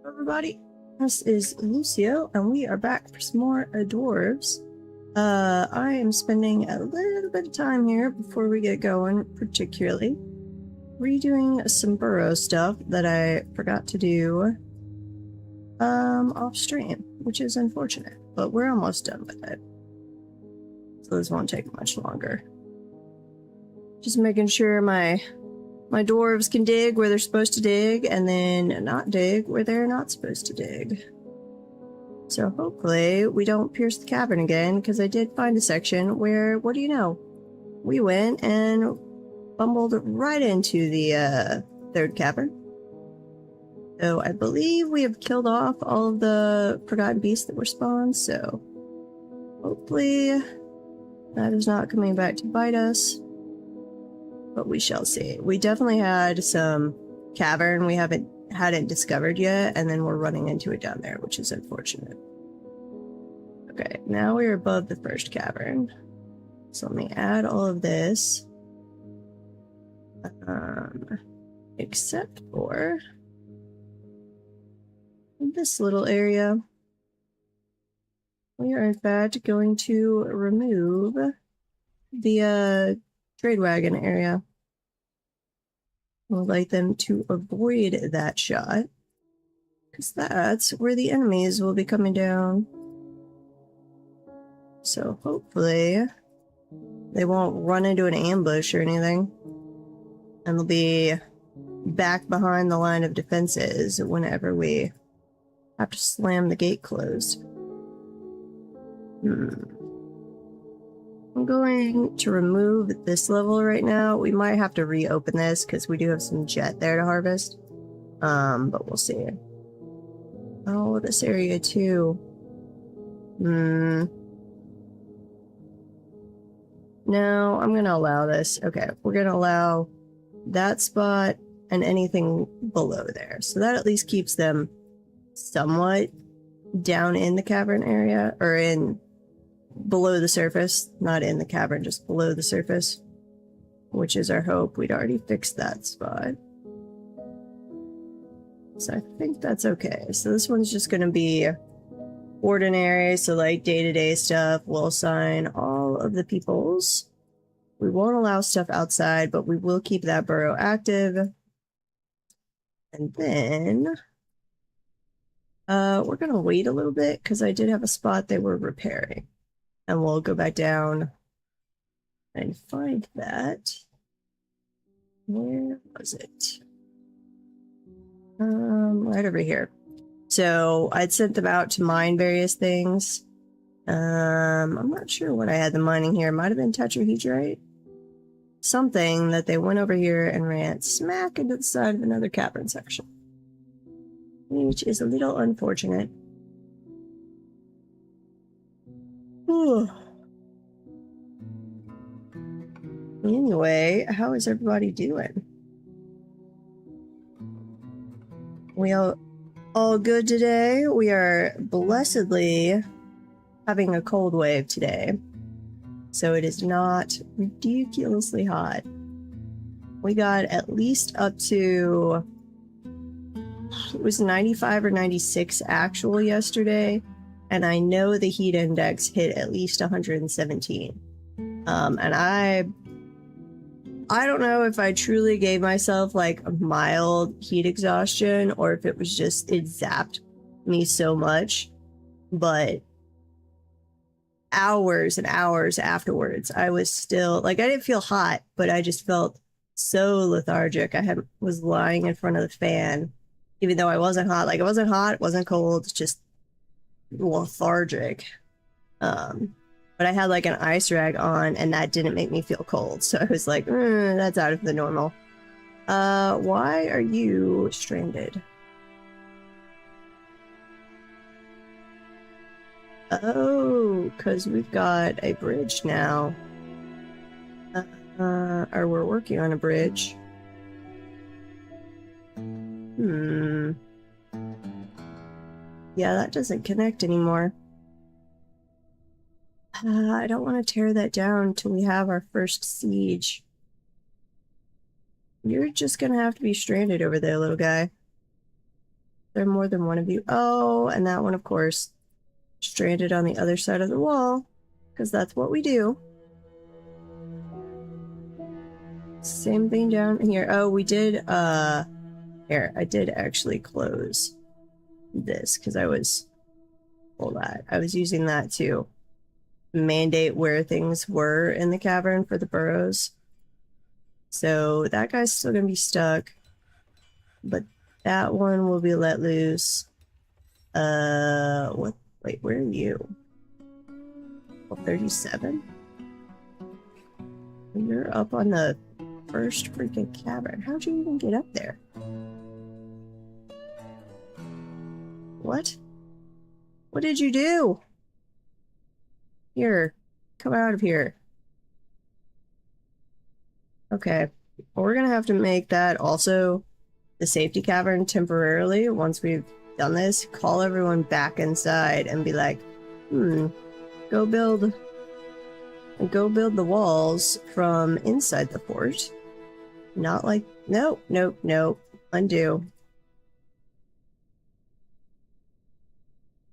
Everybody, this is Lucio, and we are back for some more dwarves. I am spending a little bit of time here before we get going, particularly redoing some burrow stuff that I forgot to do off stream, which is unfortunate, but we're almost done with it. So this won't take much longer. Just making sure my dwarves can dig where they're supposed to dig, and then not dig where they're not supposed to dig. So hopefully we don't pierce the cavern again, because I did find a section where, what do you know? We went and bumbled right into the third cavern. So I believe we have killed off all of the forgotten beasts that were spawned, so hopefully that is not coming back to bite us. But we shall see. We definitely had some cavern we hadn't discovered yet, and then we're running into it down there, which is unfortunate. Okay, now we're above the first cavern. So let me add all of this. Except for this little area. We are in fact going to remove the trade wagon area. We'll like them to avoid that shot, because that's where the enemies will be coming down. So hopefully they won't run into an ambush or anything, and they'll be back behind the line of defenses whenever we have to slam the gate closed. I'm going to remove this level right now. We might have to reopen this because we do have some jet there to harvest. But we'll see. Oh, this area too. No, I'm gonna allow this. Okay, we're gonna allow that spot and anything below there. So that at least keeps them somewhat down in the cavern area, or in below the surface, not in the cavern, just below the surface, which is our hope. We'd already fixed that spot, so I think that's okay. So this one's just going to be ordinary, so like day-to-day stuff. We'll assign all of the peoples. We won't allow stuff outside, but we will keep that burrow active. And then we're going to wait a little bit, because I did have a spot they were repairing. And we'll go back down and find that. Where was it? Right over here. So I'd sent them out to mine various things. I'm not sure what I had them mining here. It might have been tetrahedrite. Something that they went over here and ran smack into the side of another cavern section, which is a little unfortunate. Anyway, how is everybody doing? We all good today? We are blessedly having a cold wave today, so it is not ridiculously hot. We got at least up to, it was 95 or 96 actual yesterday, and I know the heat index hit at least 117. And I don't know if I truly gave myself like a mild heat exhaustion, or if it was just, it zapped me so much, but hours and hours afterwards, I was still, like, I didn't feel hot, but I just felt so lethargic. Was lying in front of the fan, even though I wasn't hot. Like, it wasn't hot, wasn't cold, just lethargic. But I had like an ice rag on, and that didn't make me feel cold, so I was like, that's out of the normal. Why are you stranded? Oh, because we've got a bridge now. Or we're working on a bridge. Yeah, that doesn't connect anymore. I don't want to tear that down until we have our first siege. You're just gonna have to be stranded over there, little guy. There are more than one of you. Oh, and that one, of course, stranded on the other side of the wall, because that's what we do. Same thing down here. Oh, we did, here, I did actually close this, because I was, hold on, I was using that to mandate where things were in the cavern for the burrows. So that guy's still gonna be stuck, but that one will be let loose. What? Wait, where are you? Well, 37? You're up on the first freaking cavern. How'd you even get up there? What? What did you do? Here, come out of here. Okay, we're gonna have to make that also the safety cavern temporarily once we've done this. Call everyone back inside and be like, go build the walls from inside the fort. Not like, nope, nope, nope. Undo.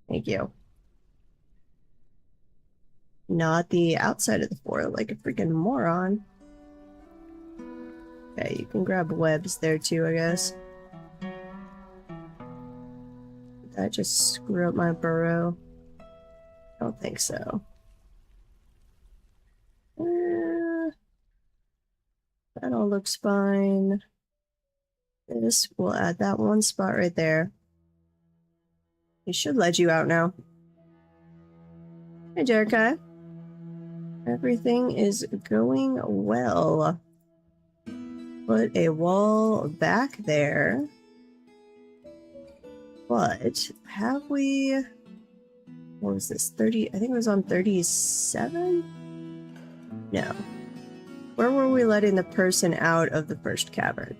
Thank you. Not the outside of the fort like a freaking moron. Okay, you can grab webs there too, I guess. Did that just screw up my burrow? I don't think so. That all looks fine. This, we'll add that one spot right there. It should let you out now. Hey, Jerikai. Everything is going well. Put a wall back there. But have we... What was this? 30? I think it was on 37? No. Where were we letting the person out of the first cavern?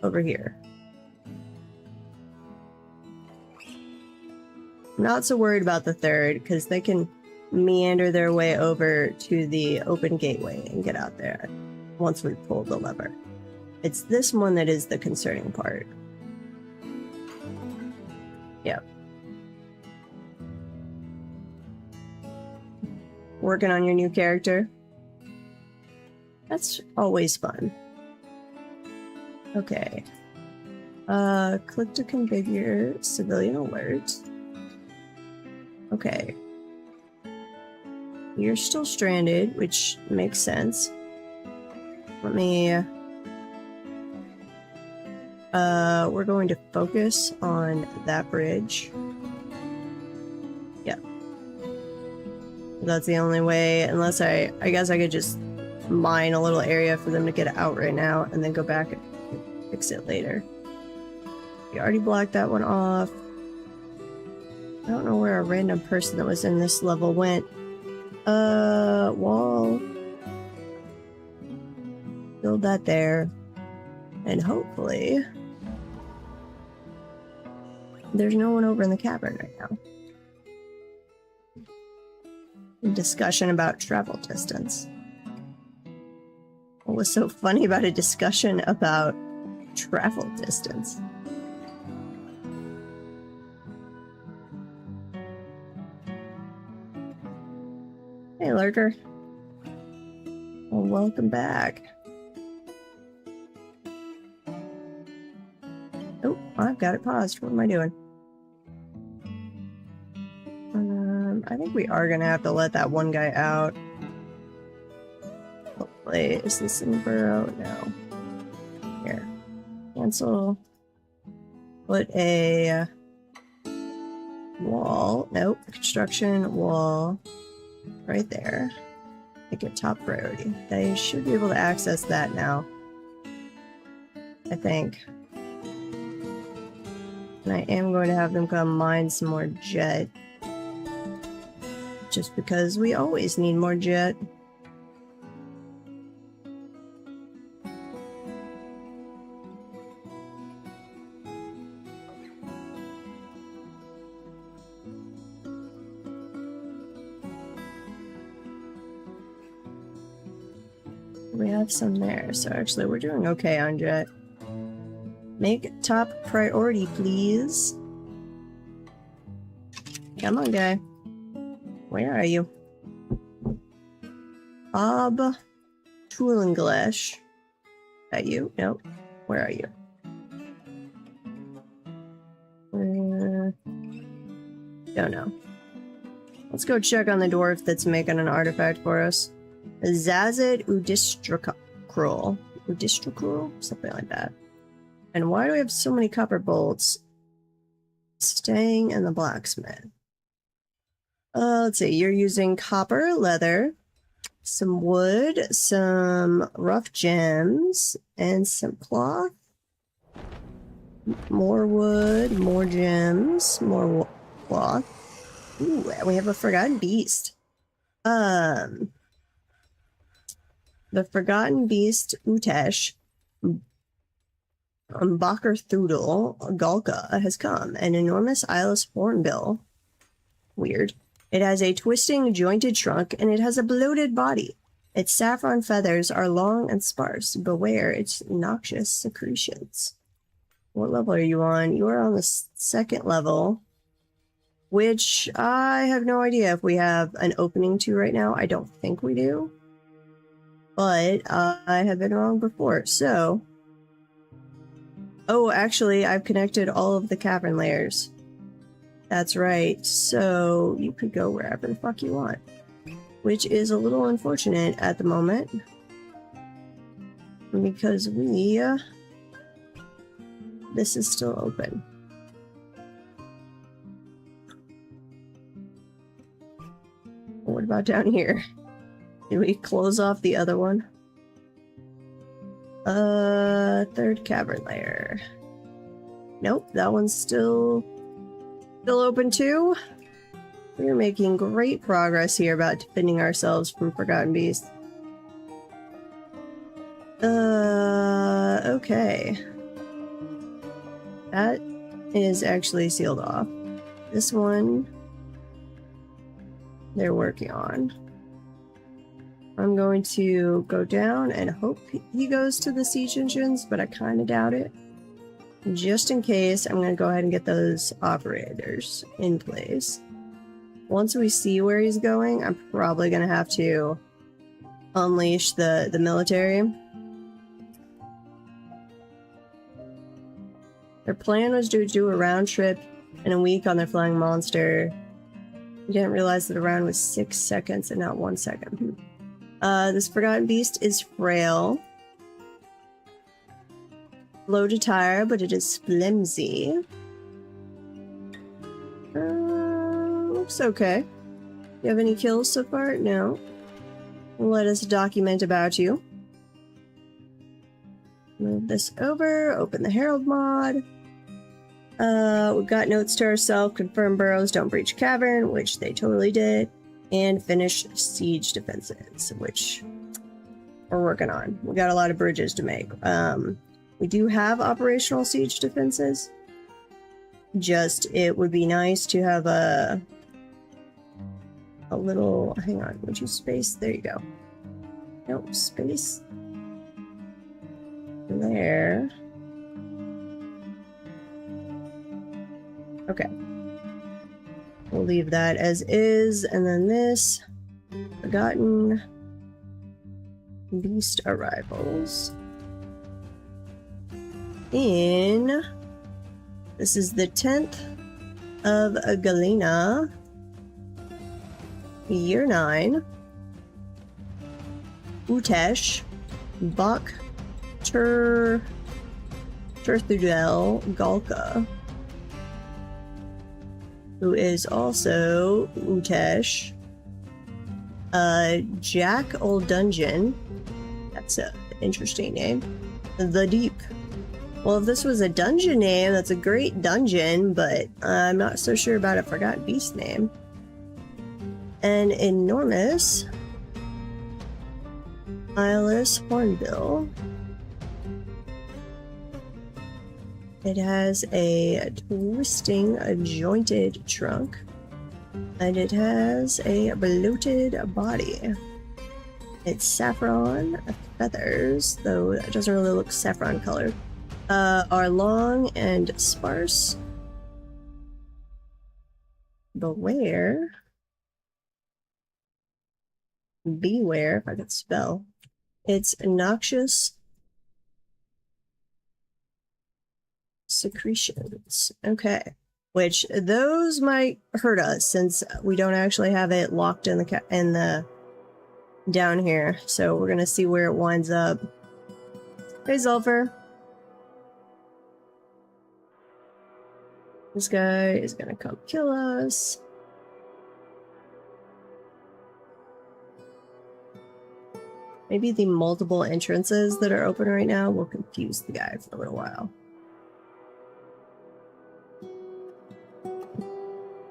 Over here. I'm not so worried about the third, because they can meander their way over to the open gateway and get out there once we pull the lever. It's this one that is the concerning part. Yep. Working on your new character. That's always fun. Okay. Click to configure civilian alert. Okay. You're still stranded, which makes sense. Let me... we're going to focus on that bridge. Yep. That's the only way, unless I guess I could just mine a little area for them to get out right now and then go back and fix it later. We already blocked that one off. I don't know where a random person that was in this level went. Wall. Build that there. And hopefully there's no one over in the cavern right now. Discussion about travel distance. What was so funny about a discussion about travel distance? Hey, Lurker. Well, welcome back. Oh, I've got it paused. What am I doing? I think we are gonna have to let that one guy out. Hopefully, is this in the burrow? No. Here. Cancel. Put a wall. Nope. Construction wall. Right there. Make it top priority. They should be able to access that now. I think. And I am going to have them come mine some more jet. Just because we always need more jet. We have some there, so actually we're doing okay on jet. Make top priority, please. Come on, guy. Where are you? Bob Toolenglish. That you? Nope. Where are you? Don't know. Let's go check on the dwarf that's making an artifact for us. Zazid Udistracrul. Udistracrul? Something like that. And why do we have so many copper bolts? Staying in the blacksmith. Let's see. You're using copper, leather, some wood, some rough gems, and some cloth. More wood, more gems, more cloth. Ooh, and we have a forgotten beast. The forgotten beast Utesh Bakar Thudel Galka has come. An enormous eyeless hornbill. Weird. It has a twisting, jointed trunk, and it has a bloated body. Its saffron feathers are long and sparse. Beware its noxious secretions. What level are you on? You are on the second level, which I have no idea if we have an opening to right now. I don't think we do, but I have been wrong before, so... Oh, actually, I've connected all of the cavern layers. That's right, so you could go wherever the fuck you want, which is a little unfortunate at the moment, because this is still open. What about down here? Did we close off the other one? Third cavern layer. Nope, that one's still open too. We're making great progress here about defending ourselves from Forgotten Beasts. Okay. That is actually sealed off. This one, they're working on. I'm going to go down and hope he goes to the siege engines, but I kind of doubt it. Just in case, I'm going to go ahead and get those operators in place. Once we see where he's going, I'm probably going to have to unleash the military. Their plan was to do a round trip in a week on their flying monster. I didn't realize that a round was 6 seconds and not 1 second. This forgotten beast is frail. Low to tire, but it is flimsy. Looks okay. You have any kills so far? No. Let us document about you. Move this over, open the Herald mod. We've got notes to ourselves, confirm burrows don't breach cavern, which they totally did, and finish siege defenses, which we're working on. We got a lot of bridges to make. We do have operational siege defenses. Just, it would be nice to have a little, hang on, would you space? There you go. Nope, space. There. Okay. We'll leave that as is, and then this forgotten beast arrivals. This is the 10th of Galena, year 9. Utesh, Bak, Turthudel, Galka, who is also Utesh, Jack Old Dungeon. That's an interesting name. The Deep. Well, if this was a dungeon name, that's a great dungeon, but I'm not so sure about a Forgotten Beast name. An enormous eyeless hornbill. It has a twisting, jointed trunk, and it has a bloated body. It's saffron feathers, though it doesn't really look saffron colored. are long and sparse. Beware. Beware, if I could spell. It's noxious secretions. Okay. Which those might hurt us since we don't actually have it locked in the down here. So we're gonna see where it winds up. Hey, Zulfur. This guy is gonna come kill us. Maybe the multiple entrances that are open right now will confuse the guy for a little while.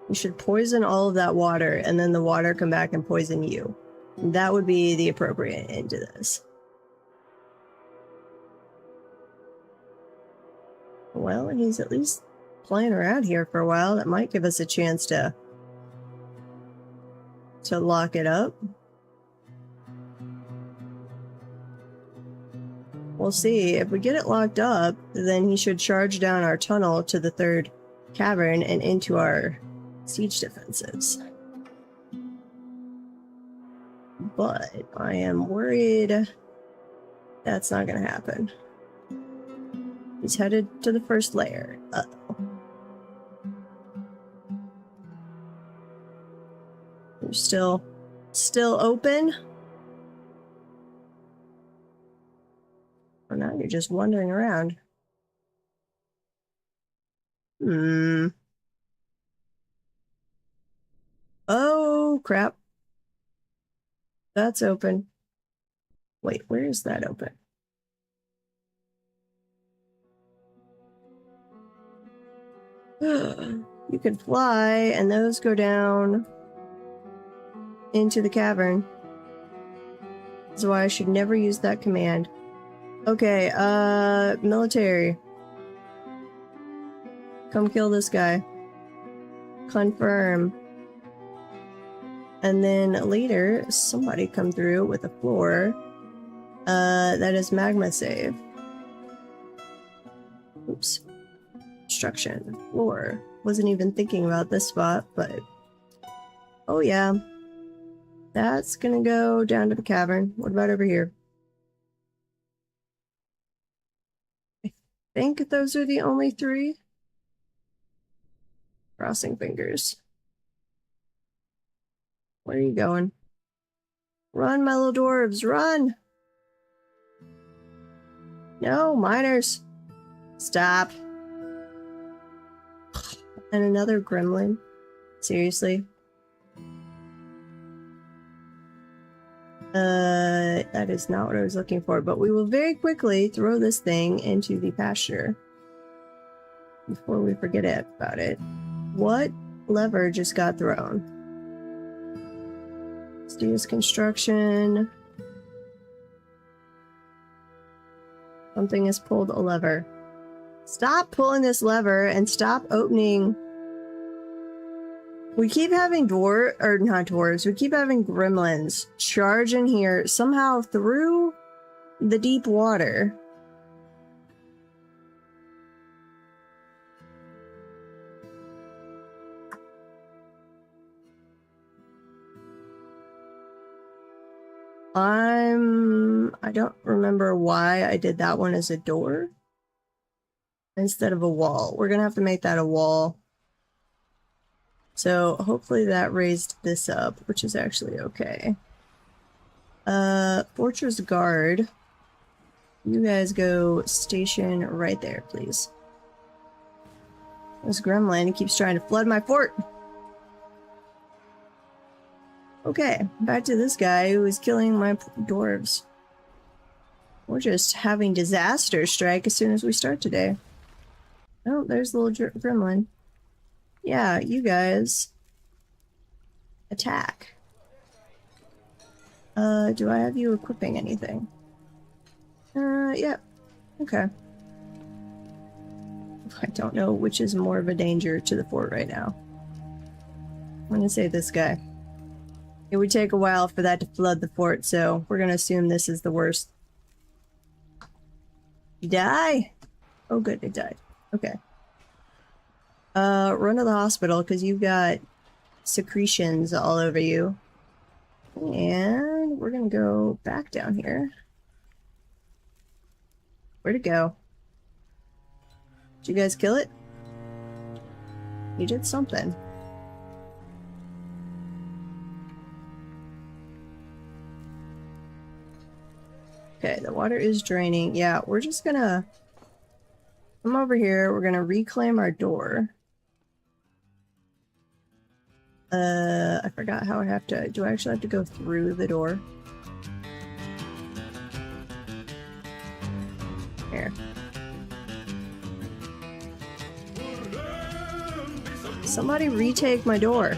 You should poison all of that water, and then the water come back and poison you. That would be the appropriate end to this. Well, he's at least playing around here for a while. That might give us a chance to lock it up. We'll see. If we get it locked up, then he should charge down our tunnel to the third cavern and into our siege defenses. But I am worried that's not going to happen. He's headed to the first layer. Uh-oh. You're still open? Or now you're just wandering around. Oh, crap. That's open. Wait, where is that open? You can fly, and those go down into the cavern. That's why I should never use that command. Okay, military. Come kill this guy. Confirm. And then later, somebody come through with a floor. That is magma save. Oops. Construction. Floor. Wasn't even thinking about this spot, but... Oh yeah. That's gonna go down to the cavern. What about over here? I think those are the only three. Crossing fingers. Where are you going? Run, my little dwarves, run! No, miners. Stop. And another gremlin. Seriously? That is not what I was looking for, but we will very quickly throw this thing into the pasture before we forget about it. What lever just got thrown? Let's do this construction. Something has pulled a lever. Stop pulling this lever and stop opening. We keep having not dwarves, we keep having gremlins charge in here somehow through the deep water. I don't remember why I did that one as a door instead of a wall. We're gonna have to make that a wall. So hopefully that raised this up, which is actually okay. Fortress guard. You guys go station right there, please. This gremlin keeps trying to flood my fort. Okay, back to this guy who is killing my dwarves. We're just having disaster strike as soon as we start today. Oh, there's the little gremlin. Yeah, you guys attack. Do I have you equipping anything? Yeah. Okay. I don't know which is more of a danger to the fort right now. I'm gonna say this guy. It would take a while for that to flood the fort, so we're gonna assume this is the worst. Die! Oh good, it died. Okay. Run to the hospital because you've got secretions all over you. And we're gonna go back down here. Where'd it go? Did you guys kill it? You did something. Okay, the water is draining. Yeah, we're just gonna come over here. We're gonna reclaim our door. I forgot how I have to... Do I actually have to go through the door? Here. Somebody retake my door.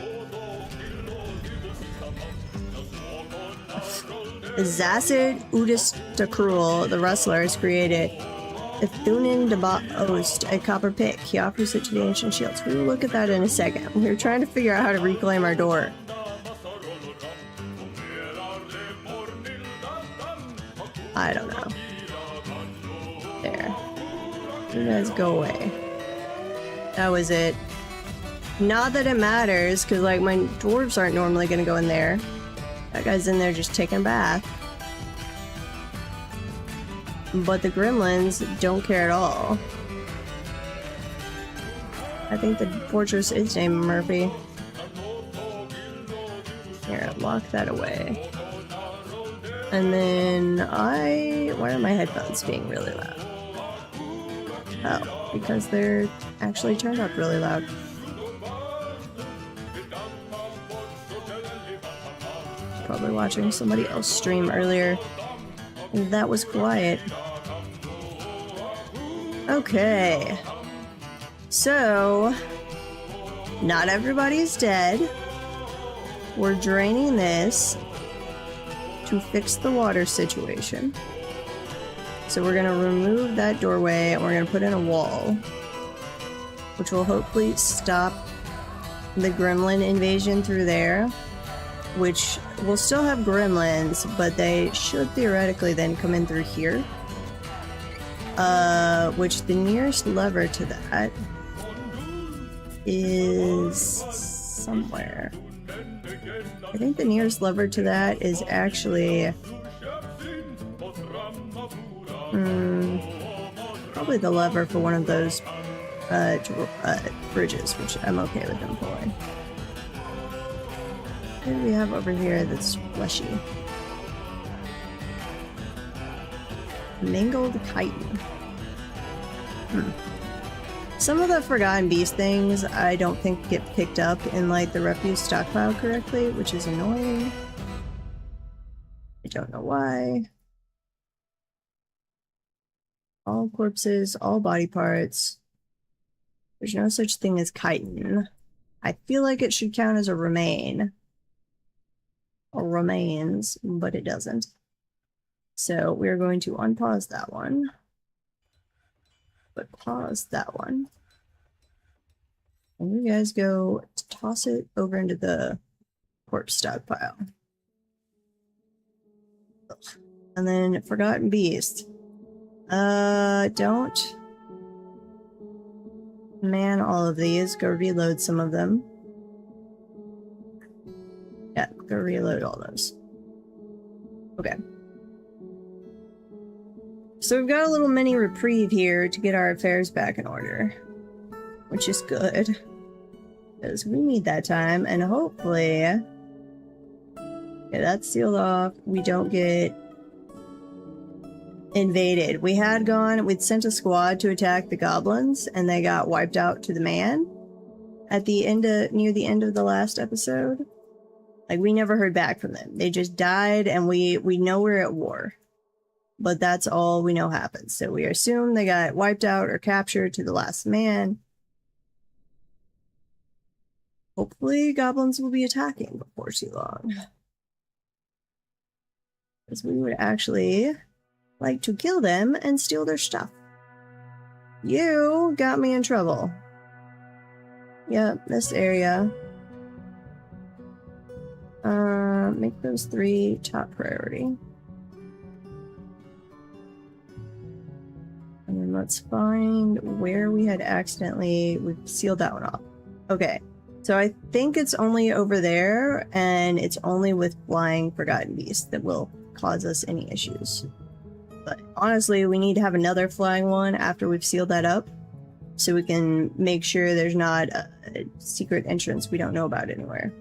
Zacid Udistakruel, the wrestler, has created the Thunin Ost, a copper pick. He offers it to the ancient shields. We will look at that in a second. We were trying to figure out how to reclaim our door. I don't know. There. You guys go away. That was it. Not that it matters, because like my dwarves aren't normally going to go in there. That guy's in there just taking a bath. But the gremlins don't care at all. I think the fortress is named Murphy. Here, lock that away. And then why are my headphones being really loud? Oh, because they're actually turned up really loud. Probably watching somebody else stream earlier. And that was quiet. Okay. So, not everybody's dead. We're draining this to fix the water situation. So we're gonna remove that doorway and we're gonna put in a wall, which will hopefully stop the gremlin invasion through there. Which will still have gremlins, but they should theoretically then come in through here. Which the nearest lever to that is somewhere. I think the nearest lever to that is actually probably the lever for one of those bridges, which I'm okay with them pulling. What do we have over here that's fleshy? Mangled chitin. Some of the Forgotten Beast things I don't think get picked up in like the refuse stockpile correctly, which is annoying. I don't know why. All corpses, all body parts. There's no such thing as chitin. I feel like it should count as a remain. Or remains, but it doesn't. So we're going to unpause that one. But pause that one. And you guys go toss it over into the corpse stockpile. And then Forgotten Beast. Don't man all of these. Go reload some of them. Yeah, go reload all those. Okay. So we've got a little mini reprieve here to get our affairs back in order. Which is good. Because we need that time, and hopefully... Yeah, that's sealed off. We don't get invaded. We'd sent a squad to attack the goblins, and they got wiped out to the man at the end near the end of the last episode. Like, we never heard back from them. They just died, and we know we're at war. But that's all we know happened. So we assume they got wiped out or captured to the last man. Hopefully, goblins will be attacking before too long. Because we would actually like to kill them and steal their stuff. You got me in trouble. Yep, this area. Make those 3 top priority. And then let's find where we had we've sealed that one off. Okay, so I think it's only over there, and it's only with flying forgotten beasts that will cause us any issues. But honestly, we need to have another flying one after we've sealed that up, so we can make sure there's not a secret entrance we don't know about anywhere.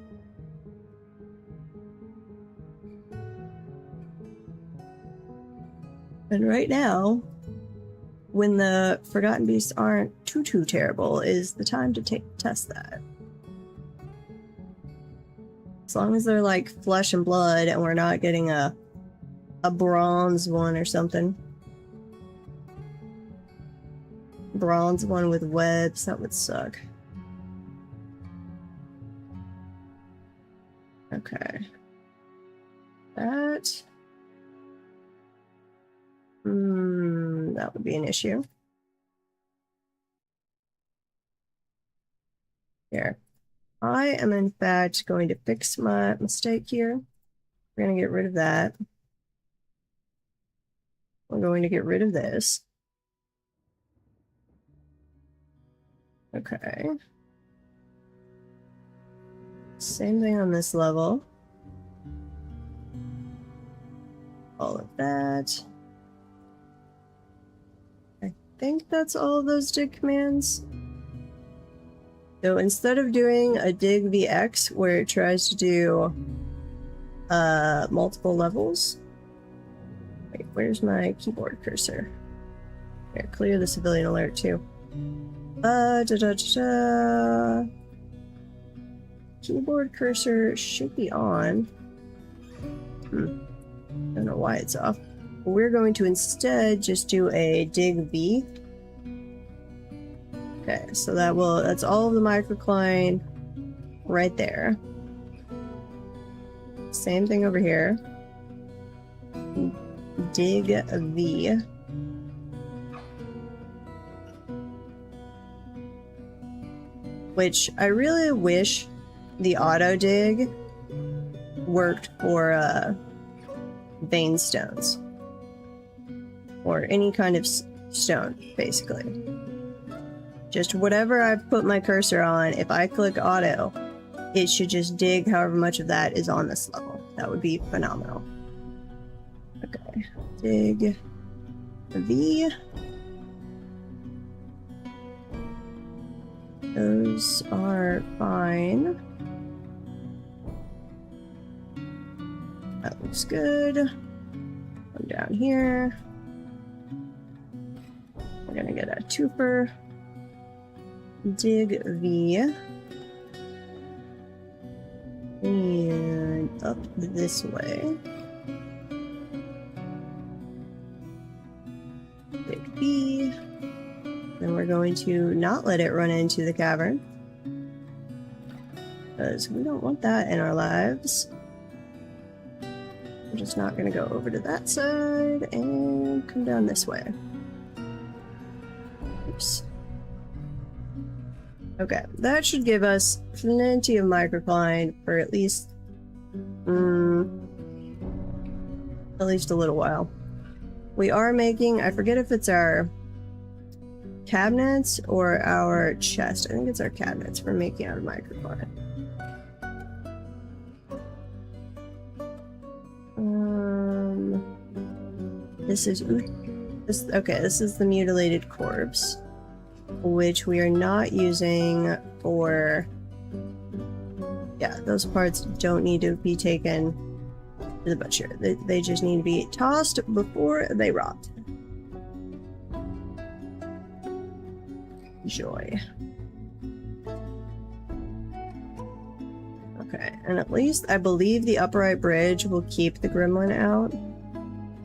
And right now, when the forgotten beasts aren't too terrible, is the time to test that. As long as they're like flesh and blood and we're not getting a bronze one or something. Bronze one with webs, that would suck. Okay. That would be an issue. Here. I am in fact going to fix my mistake here. We're going to get rid of that. We're going to get rid of this. Okay. Same thing on this level. All of that. I think that's all of those dig commands. So instead of doing a dig VX where it tries to do multiple levels. Wait, where's my keyboard cursor? Here, clear the civilian alert too. Keyboard cursor should be on. Don't know why it's off. We're going to instead just do a dig V. Okay, so that's all of the microcline right there. Same thing over here. Dig V. Which I really wish the auto dig worked for vein stones. Or any kind of stone, basically. Just whatever I've put my cursor on, if I click auto, it should just dig however much of that is on this level. That would be phenomenal. Okay, dig V. Those are fine. That looks good. Come down here. We're gonna get a twofer. Dig V. And up this way. Dig V. Then we're going to not let it run into the cavern. Because we don't want that in our lives. I'm just not going to go over to that side and come down this way. Oops. Okay, that should give us plenty of microcline for at least a little while. We are making, I forget if it's our cabinets or our chest. I think it's our cabinets we're making out of microcline. This is the mutilated corpse, which we are not using for. Yeah, those parts don't need to be taken to the butcher. They just need to be tossed before they rot. Joy. Okay, and at least I believe the upright bridge will keep the gremlin out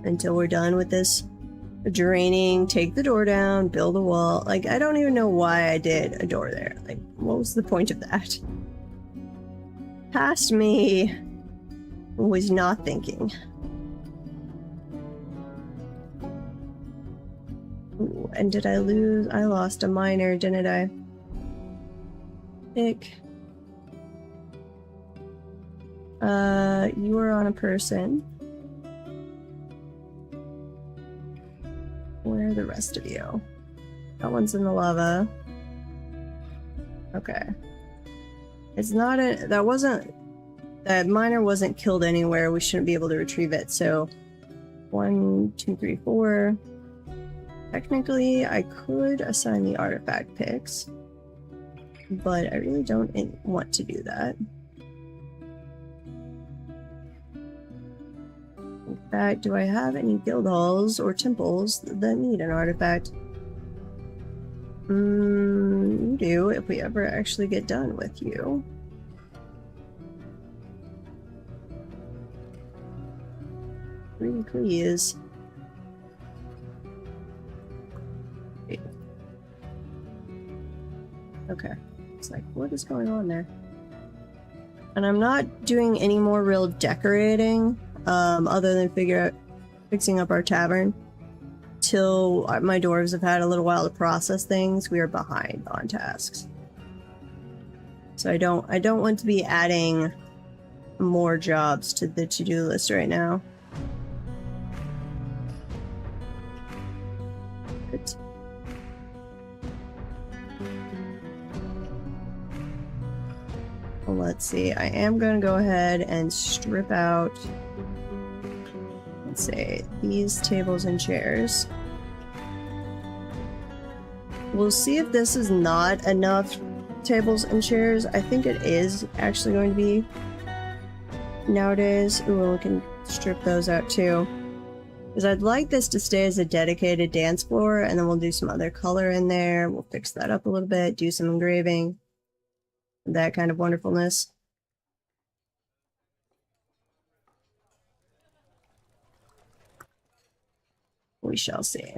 until we're done with this draining, take the door down, build a wall. Like, I don't even know why I did a door there. Like, what was the point of that? Past me was not thinking. Ooh, and did I lose? I lost a miner, didn't I? Pick. You are on a person. Where Where are the rest of you? That one's in the lava. Okay. It's not a... That wasn't... That miner wasn't killed anywhere. We shouldn't be able to retrieve it, so... 1, 2, 3, 4. Technically, I could assign the artifact picks, but I really don't want to do that. In fact, do I have any guild halls or temples that need an artifact? You do, if we ever actually get done with you. Pretty please. Okay. It's like, what is going on there? And I'm not doing any more real decorating, other than fixing up our tavern. Till my dwarves have had a little while to process things, we are behind on tasks. So I don't want to be adding more jobs to the to-do list right now. Good. Well, let's see. I am going to go ahead and strip out, let's say, these tables and chairs. We'll see if this is not enough tables and chairs. I think it is actually going to be nowadays. Ooh, we can strip those out too. Because I'd like this to stay as a dedicated dance floor, and then we'll do some other color in there. We'll fix that up a little bit, do some engraving, that kind of wonderfulness. We shall see.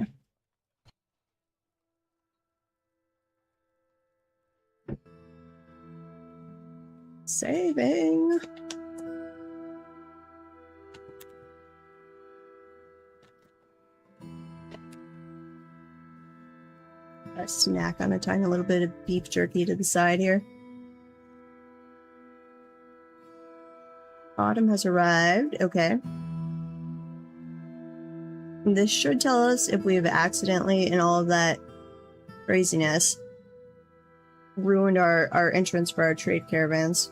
Saving. A snack on a tiny little bit of beef jerky to the side here. Autumn has arrived. Okay. This should tell us if we have accidentally, in all of that craziness, ruined our entrance for our trade caravans.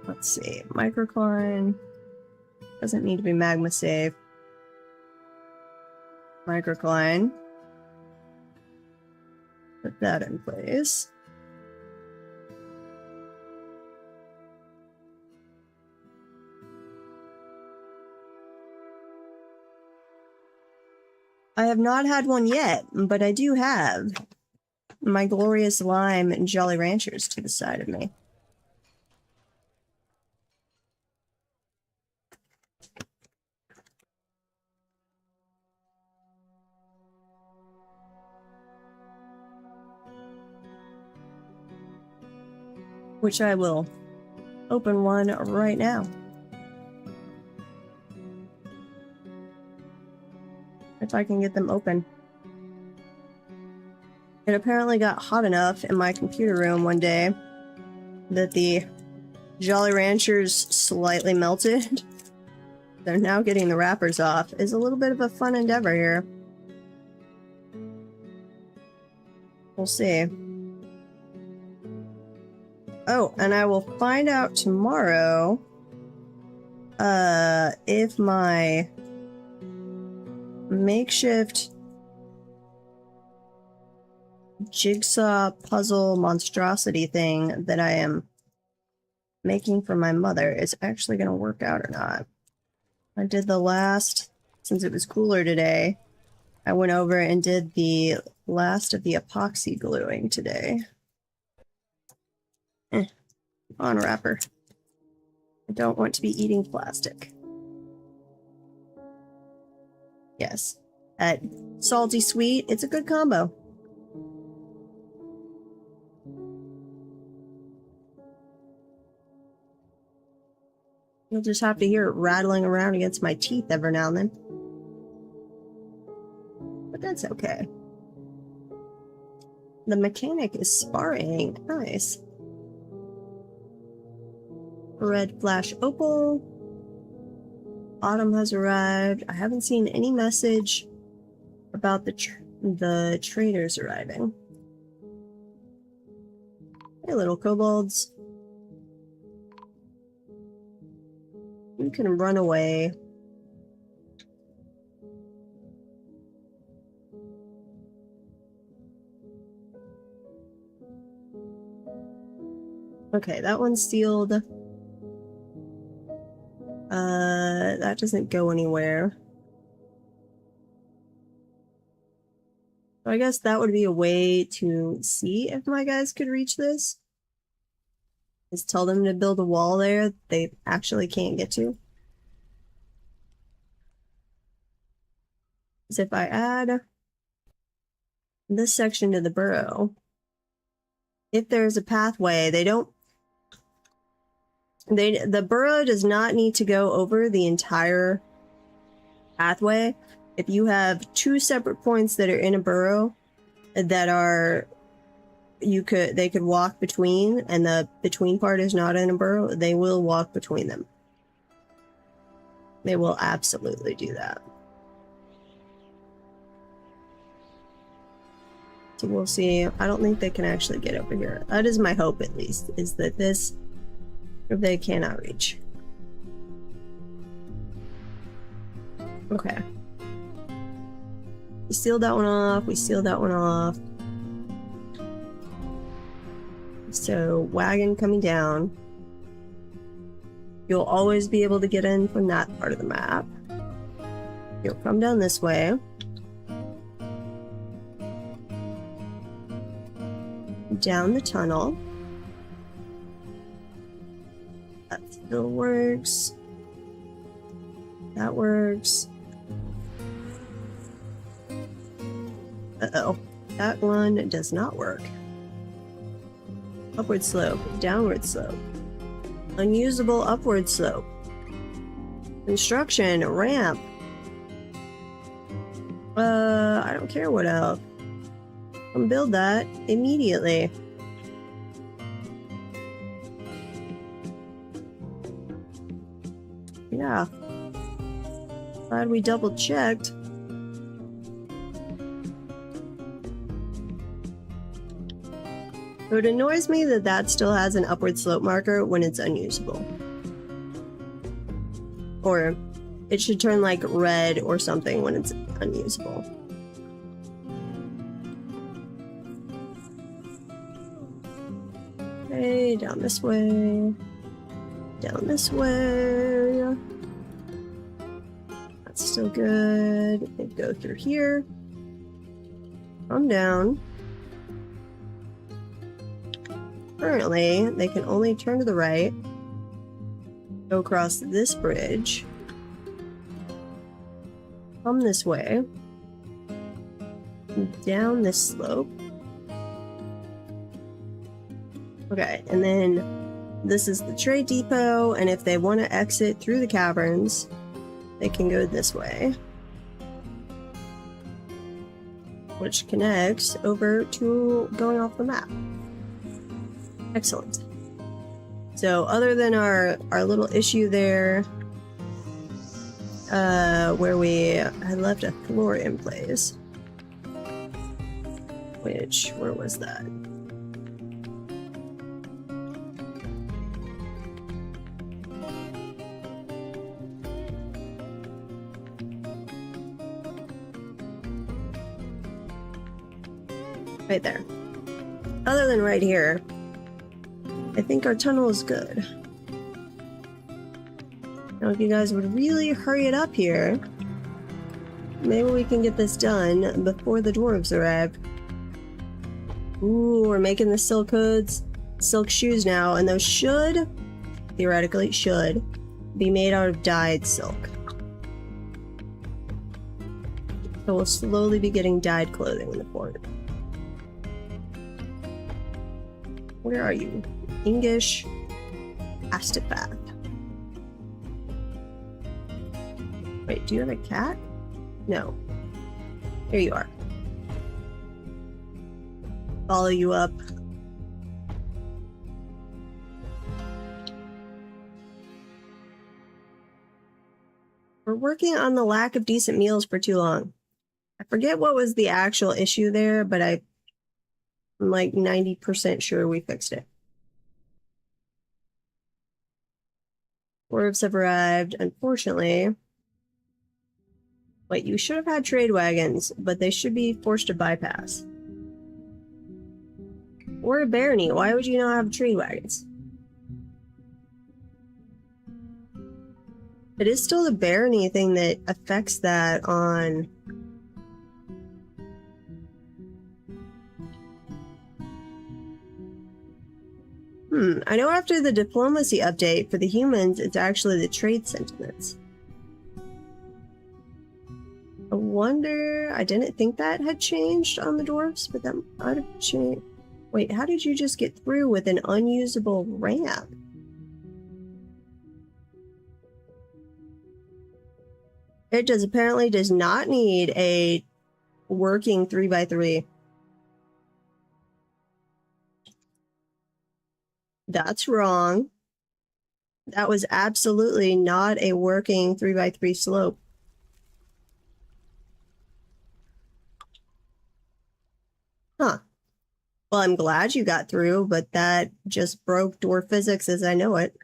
Let's see. Microcline. Doesn't need to be magma safe. Microcline. Put that in place. I have not had one yet, but I do have my glorious lime and Jolly Ranchers to the side of me. Which I will open one right now. If I can get them open. It apparently got hot enough in my computer room one day that the Jolly Ranchers slightly melted. They're now getting the wrappers off. Is a little bit of a fun endeavor here. We'll see. Oh, and I will find out tomorrow if my makeshift jigsaw puzzle monstrosity thing that I am making for my mother is actually going to work out or not. I did the last, since it was cooler today, I went over and did the last of the epoxy gluing today. On wrapper. I don't want to be eating plastic. Yes. That salty sweet, it's a good combo. You'll just have to hear it rattling around against my teeth every now and then. But that's okay. The mechanic is sparring. Nice. Red flash opal. autumn has arrived. I haven't seen any message about the traders arriving. Hey, little kobolds. You can run away. Okay, that one's sealed. That doesn't go anywhere. So I guess that would be a way to see if my guys could reach this. Is tell them to build a wall there they actually can't get to. Because if I add this section to the burrow, if there's a pathway, the burrow does not need to go over the entire pathway. If you have two separate points that are in a burrow that are they could walk between, and the between part is not in a burrow, they will walk between them. They will absolutely do that. So we'll see. I don't think they can actually get over here. That is my hope, at least, is that this, if they cannot reach. Okay. We sealed that one off. We sealed that one off. So, wagon coming down. You'll always be able to get in from that part of the map. You'll come down this way. Down the tunnel. That still works. That works. Uh-oh. That one does not work. Upward slope. Downward slope. Unusable upward slope. Construction. Ramp. I don't care what else. Come build that immediately. Yeah. Glad we double checked. So it annoys me that that still has an upward slope marker when it's unusable. Or it should turn like red or something when it's unusable. Okay, down this way. Down this way. That's still good. They go through here. Come down. Currently, they can only turn to the right, go across this bridge, come this way, down this slope. Okay, and then this is the trade depot, and if they want to exit through the caverns, they can go this way, which connects over to going off the map. Excellent. So other than our little issue there, where we had left a floor in place, where was that? Right there. Other than right here, I think our tunnel is good. Now, if you guys would really hurry it up here, maybe we can get this done before the dwarves arrive. Ooh, we're making the silk hoods, silk shoes now, and those should, theoretically, be made out of dyed silk. So we'll slowly be getting dyed clothing in the fort. Where are you? English Astipath. Wait, do you have a cat? No. Here you are. Follow you up. working on the lack of decent meals for too long. I forget what was the actual issue there, but I'm like 90% sure we fixed it. Dwarves have arrived, unfortunately. Wait, you should have had trade wagons, but they should be forced to bypass. Or a barony, why would you not have trade wagons? It is still the barony thing that affects that on... I know after the diplomacy update for the humans, it's actually the trade sentiments. I wonder... I didn't think that had changed on the dwarves, but that might have changed. Wait, how did you just get through with an unusable ramp? It apparently does not need a working 3x3. That's wrong. That was absolutely not a working 3x3 slope. Huh. Well, I'm glad you got through, but that just broke dwarf physics as I know it.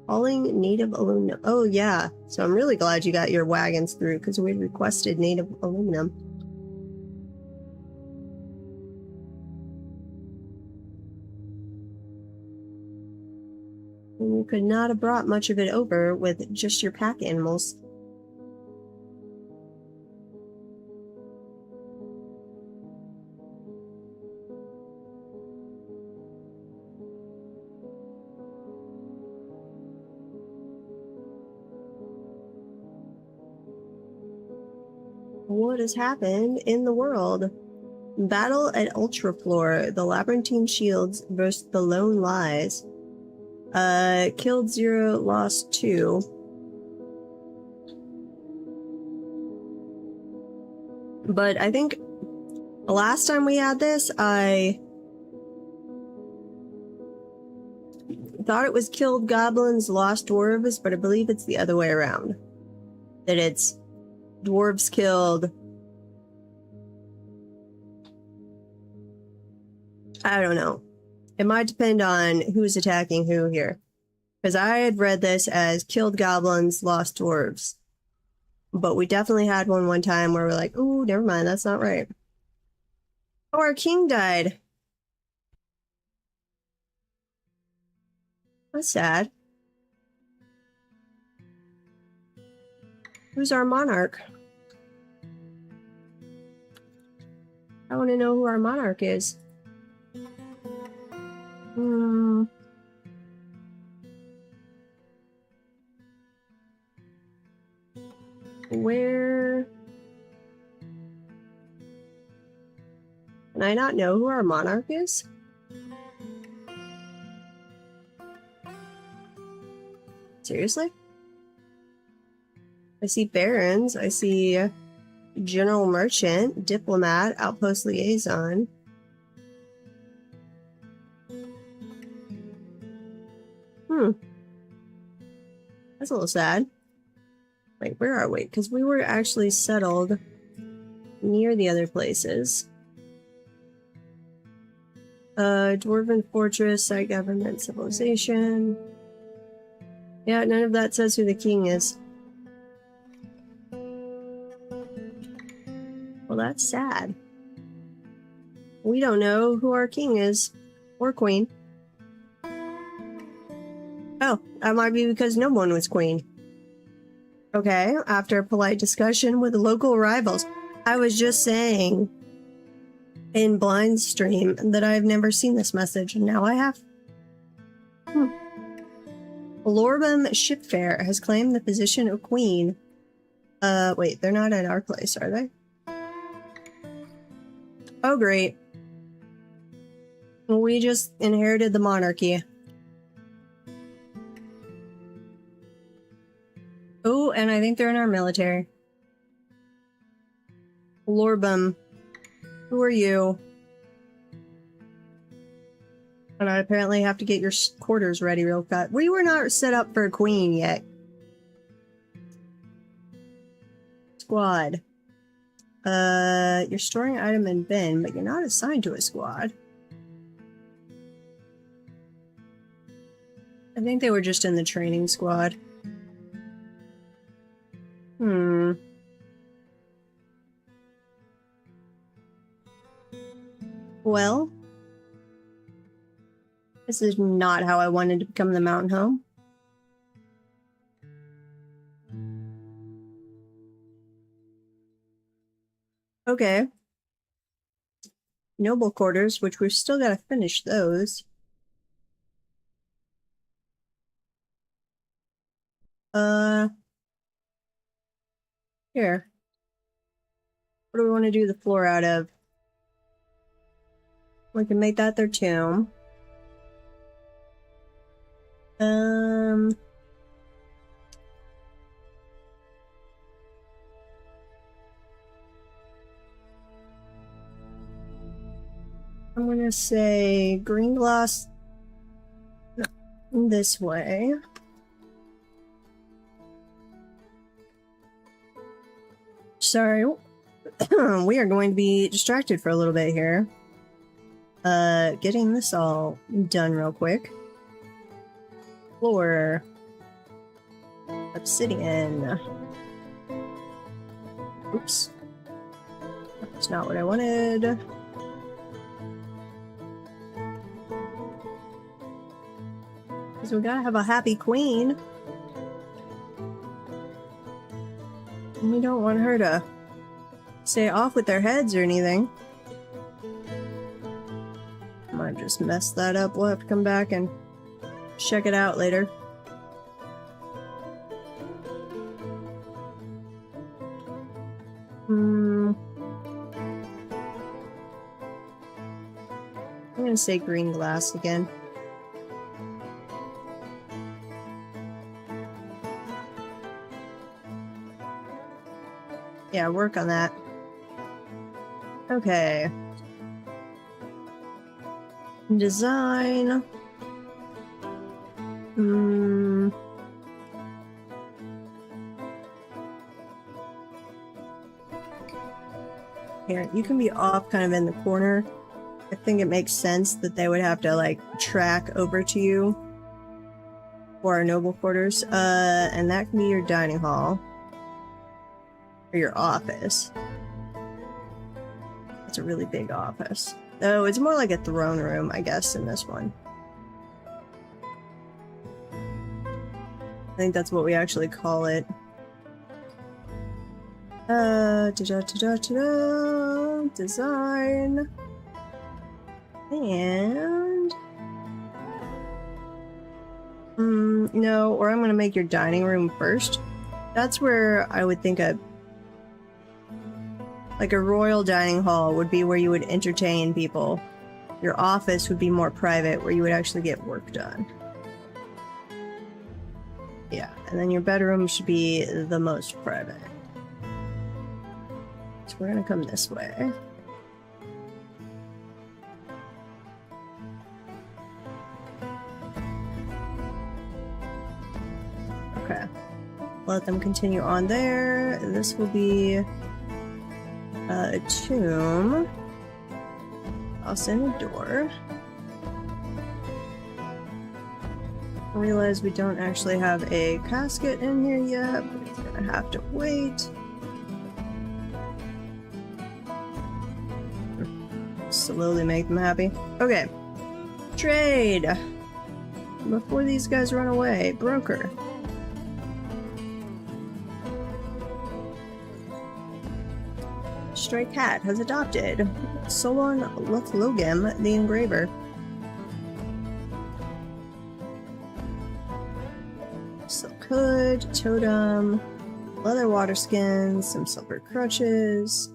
Hauling native aluminum. Oh, yeah. So I'm really glad you got your wagons through because we requested native aluminum. And you could not have brought much of it over with just your pack animals. What has happened in the world? Battle at Ultrafloor. The Labyrinthine Shields versus the Lone Lies. Killed 0, lost 2. But I think the last time we had this, I thought it was killed goblins, lost dwarves, but I believe it's the other way around. That it's dwarves killed. I don't know. It might depend on who's attacking who here. Because I had read this as killed goblins, lost dwarves. But we definitely had one time where we're like, ooh, never mind, that's not right. Oh, our king died. That's sad. Who's our monarch? I want to know who our monarch is. Where... Can I not know who our monarch is? Seriously? I see barons, I see general merchant, diplomat, outpost liaison. That's a little sad. Wait, where are we? Because we were actually settled near the other places. Dwarven fortress, site government, civilization. Yeah, none of that says who the king is. Well, that's sad. We don't know who our king is. Or queen. Oh, that might be because no one was queen. Okay, after a polite discussion with local rivals. I was just saying in blind stream that I've never seen this message, and now I have. Lorbham Shipfair has claimed the position of queen. Wait, they're not at our place, are they? Oh, great. We just inherited the monarchy. Oh, and I think they're in our military. Lorbham. Who are you? And I apparently have to get your quarters ready real fast. We were not set up for a queen yet. Squad. You're storing an item in bin, but you're not assigned to a squad. I think they were just in the training squad. Well, this is not how I wanted to become the mountain home. Okay. Noble quarters, which we've still got to finish those. Here. What do we want to do the floor out of? We can make that their tomb. I'm gonna say green glass this way. Sorry. We are going to be distracted for a little bit here. Getting this all done real quick. Floor. Obsidian. Oops. That's not what I wanted. Because we gotta have a happy queen. And we don't want her to stay off with their heads or anything. I might just mess that up. We'll have to come back and check it out later. I'm gonna say green glass again. Yeah, work on that. Okay. Design. Here, you can be off kind of in the corner. I think it makes sense that they would have to like track over to you for our noble quarters. And that can be your dining hall. Or your office. It's a really big office. Oh, it's more like a throne room, I guess, in this one. I think that's what we actually call it. Design. And... no, or I'm gonna make your dining room first. That's where I would think like a royal dining hall would be where you would entertain people. Your office would be more private, where you would actually get work done. Yeah, and then your bedroom should be the most private. So we're gonna come this way. Okay. Let them continue on there. This will be a tomb. I'll send a door. I realize we don't actually have a casket in here yet, but it's gonna have to wait. Slowly make them happy. Okay. Trade! Before these guys run away. Broker. Stray Cat has adopted Solon Lothlogem, the engraver. Silk hood, totem, leather water skins, some silver crutches,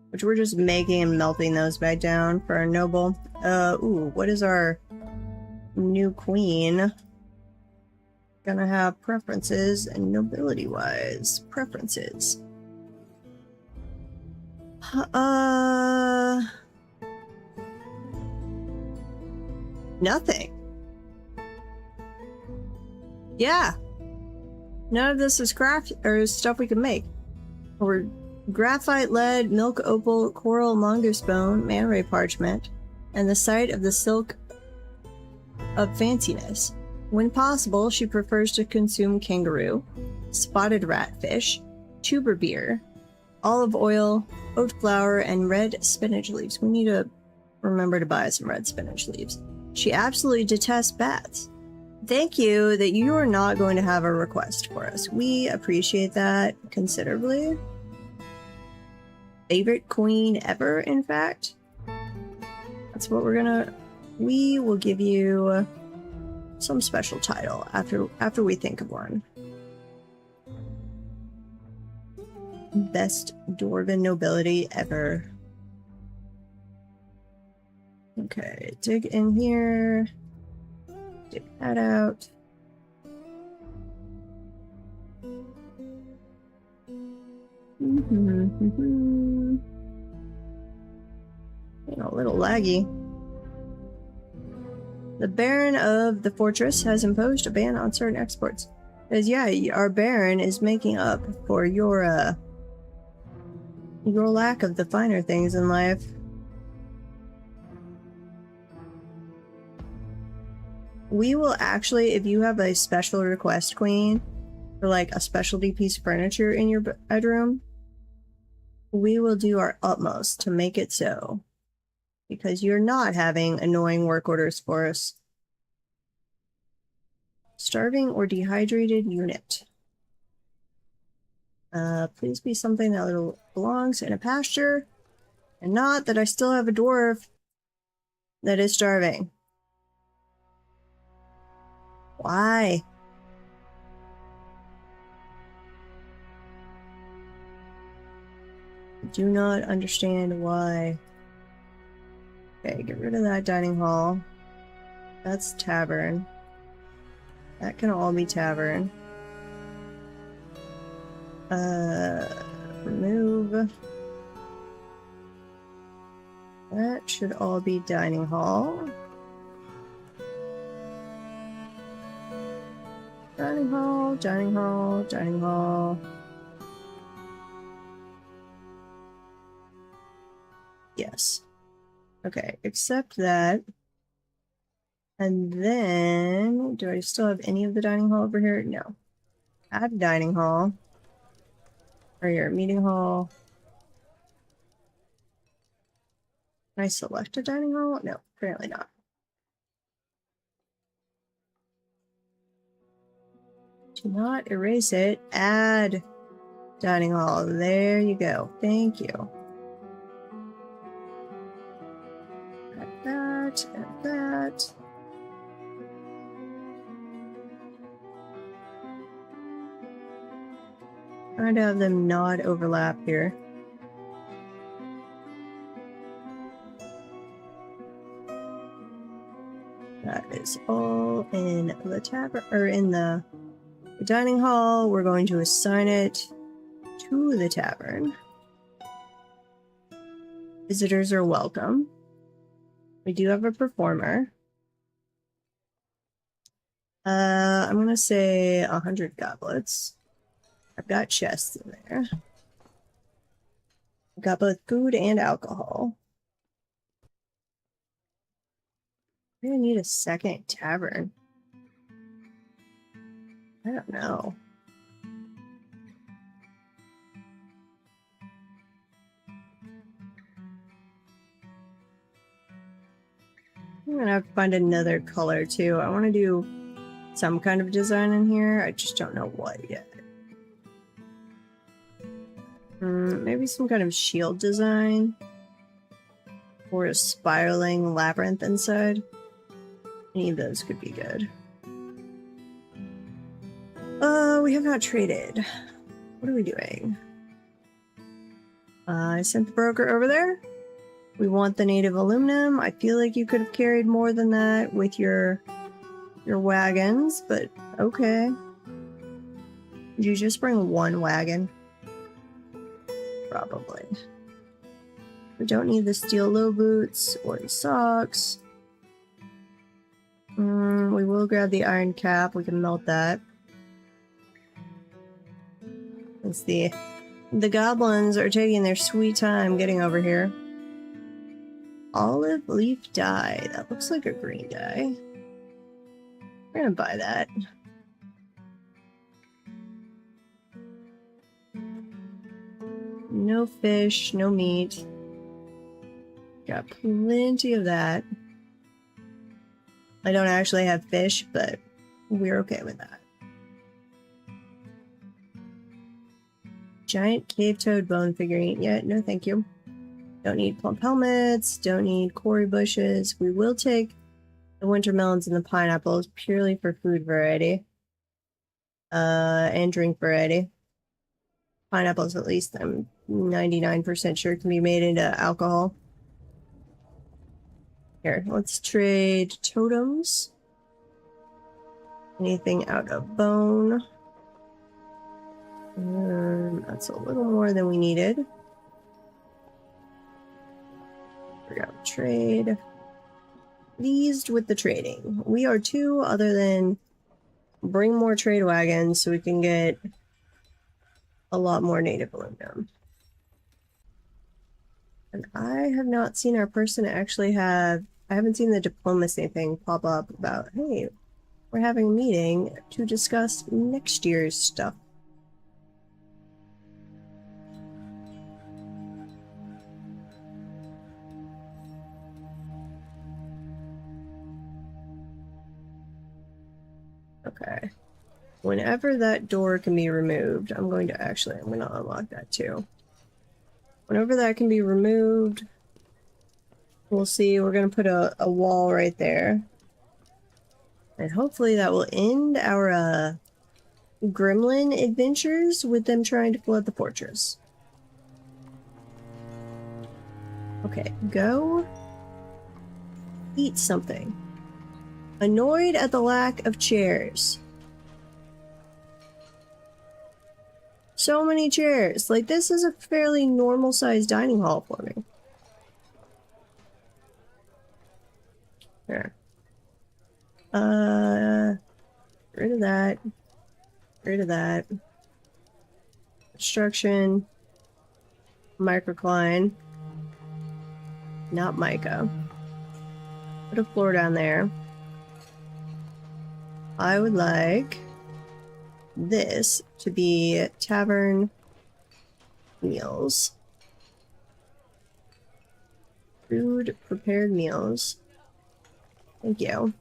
which we're just making and melting those back down for our noble. Ooh, what is our new queen gonna have preferences and nobility-wise? Preferences. Nothing. Yeah. None of this is craft or stuff we can make. Or graphite, lead, milk opal, coral, mongoose bone, man ray parchment, and the site of the silk of fanciness. When possible, she prefers to consume kangaroo, spotted ratfish, tuber beer, olive oil, oat flour, and red spinach leaves. We need to remember to buy some red spinach leaves. She absolutely detests bats. Thank you that you are not going to have a request for us. We appreciate that considerably. Favorite queen ever, in fact. That's what we're gonna... We will give you some special title after we think of one. Best dwarven nobility ever. Okay, dig in here. Dig that out. A little laggy. The Baron of the Fortress has imposed a ban on certain exports. Because yeah, our Baron is making up for your lack of the finer things in life. We will actually, if you have a special request, Queen, for like a specialty piece of furniture in your bedroom, we will do our utmost to make it so. Because you're not having annoying work orders for us. Starving or dehydrated unit. Please be something that belongs in a pasture, and not that I still have a dwarf that is starving. Why? I do not understand why. Okay, get rid of that dining hall. That's tavern. That can all be tavern. Remove. That should all be dining hall. Dining hall, dining hall, dining hall. Yes. Okay, accept that. And then, do I still have any of the dining hall over here? No. Add dining hall. Or your meeting hall. Can I select a dining hall? No, apparently not. Do not erase it. Add dining hall. There you go. Thank you. Add that, add that. Trying to have them not overlap here. That is all in the tavern, or in the dining hall. We're going to assign it to the tavern. Visitors are welcome. We do have a performer. I'm gonna say 100 goblets. I've got chests in there. I've got both food and alcohol. I'm gonna need a second tavern. I don't know. I'm gonna have to find another color too. I want to do some kind of design in here. I just don't know what yet. Maybe some kind of shield design. Or a spiraling labyrinth inside. Any of those could be good. We have not traded. What are we doing? I sent the broker over there. We want the native aluminum. I feel like you could have carried more than that with your wagons, but okay. Did you just bring one wagon? Probably. We don't need the steel low boots or the socks. We will grab the iron cap. We can melt that. Let's see. The goblins are taking their sweet time getting over here. Olive leaf dye. That looks like a green dye. We're gonna buy that. No fish, no meat. Got plenty of that. I don't actually have fish, but we're okay with that. Giant cave toad bone figurine. Yeah, no thank you. Don't need plump helmets. Don't need quarry bushes. We will take the winter melons and the pineapples purely for food variety. And drink variety. Pineapples, at least, I'm 99% sure can be made into alcohol. Here, let's trade totems. Anything out of bone. That's a little more than we needed. Forgot to trade. Pleased with the trading. We are two, other than bring more trade wagons so we can get a lot more native aluminum. And I have not seen our person actually have... I haven't seen the diplomacy thing pop up about, hey, we're having a meeting to discuss next year's stuff. Okay. Whenever that door can be removed, I'm going to unlock that too. Whenever that can be removed, we'll see. We're going to put a wall right there. And hopefully that will end our gremlin adventures with them trying to flood the fortress. Okay, go eat something. Annoyed at the lack of chairs. So many chairs. Like, this is a fairly normal-sized dining hall for me. There. Get rid of that. Get rid of that. Construction. Microcline. Not mica. Put a floor down there. I would like this to be tavern meals. Food prepared meals. Thank you.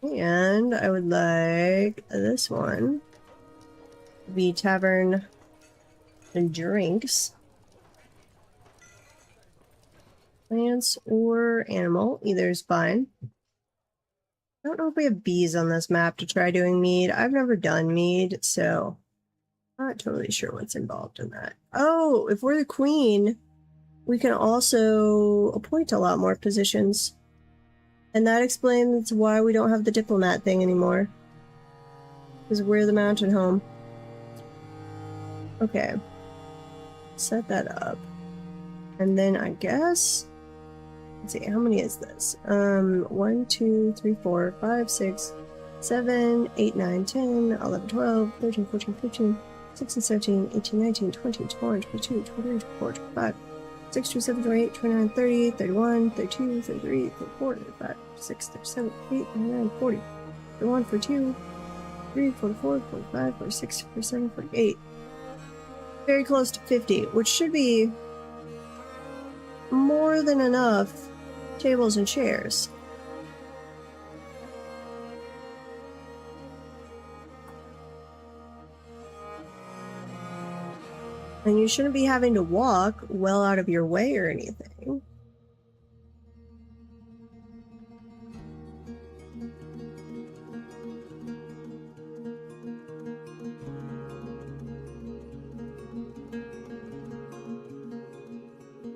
And I would like this one to be tavern and drinks. Plants or animal, either is fine. I don't know if we have bees on this map to try doing mead. I've never done mead, so I'm not totally sure what's involved in that. Oh, if we're the queen, we can also appoint a lot more positions. And that explains why we don't have the diplomat thing anymore. Because we're the mountain home. Okay. Set that up. And then I guess... Let's see, how many is this? 1, 2, 3, 4, 5, 6, 7, 8, 9, 10, 11, 12, 13, 14, 15, 16, 17, 18, 19, 20, 21, 22, 23, 24, 25, 6, 27, 28, 29, 30, 31, 32, 33, 34, 35, 36, 37, 38, 39, 40, 41, 42, 43, 44, 45, 46, 47, 48. Very close to 50, which should be more than enough tables and chairs. And you shouldn't be having to walk well out of your way or anything.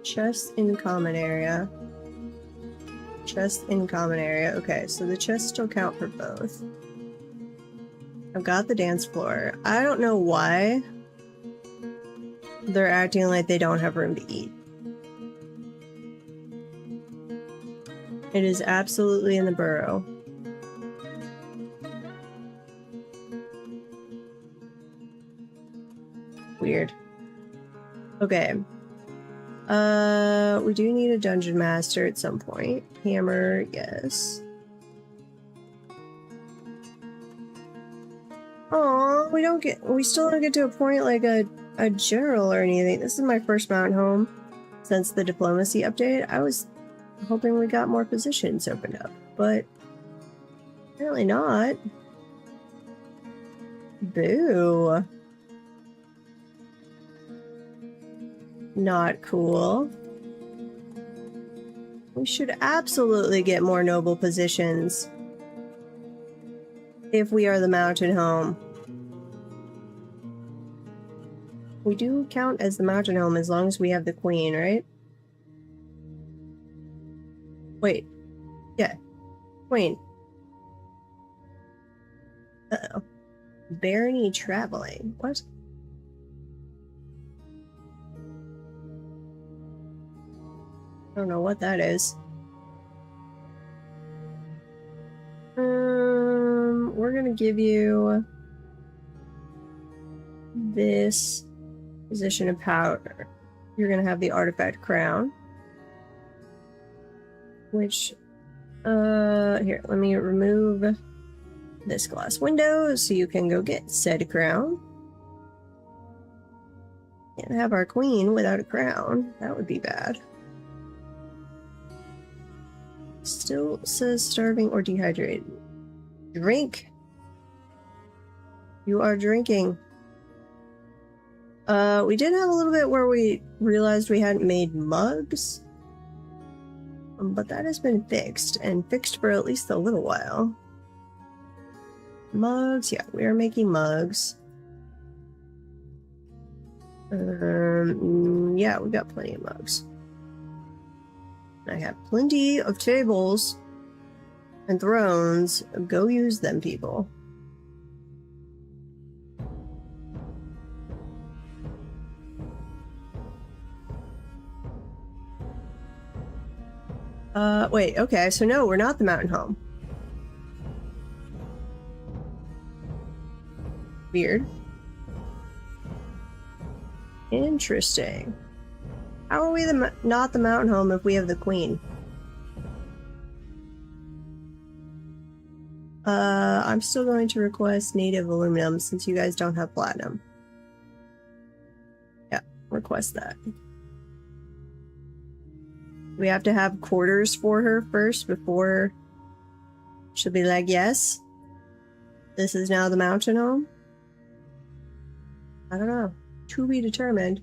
Chest in common area. Chest in common area. Okay, so the chests still count for both. I've got the dance floor. I don't know why they're acting like they don't have room to eat. It is absolutely in the burrow. Weird. Okay. We do need a dungeon master at some point. Hammer, yes. Oh, we still don't get to appoint like a general or anything. This is my first mountain home since the diplomacy update. I was hoping we got more positions opened up, but apparently not. Boo. Not cool. We should absolutely get more noble positions if we are the mountain home. We do count as the mountain home as long as we have the queen, right? Wait. Yeah. Queen. Uh-oh. Barony traveling. What? I don't know what that is. We're gonna give you this position of power. You're gonna have the artifact crown, which, here, let me remove this glass window so you can go get said crown. Can't have our queen without a crown. That would be bad. Still says starving or dehydrated. Drink. You are drinking. We did have a little bit where we realized we hadn't made mugs. But that has been fixed, and fixed for at least a little while. Mugs, yeah, we are making mugs. Yeah, we got plenty of mugs. I have plenty of tables and thrones. Go use them, people. Wait, okay, so no, we're not the mountain home. Weird. Interesting. How are we not the mountain home if we have the queen? I'm still going to request native aluminum since you guys don't have platinum. Yeah, request that. We have to have quarters for her first before she'll be like, yes, this is now the mountain home. I don't know. To be determined.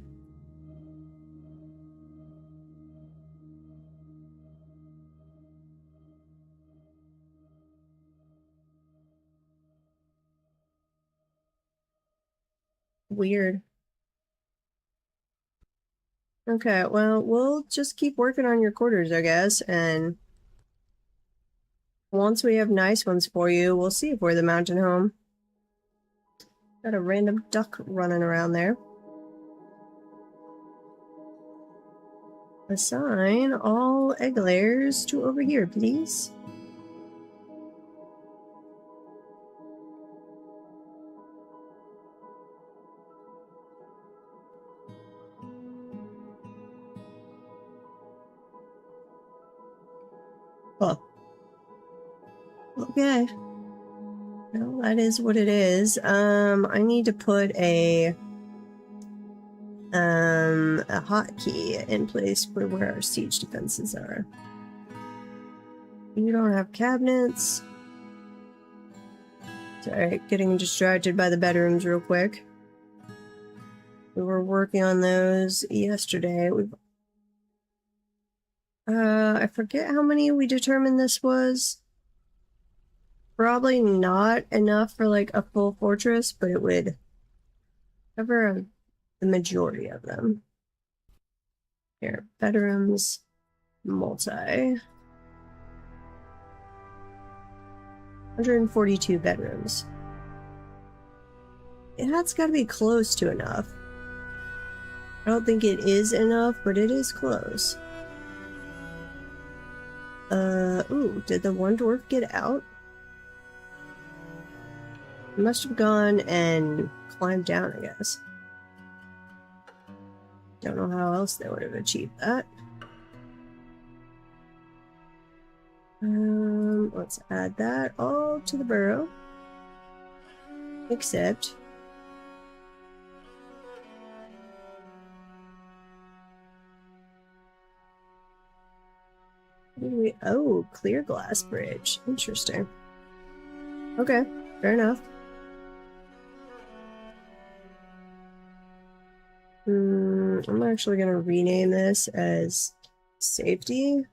Weird. Okay, well, we'll just keep working on your quarters, I guess, and once we have nice ones for you, we'll see if we're the mountain home. Got a random duck running around there. Assign all egg layers to over here, please. Oh. Okay. Well, that is what it is. I need to put a hotkey in place for where our siege defenses are. You don't have cabinets. Sorry, getting distracted by the bedrooms real quick. We were working on those yesterday. I forget how many we determined this was. Probably not enough for like a full fortress, but it would cover the majority of them. Here, bedrooms, multi. 142 bedrooms. That's got to be close to enough. I don't think it is enough, but it is close. Ooh, did the one dwarf get out? He must have gone and climbed down, I guess. Don't know how else they would have achieved that. Let's add that all to the burrow. Except... oh, clear glass bridge. Interesting. Okay, fair enough. I'm actually gonna rename this as safety.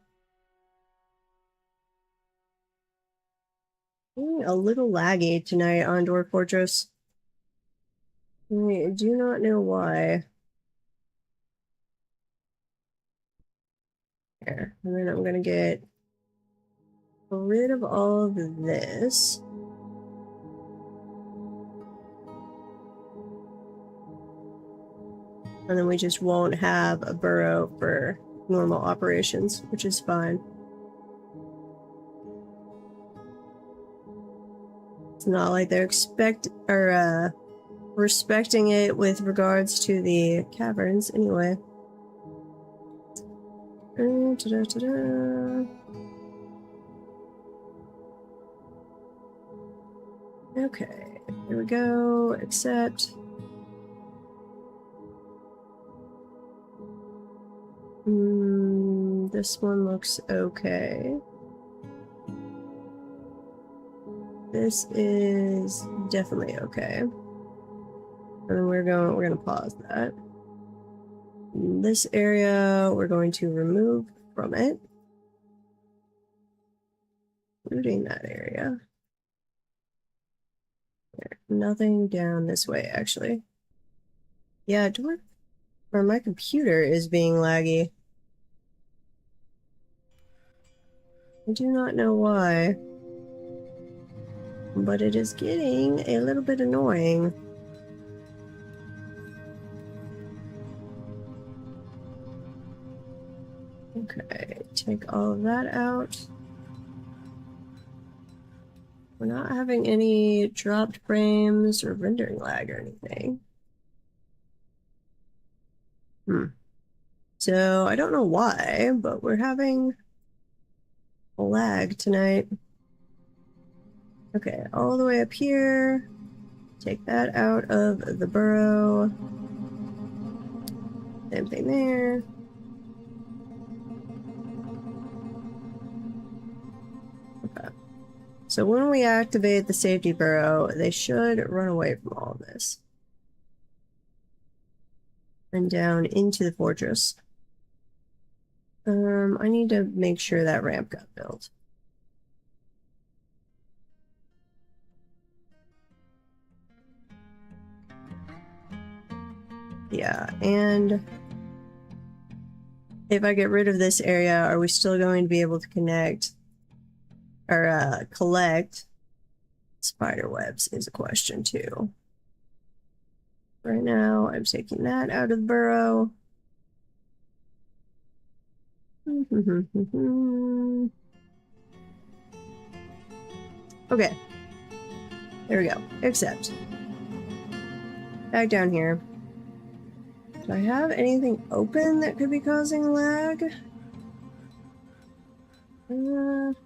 A little laggy tonight on Dwarf Fortress. I do not know why. There, and then I'm gonna get rid of all of this. And then we just won't have a burrow for normal operations, which is fine. It's not like they're respecting it with regards to the caverns anyway. Okay, here we go, accept. This one looks okay. This is definitely okay. And we're gonna pause that. This area we're going to remove from it. Including that area. Nothing down this way, actually. Yeah, my computer is being laggy. I do not know why. But it is getting a little bit annoying. Okay, take all of that out. We're not having any dropped frames or rendering lag or anything. So I don't know why, but we're having a lag tonight. Okay, all the way up here. Take that out of the burrow. Same thing there. Okay. So when we activate the safety burrow, they should run away from all of this. And down into the fortress. I need to make sure that ramp got built. Yeah, and if I get rid of this area, are we still going to be able to connect or collect spider webs is a question too. Right now, I'm taking that out of the burrow. Okay. There we go. Accept. Back down here. Do I have anything open that could be causing lag? Not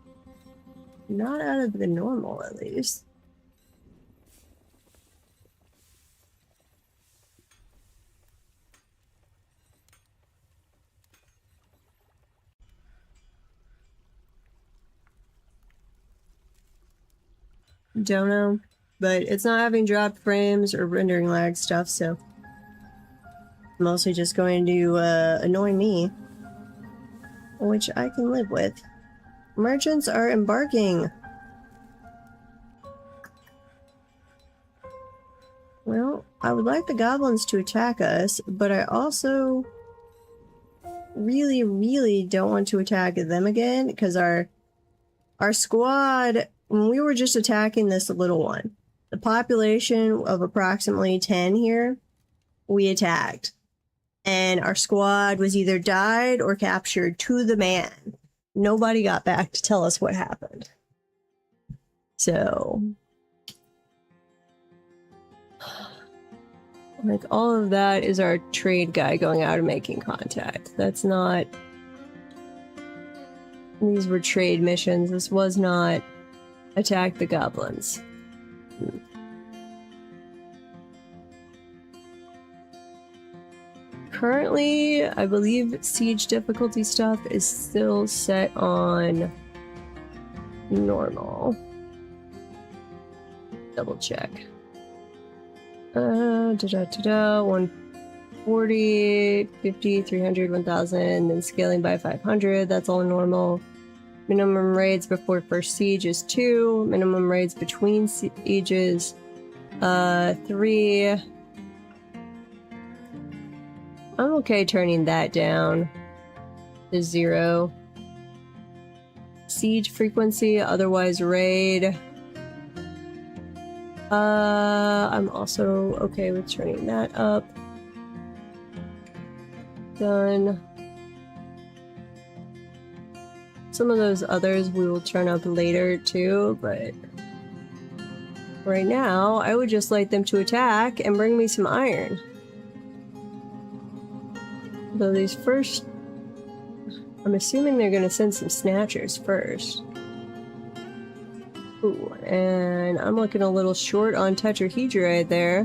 out of the normal, at least. Don't know, but it's not having dropped frames or rendering lag stuff, so mostly just going to annoy me, which I can live with. Merchants are embarking. Well, I would like the goblins to attack us, but I also really don't want to attack them again, because our squad, when we were just attacking this little one, the population of approximately 10 here, we attacked. And our squad was either died or captured to the man. nobody got back to tell us what happened. So, like, all of that is our trade guy going out and making contact. That's not... These were trade missions. This was not attack the goblins. Currently, I believe siege difficulty stuff is still set on normal. Double check. 140, 50, 300, 1000, then scaling by 500. That's all normal. Minimum raids before first siege is 2. Minimum raids between sieges, 3. I'm okay turning that down to 0. Siege frequency, otherwise raid. I'm also okay with turning that up. Done. Some of those others we will turn up later too, but right now I would just like them to attack and bring me some iron. Though these first... I'm assuming they're gonna send some snatchers first. Ooh, and I'm looking a little short on tetrahedrite there,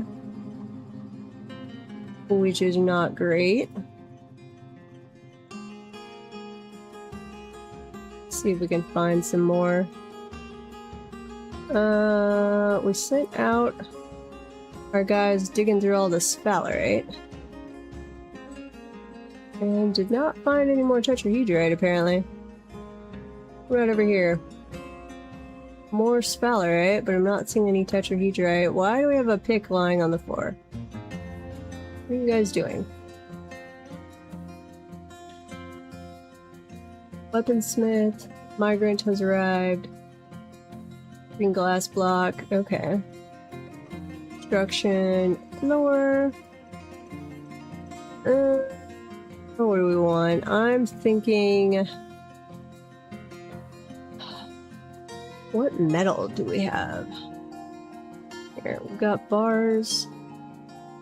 which is not great. Let's see if we can find some more. We sent out our guys digging through all the sphalerite. And did not find any more tetrahedrite, apparently. What about over here? More sphalerite, but I'm not seeing any tetrahedrite. Why do we have a pick lying on the floor? What are you guys doing? Weaponsmith. Migrant has arrived. Green glass block. Okay. Construction. Lower. What do we want? I'm thinking... What metal do we have? Here, we've got bars,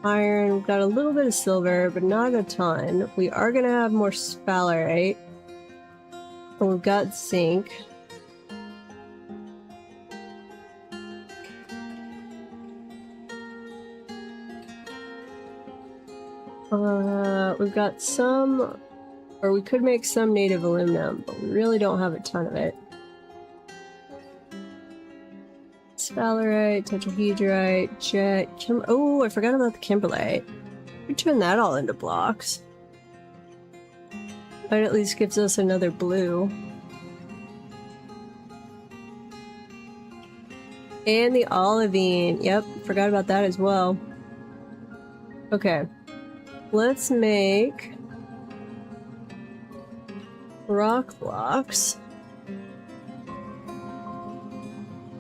iron, we've got a little bit of silver, but not a ton. We are gonna have more sphalerite. And we've got zinc. We've got some, or we could make some native aluminum, but we really don't have a ton of it. Sphalerite, tetrahedrite, jet, oh, I forgot about the kimberlite. We turn that all into blocks. That at least gives us another blue. And the olivine. Yep, forgot about that as well. Okay. Let's make rock blocks.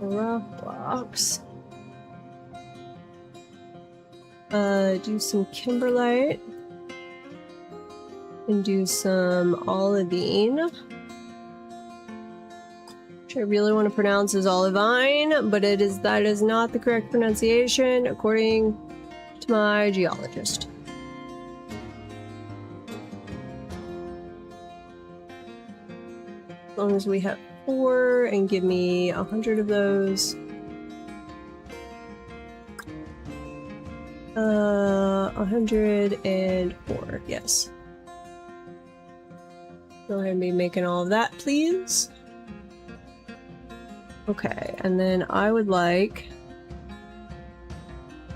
Rock blocks. Do some kimberlite. And do some olivine. Which I really want to pronounce as olivine, but that is not the correct pronunciation according to my geologist. As long as we have 4 and give me 100 of those. 104, yes. Go ahead and be making all of that, please. Okay, and then I would like...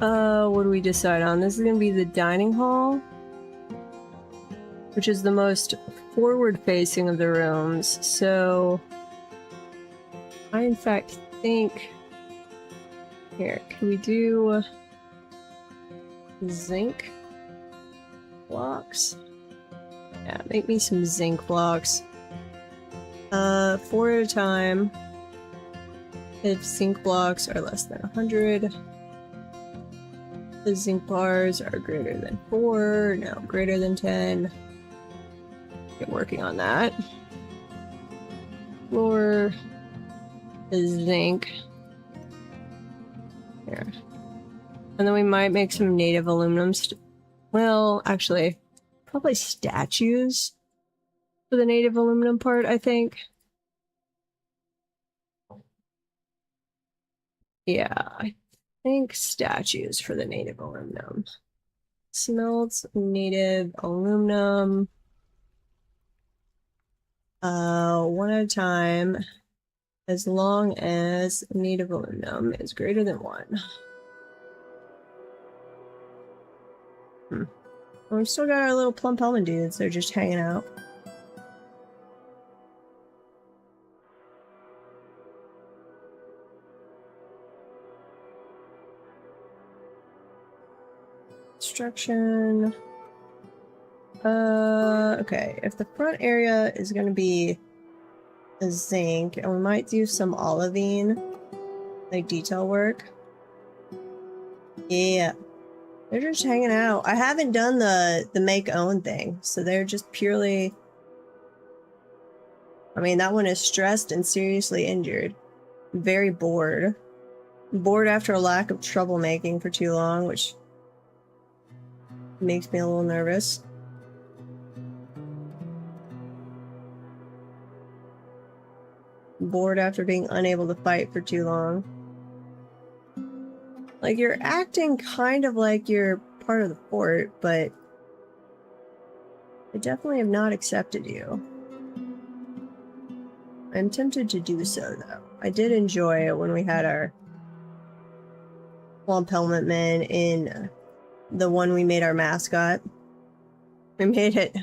what do we decide on? This is gonna be the dining hall, which is the most forward-facing of the rooms, so... I, in fact, think... Here, can we do... zinc blocks? Yeah, make me some zinc blocks. 4 at a time. If zinc blocks are less than 100. The zinc bars are greater than 4. No, greater than 10. Get working on that. explore the zinc. Here. And then we might make some native aluminum. Well, actually, probably statues for the native aluminum part, I think. Yeah, I think statues for the native aluminum. Smelt native aluminum. One at a time, as long as native aluminum is greater than 1. Well, we've still got our little plump helmet dudes. They're just hanging out. Construction. Okay. If the front area is going to be a zinc, and we might do some olivine, like detail work. Yeah. They're just hanging out. I haven't done the make own thing, so they're just purely... I mean, that one is stressed and seriously injured. Very bored. Bored after a lack of troublemaking for too long, which makes me a little nervous. Bored after being unable to fight for too long. Like, you're acting kind of like you're part of the fort, but I definitely have not accepted you. I'm tempted to do so, though. I did enjoy it when we had our Swamp Helmet Men in the one we made our mascot. We made it...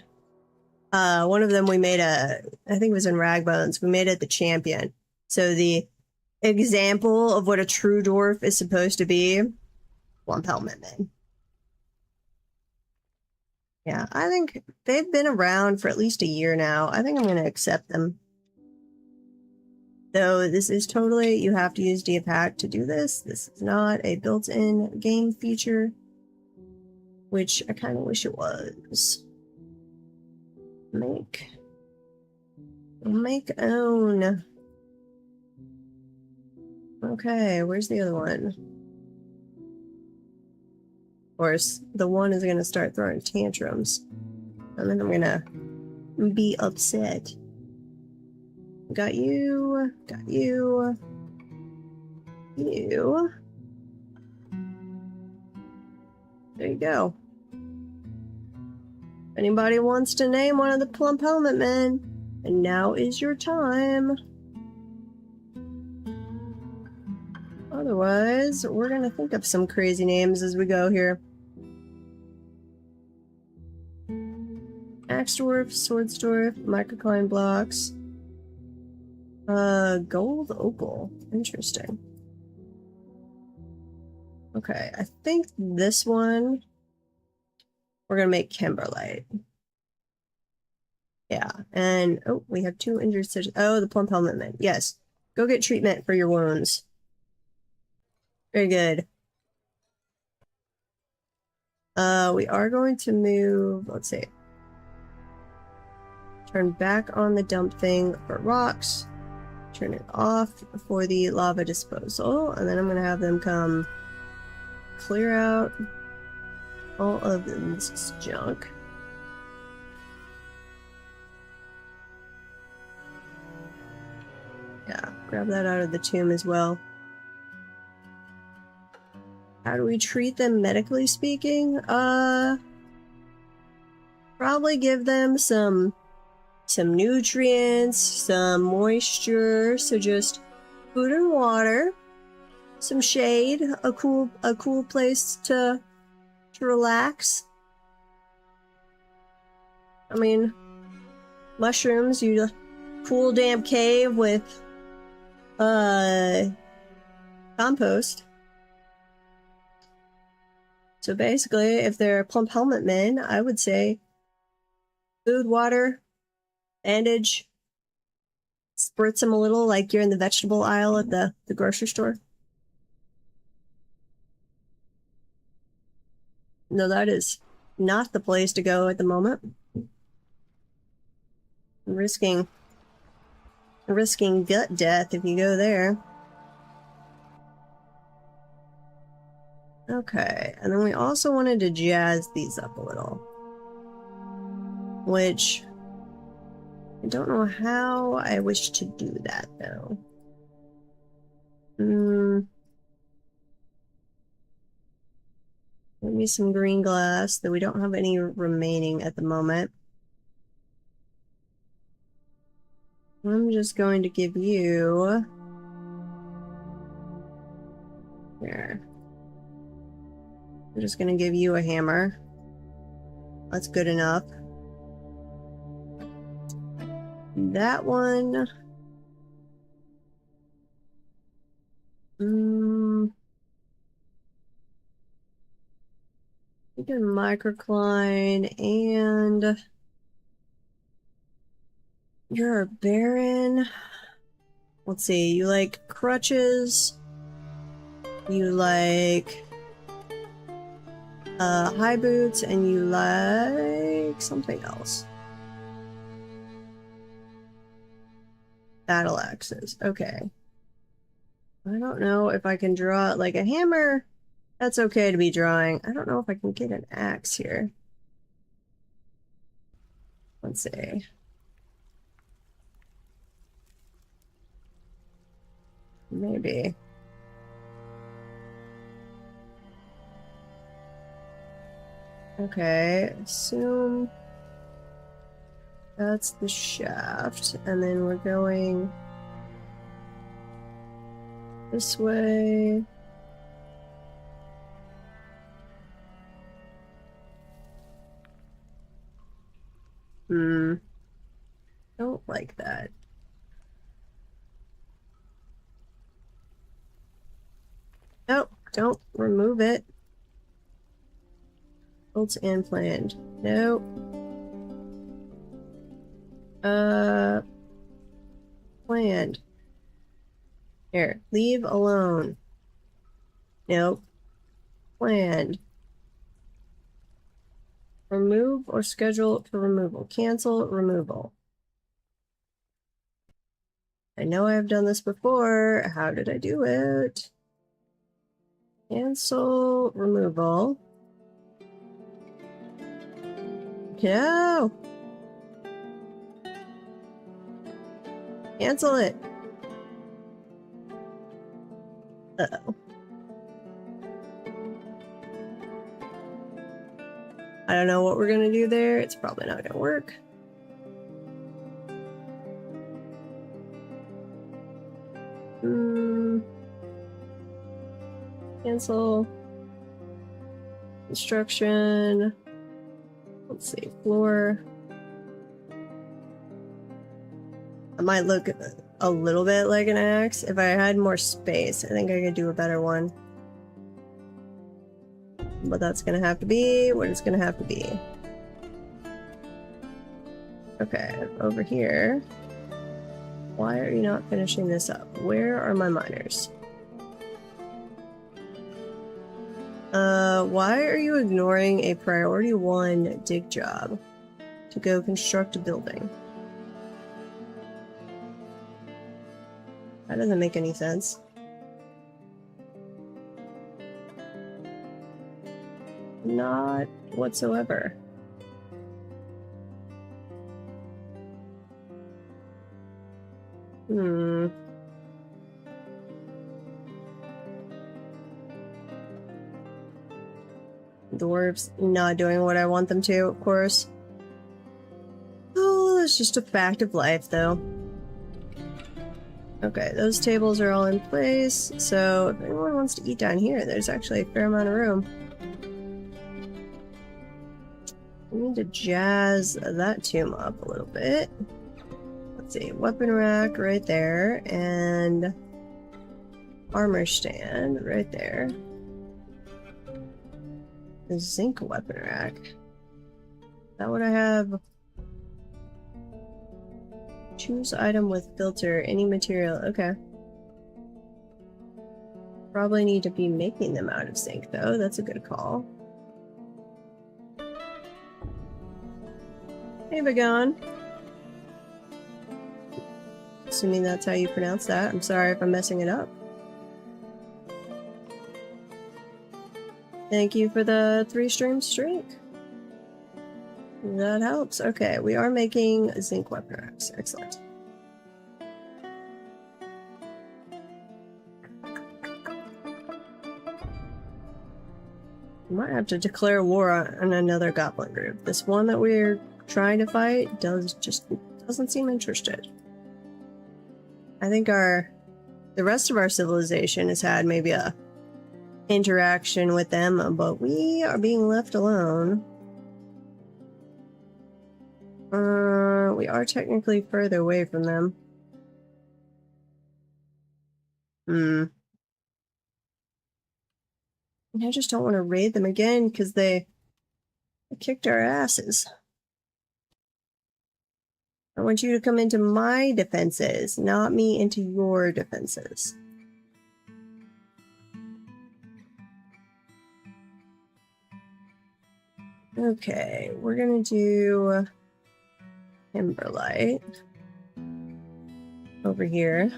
one of them we made I think it was in Ragbones, we made it the champion. So the example of what a true dwarf is supposed to be, Swamp Helmet Men. Yeah, I think they've been around for at least a year now. I think I'm going to accept them. Though this is totally, you have to use D-Pack to do this. This is not a built-in game feature, which I kind of wish it was. Make own. Okay, where's the other one? Of course, the one is gonna start throwing tantrums, and then I'm gonna be upset. Got you. Got you. You. There you go. Anybody wants to name one of the Plump Helmet Men? And now is your time. Otherwise, we're gonna think of some crazy names as we go here. Axe Dwarf, Sword Dwarf, Microcline Blocks. Gold Opal. Interesting. Okay, I think this one we're gonna make Kimberlite. Yeah, and oh, we have 2 injured stitches. Oh, the Plump Helmet Men. Yes. Go get treatment for your wounds. Very good. We are going to move, let's see. Turn back on the dump thing for rocks. Turn it off for the lava disposal, and then I'm gonna have them come clear out all of this junk. Yeah, grab that out of the tomb as well. How do we treat them medically speaking? Probably give them some nutrients, some moisture, so just food and water, some shade, a cool place to relax. I mean, mushrooms, you cool damp cave with compost. So basically, if they're Plump Helmet Men, I would say food, water, bandage, spritz them a little like you're in the vegetable aisle at the grocery store. No, that is not the place to go at the moment. I'm risking risking gut death if you go there. Okay, and then we also wanted to jazz these up a little. Which, I don't know how I wish to do that, though. Maybe some green glass, though we don't have any remaining at the moment. I'm just going to give you... Here. I'm just going to give you a hammer. That's good enough. That one... We can microcline, and... You're a baron. Let's see, you like crutches. You like... high boots, and you like something else. Battle axes. Okay. I don't know if I can draw like a hammer. That's okay to be drawing. I don't know if I can get an axe here. Let's see. Maybe. Okay, assume that's the shaft, and then we're going this way. Don't like that. Nope, don't remove it. Built and planned. Nope. Planned. Here, leave alone. Nope. Planned. Remove or schedule for removal. Cancel removal. I know I've done this before. How did I do it? Cancel removal. No! Cancel it! Uh-oh. I don't know what we're gonna do there. It's probably not gonna work. Cancel. Construction. Let's see, floor. I might look a little bit like an axe. If I had more space, I think I could do a better one. But that's gonna have to be what it's gonna have to be. Okay, over here. Why are you not finishing this up? Where are my miners? Why are you ignoring a priority 1 dig job to go construct a building? That doesn't make any sense. Not whatsoever. Dwarves not doing what I want them to, of course. Oh, it's just a fact of life, though. Okay, those tables are all in place, so if anyone wants to eat down here, there's actually a fair amount of room. We need to jazz that tomb up a little bit. Let's see, weapon rack right there, and armor stand right there. The zinc weapon rack. Is that what I have? Choose item with filter, any material. Okay. Probably need to be making them out of zinc, though. That's a good call. Hey, Bagon. assuming that's how you pronounce that. I'm sorry if I'm messing it up. Thank you for the 3-stream streak. That helps. Okay, we are making a zinc weapon axe. Excellent. We might have to declare war on another goblin group. This one that we're trying to fight doesn't seem interested. I think the rest of our civilization has had maybe a interaction with them, but we are being left alone. We are technically further away from them. I just don't want to raid them again because they kicked our asses. I want you to come into my defenses, not me into your defenses. Okay, we're gonna do Timberlight over here.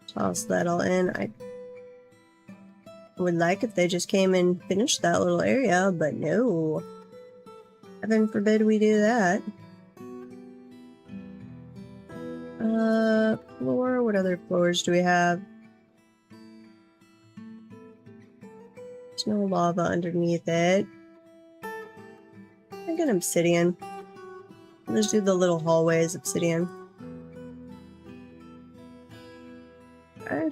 Toss that all in. I would like if they just came and finished that little area, but no. Heaven forbid we do that. Floor, what other floors do we have? There's no lava underneath it. I get obsidian. Let's do the little hallways, obsidian. Okay.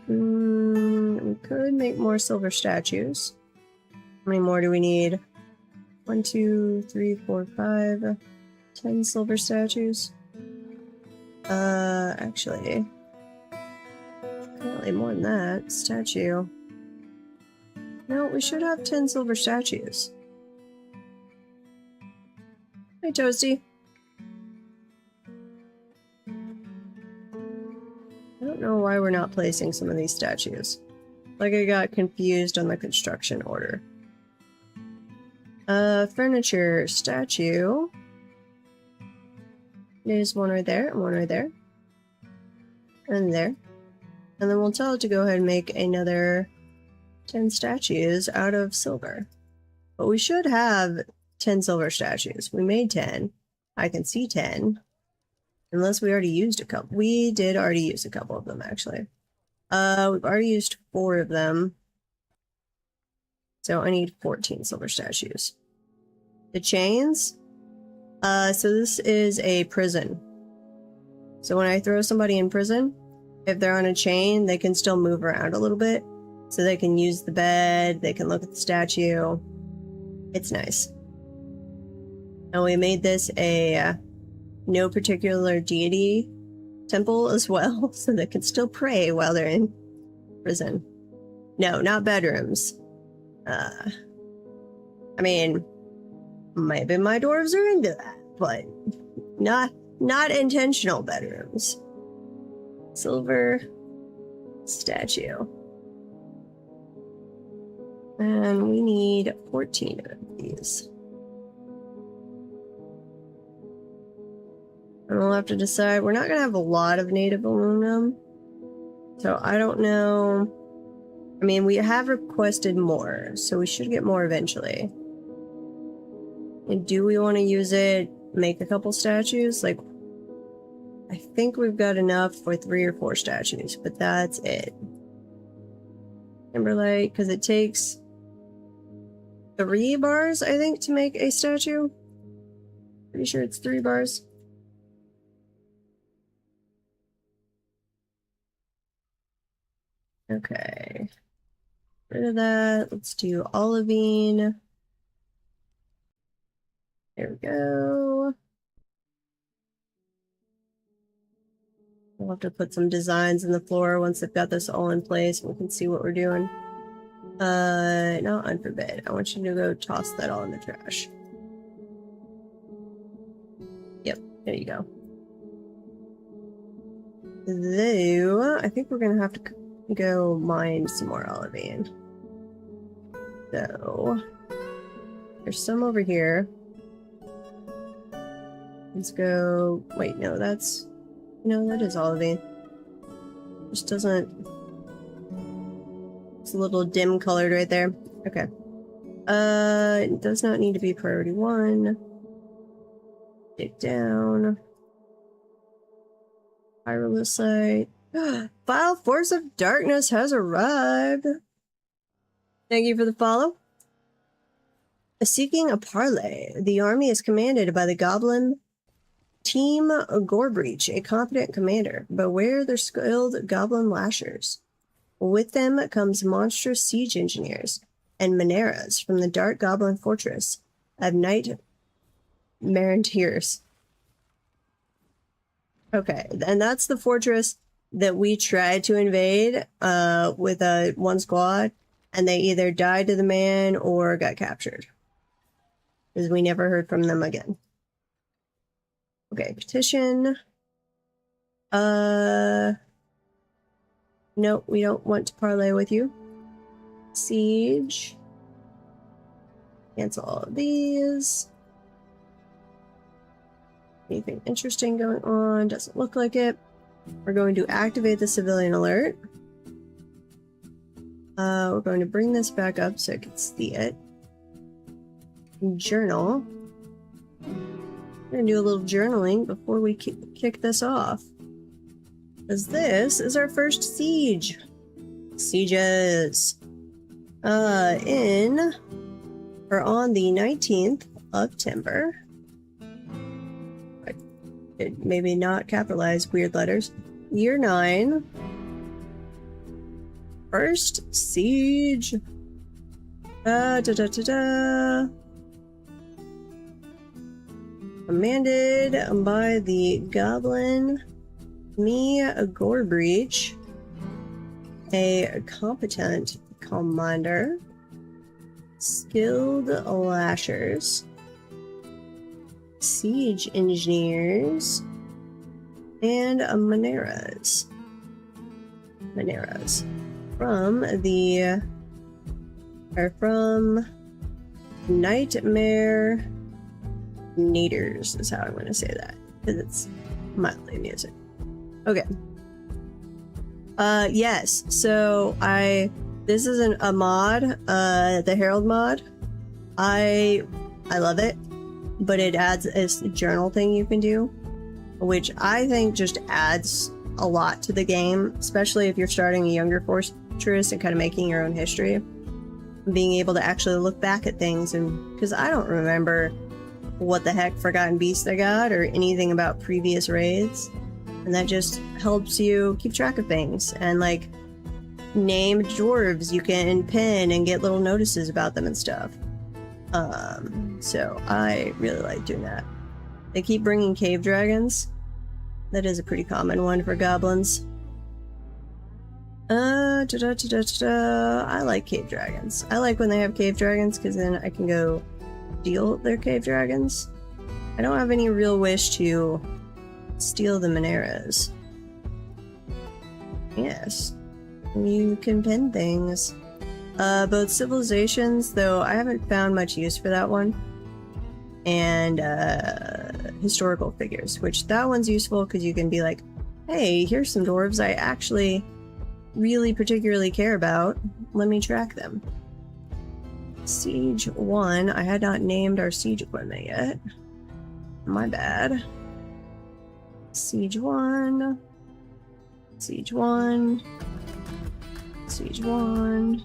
We could make more silver statues. How many more do we need? 1, 2, 3, 4, 5, 10 silver statues. Actually, apparently more than that. Statue. No, we should have 10 silver statues. Hey, Toasty. I don't know why we're not placing some of these statues. Like I got confused on the construction order. Furniture statue. There's one right there, and one right there. And there. And then we'll tell it to go ahead and make another 10 statues out of silver. But we should have 10 silver statues. We made 10. I can see 10. Unless we already used a couple. We did already use a couple of them, actually. We've already used 4 of them. So I need 14 silver statues. The chains? So this is a prison. So when I throw somebody in prison, if they're on a chain, they can still move around a little bit. So they can use the bed, they can look at the statue. It's nice. And we made this a no particular deity temple as well, so they can still pray while they're in prison. No, not bedrooms. I mean, maybe my dwarves are into that, but not intentional bedrooms. Silver statue. And we need 14 of these. And we'll have to decide. We're not going to have a lot of native aluminum. So I don't know. I mean, we have requested more, so we should get more eventually. And do we want to use it, make a couple statues? Like, I think we've got enough for 3 or 4 statues, but that's it. Timberlight, because it takes 3 bars, I think, to make a statue. Pretty sure it's 3 bars. Okay. Rid of that. Let's do olivine. There we go. We'll have to put some designs in the floor once they've got this all in place. We can see what we're doing. No, unforbid. I want you to go toss that all in the trash. Yep, there you go. Though, I think we're gonna have to go mine some more olivine. So, There's some over here. Let's go... Wait, no, that's... No, that is all of it. Just doesn't... It's a little dim colored right there. Okay. It does not need to be priority 1. Dig down. Pyrolusite. Vile Force of Darkness has arrived. Thank you for the follow. Seeking a parley. The army is commanded by the Goblin Team Gorebreach, a competent commander. Beware their skilled Goblin Lashers. With them comes monstrous siege engineers and Mineras from the Dark Goblin Fortress of Night Marinteers. Okay, and that's the fortress that we tried to invade with one squad, and they either died to the man or got captured. Because we never heard from them again. Okay, petition. No, we don't want to parlay with you. Siege. Cancel all of these. Anything interesting going on? Doesn't look like it. We're going to activate the civilian alert. We're going to bring this back up so I can see it. Journal. We're going to do a little journaling before we kick this off. Because this is our first siege. Sieges. On the 19th of Timber. Maybe not capitalize weird letters. Year 9. First siege. Commanded by the Goblin Gorebreach, a competent commander, skilled lashers, siege engineers, and Mineras. From Nightmare Naders is how I'm going to say that, because it's mildly amusing. Okay. Yes, so this is a mod, the Herald mod. I love it, but it adds this journal thing you can do, which I think just adds a lot to the game, especially if you're starting a younger fortress and kind of making your own history. Being able to actually look back at things, and because I don't remember what the heck Forgotten Beast I got or anything about previous raids, and that just helps you keep track of things. And like named dwarves you can pin and get little notices about them and stuff. So I really like doing that. They keep bringing cave dragons. That is a pretty common one for goblins. I like cave dragons. I like when they have cave dragons, because then I can go steal their cave dragons. I don't have any real wish to steal the Mineras. Yes. You can pin things. Both civilizations, though I haven't found much use for that one. And historical figures, which that one's useful because you can be like, hey, here's some dwarves I actually really particularly care about. Let me track them. Siege 1. I had not named our siege equipment yet. My bad. Siege 1. Siege 1. Siege 1.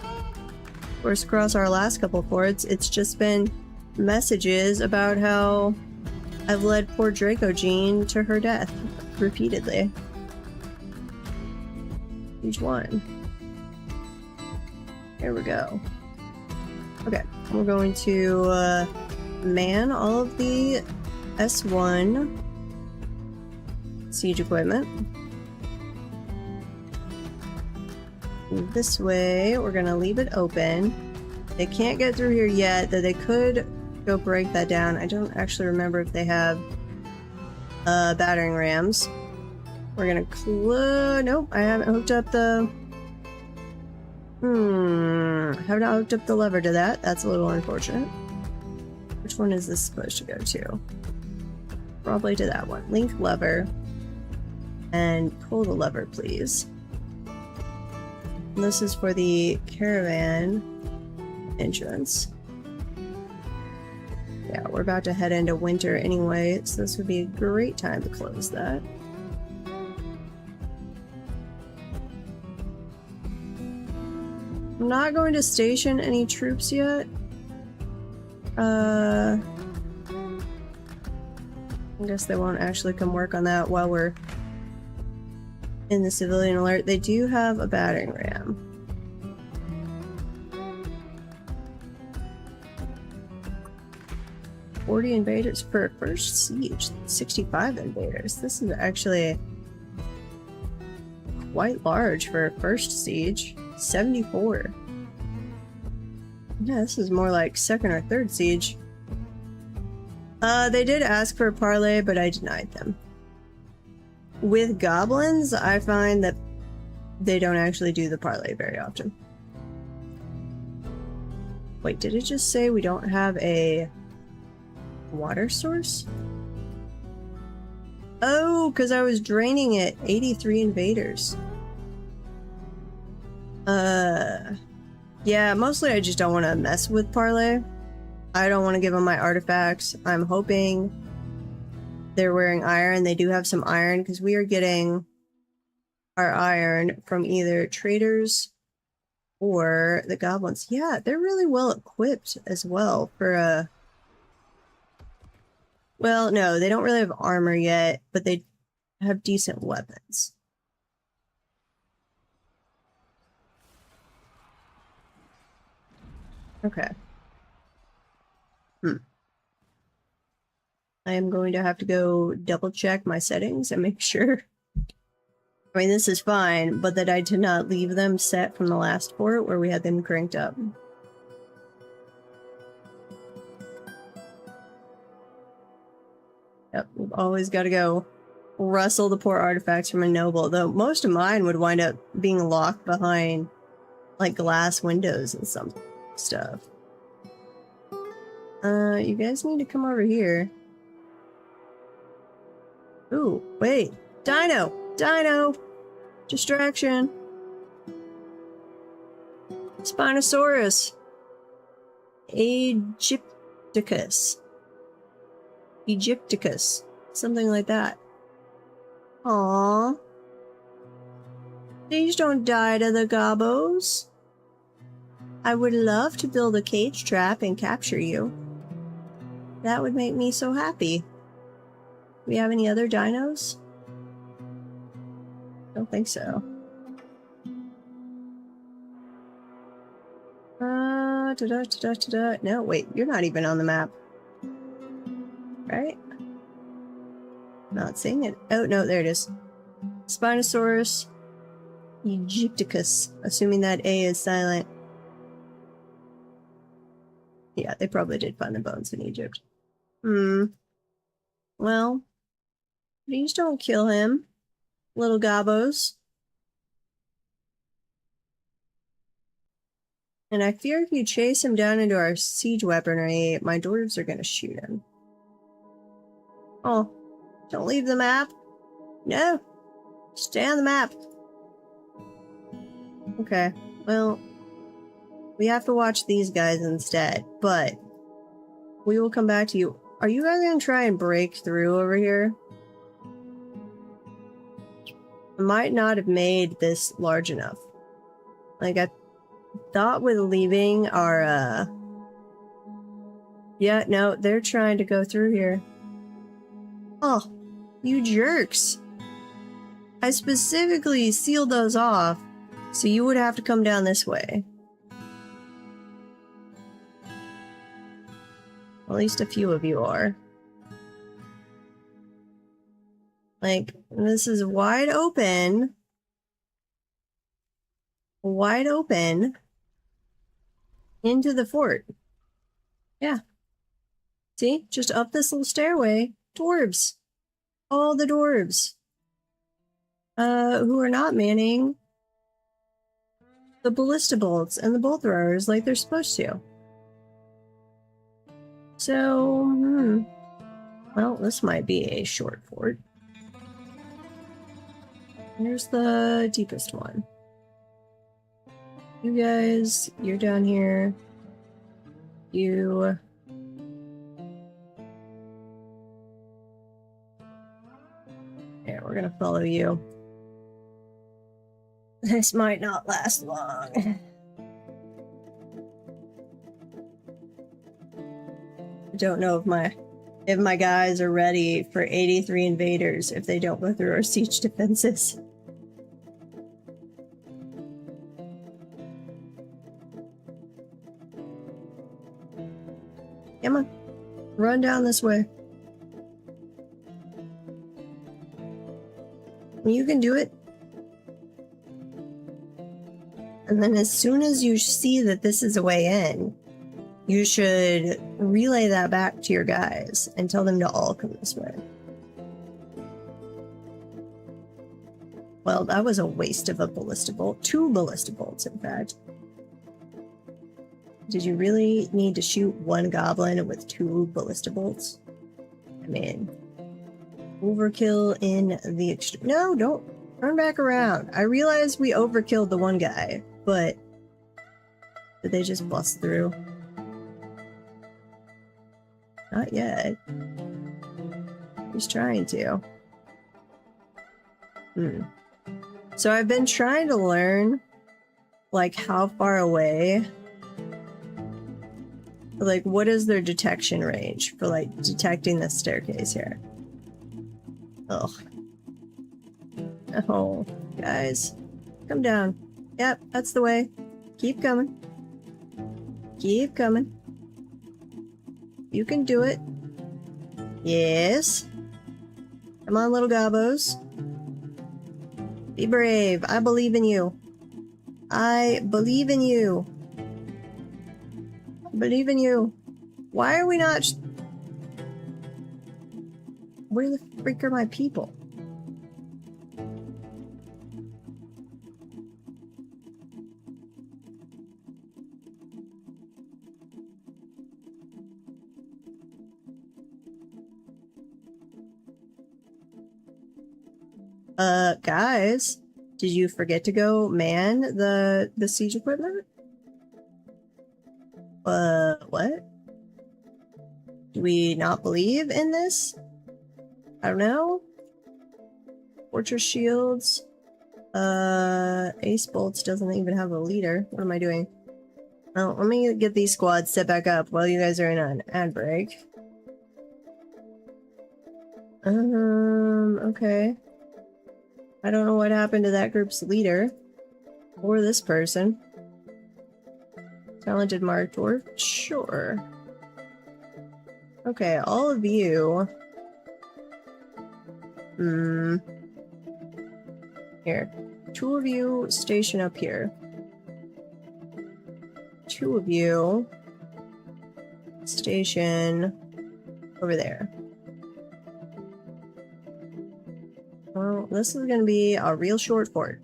Of course, across our last couple forts, it's just been messages about how I've led poor Draco Jean to her death repeatedly. Siege 1. There we go. Okay, we're going to man all of the S1 siege equipment. This way, we're gonna leave it open. They can't get through here yet, though they could go break that down. I don't actually remember if they have battering rams. We're gonna nope, I haven't hooked up the Have not hooked up the lever to that. That's a little unfortunate. Which one is this supposed to go to? Probably to that one. Link lever. And pull the lever, please. And this is for the caravan entrance. Yeah, we're about to head into winter anyway, so this would be a great time to close that. I'm not going to station any troops yet. I guess they won't actually come work on that while we're in the civilian alert. They do have a battering ram. $40 invaders for first siege. 65 invaders. This is actually quite large for a first siege. 74. Yeah, this is more like second or third siege. They did ask for a parlay, but I denied them. With goblins, I find that they don't actually do the parlay very often. Wait, did it just say we don't have a water source? Oh, because I was draining it. 83 invaders. Yeah, mostly I just don't want to mess with parlay. I don't want to give them my artifacts. I'm hoping they're wearing iron. They do have some iron because we are getting our iron from either traders or the goblins. Yeah, they're really well equipped as well for a... Well, no, they don't really have armor yet, but they have decent weapons. Okay. I am going to have to go double check my settings and make sure. I mean, this is fine, but that I did not leave them set from the last port where we had them cranked up. Yep, we've always got to go rustle the poor artifacts from a noble, though most of mine would wind up being locked behind, like, glass windows and some stuff. You guys need to come over here. Ooh, wait. Dino! Dino! Distraction! Spinosaurus! Egypticus. Egypticus. Something like that. Aww. Please don't die to the gobos. I would love to build a cage trap and capture you. That would make me so happy. Do we have any other dinos? Don't think so. No, wait, you're not even on the map. Right? Not seeing it. Oh, no, there it is. Spinosaurus Egypticus. Assuming that A is silent. Yeah, they probably did find the bones in Egypt. Well, please don't kill him, little gobos. And I fear if you chase him down into our siege weaponry, my dwarves are gonna shoot him. Oh, don't leave the map. No, stay on the map. Okay, well, we have to watch these guys instead, but we will come back to you. Are you guys gonna try and break through over here? I might not have made this large enough. Like, I thought with leaving our, yeah, no, they're trying to go through here. Oh, you jerks. I specifically sealed those off, so you would have to come down this way. At least a few of you are. Like, this is wide open. Wide open. Into the fort. Yeah. See? Just up this little stairway. Dwarves. All the dwarves. Who are not manning the ballista bolts and the bolt throwers like they're supposed to. So, well, this might be a short fort. Here's the deepest one. You guys, you're down here. You... Yeah, we're gonna follow you. This might not last long. I don't know if my guys are ready for 83 invaders if they don't go through our siege defenses. Come on, run down this way. You can do it. And then as soon as you see that this is a way in, you should relay that back to your guys and tell them to all come this way. Well, that was a waste of a ballista bolt. 2 ballista bolts, in fact. Did you really need to shoot 1 goblin with 2 ballista bolts? I mean, overkill in the extreme. No, don't turn back around. I realize we overkilled the 1 guy, but did they just bust through? Not yet. He's trying to. So I've been trying to learn, like, how far away, like, what is their detection range for, like, detecting this staircase here? Ugh. Oh, guys. Come down. Yep, that's the way. Keep coming. Keep coming. You can do it. Yes. Come on, little gobbos. Be brave. I believe in you. I believe in you. I believe in you. Why are we not... Where the freak are my people? Guys, did you forget to go man the siege equipment? What? Do we not believe in this? I don't know. Fortress shields. Ace bolts doesn't even have a leader. What am I doing? Well, let me get these squads set back up while you guys are in an ad break. Okay. I don't know what happened to that group's leader. Or this person. Talented Martor? Sure. Okay, all of you... Here. 2 of you station up here. 2 of you station over there. Well, this is gonna be a real short fort.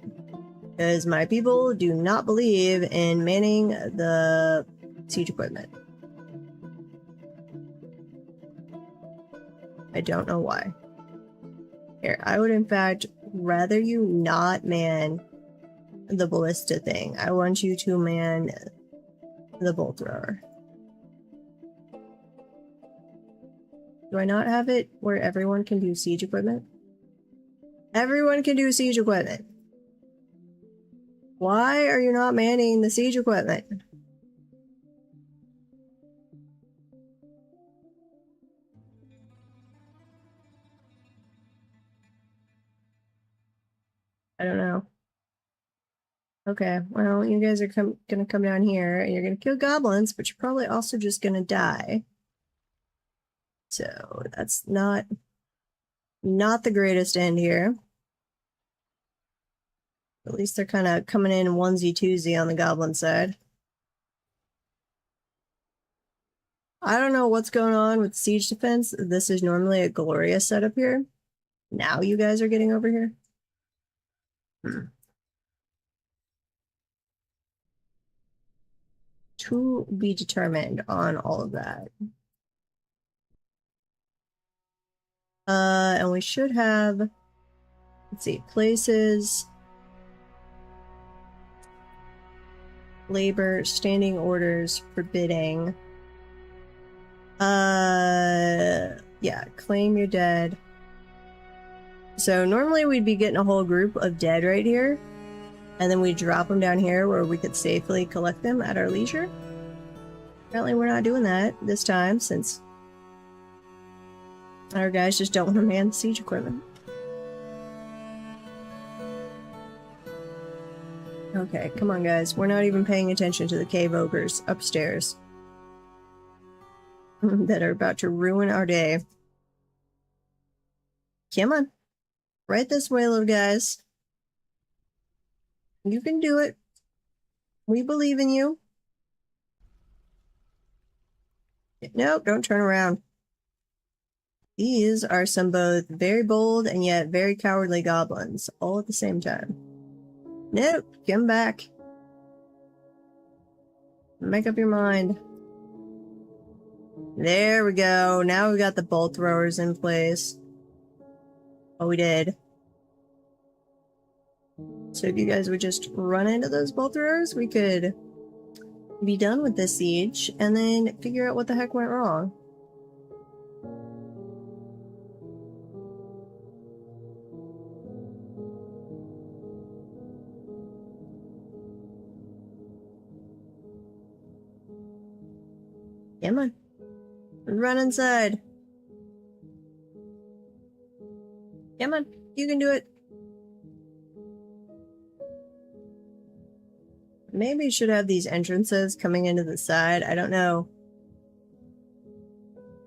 Because my people do not believe in manning the siege equipment. I don't know why. Here, I would in fact rather you not man the ballista thing. I want you to man the bolt thrower. Do I not have it where everyone can do siege equipment? Everyone can do siege equipment. Why are you not manning the siege equipment? I don't know. Okay, well, you guys are gonna come down here, and you're gonna kill goblins, but you're probably also just gonna die. So, that's not the greatest end here. At least they're kind of coming in onesie-twosie on the goblin side. I don't know what's going on with siege defense. This is normally a glorious setup here. Now you guys are getting over here. To be determined on all of that. And we should have, let's see, places, labor, standing orders, forbidding. Yeah, claim your dead. So normally we'd be getting a whole group of dead right here, and then we drop them down here where we could safely collect them at our leisure. Apparently we're not doing that this time, since our guys just don't want to man the siege equipment. Okay, come on guys. We're not even paying attention to the cave ogres upstairs that are about to ruin our day. Come on. Right this way, little guys. You can do it. We believe in you. Nope, don't turn around. These are some both very bold and yet very cowardly goblins, all at the same time. Nope, come back. Make up your mind. There we go. Now we got the bolt throwers in place. Oh, we did. So if you guys would just run into those bolt throwers, we could be done with this siege and then figure out what the heck went wrong. Come on. Run inside. Come on. You can do it. Maybe you should have these entrances coming into the side. I don't know.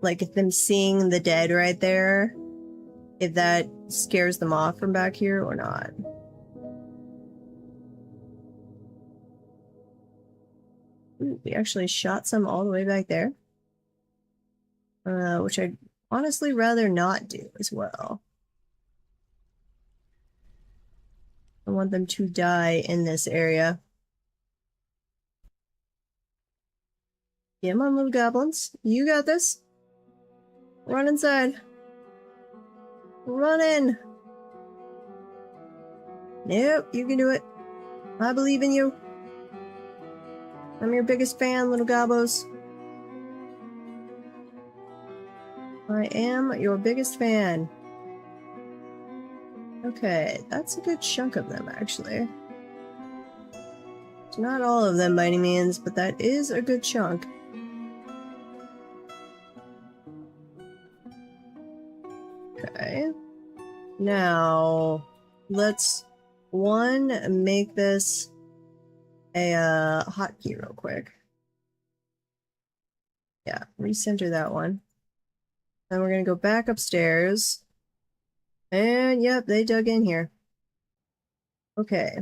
Like, if them seeing the dead right there, if that scares them off from back here or not. Ooh, we actually shot some all the way back there. Which I'd honestly rather not do as well. I want them to die in this area. Come on, little goblins. You got this. Run inside. Run in. Nope, you can do it. I believe in you. I'm your biggest fan, little gobbos. I am your biggest fan. Okay, that's a good chunk of them, actually. It's not all of them by any means, but that is a good chunk. Okay. Now, let's, make this a hotkey real quick. Yeah, recenter that one. Then we're gonna go back upstairs. And yep, they dug in here. Okay.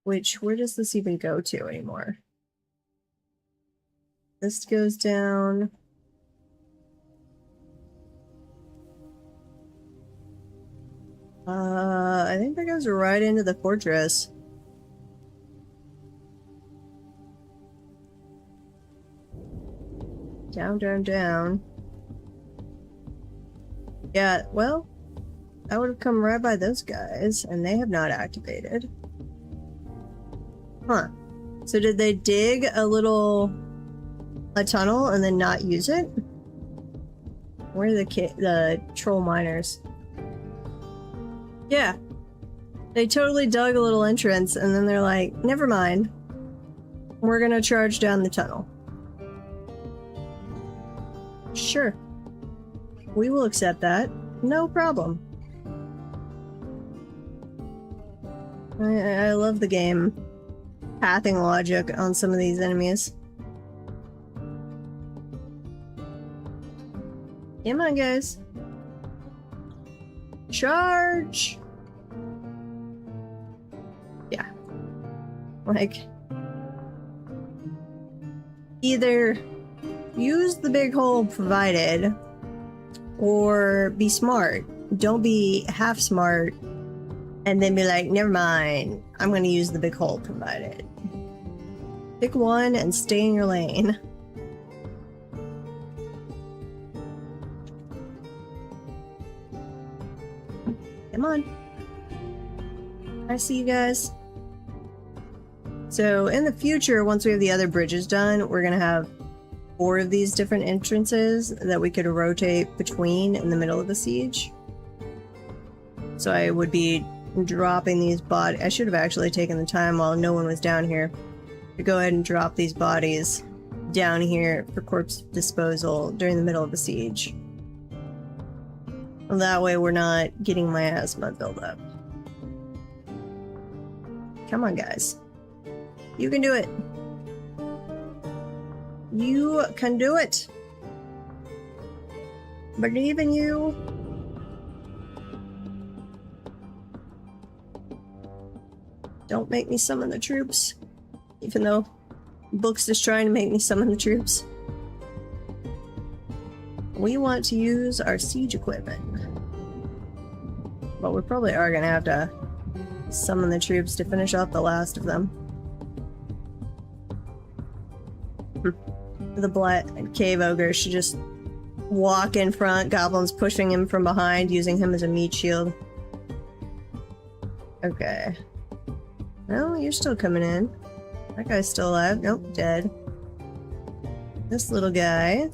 Where does this even go to anymore? This goes down. I think that goes right into the fortress. Down, down, down. Yeah, well, I would have come right by those guys, and they have not activated. Huh. So did they dig a tunnel and then not use it? Where are the troll miners? Yeah. They totally dug a little entrance, and then they're like, never mind. We're gonna charge down the tunnel. Sure. We will accept that. No problem. I love the game. Pathing logic on some of these enemies. Come on, guys. Charge! Yeah. Like, either use the big hole provided, or be smart. Don't be half smart and then be like, never mind, I'm gonna use the big hole provided. Pick one and stay in your lane. Come on. I see you guys. So in the future, once we have the other bridges done, we're gonna have 4 of these different entrances that we could rotate between in the middle of the siege. So I would be dropping these bodies. I should have actually taken the time while no one was down here to go ahead and drop these bodies down here for corpse disposal during the middle of the siege. Well, that way we're not getting miasma buildup. Come on, guys. You can do it. You can do it. Believe in you. Don't make me summon the troops. Even though Book's is trying to make me summon the troops. We want to use our siege equipment. But we probably are going to have to summon the troops to finish off the last of them. The Black Cave Ogre should just walk in front, goblins pushing him from behind, using him as a meat shield. Okay. No, you're still coming in. That guy's still alive. Nope, dead. This little guy.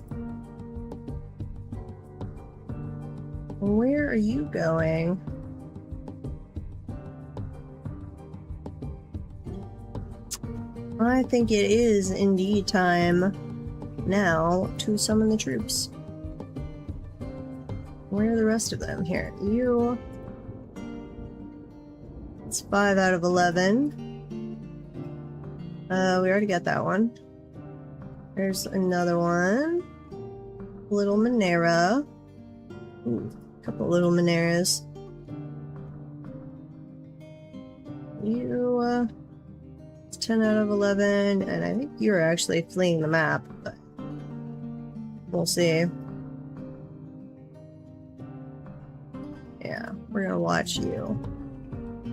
Where are you going? I think it is indeed time now to summon the troops. Where are the rest of them? Here, you. It's 5 out of 11. We already got that one. There's another one. Little Monera. Ooh, a couple little Moneras. You, it's 10 out of 11, and I think you're actually fleeing the map, but we'll see. Yeah, we're gonna watch you.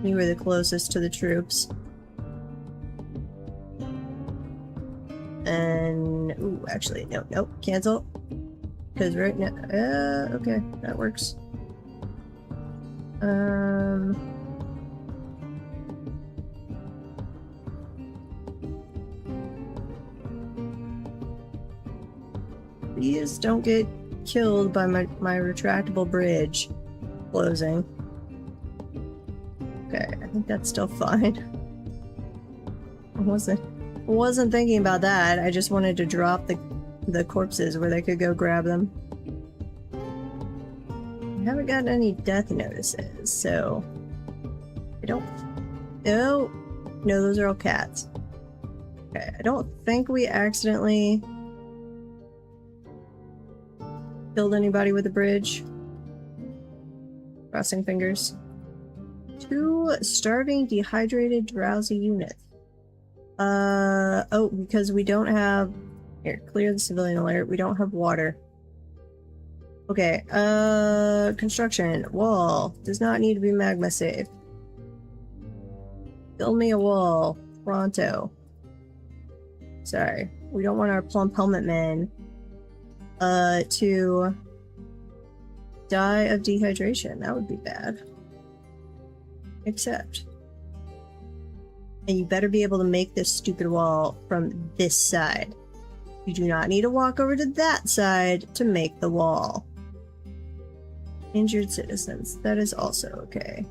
You were the closest to the troops. And, ooh, actually, no, nope, cancel. Because right now, okay, that works. Please don't get killed by my retractable bridge closing. Okay, I think that's still fine. I wasn't thinking about that. I just wanted to drop the corpses where they could go grab them. I haven't gotten any death notices, so I don't. Oh, no, those are all cats. Okay, I don't think we accidentally killed anybody with a bridge. Crossing fingers. 2 starving, dehydrated, drowsy units. Oh, because we don't have... Here, clear the civilian alert. We don't have water. Okay, construction. Wall. Does not need to be magma safe. Build me a wall. Pronto. Sorry. We don't want our plump helmet men to die of dehydration. That would be bad. Except. And you better be able to make this stupid wall from this side. You do not need to walk over to that side to make the wall. Injured citizens. That is also okay.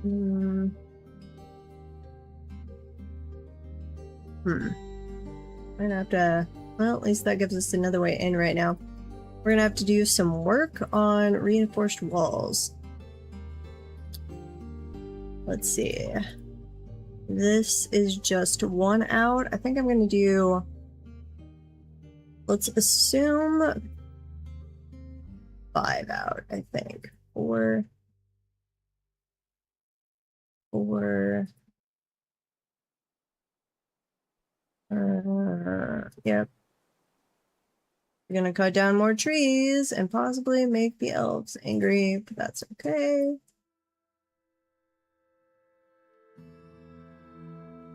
I'm gonna have to... Well, at least that gives us another way in right now. We're gonna have to do some work on reinforced walls. Let's see. This is just 1 out. I think I'm gonna do... Let's assume 5 out, I think. 4. Yep. We're gonna cut down more trees and possibly make the elves angry, but that's okay.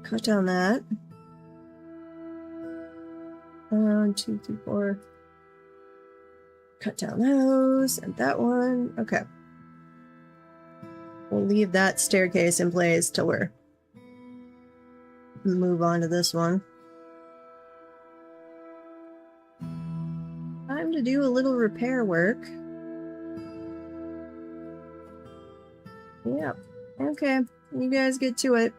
cut down that. 1, 2, 3, 4. Cut down those and that one. Okay. We'll leave that staircase in place till we're move on to this one. Time to do a little repair work. Yep. Okay. You guys get to it.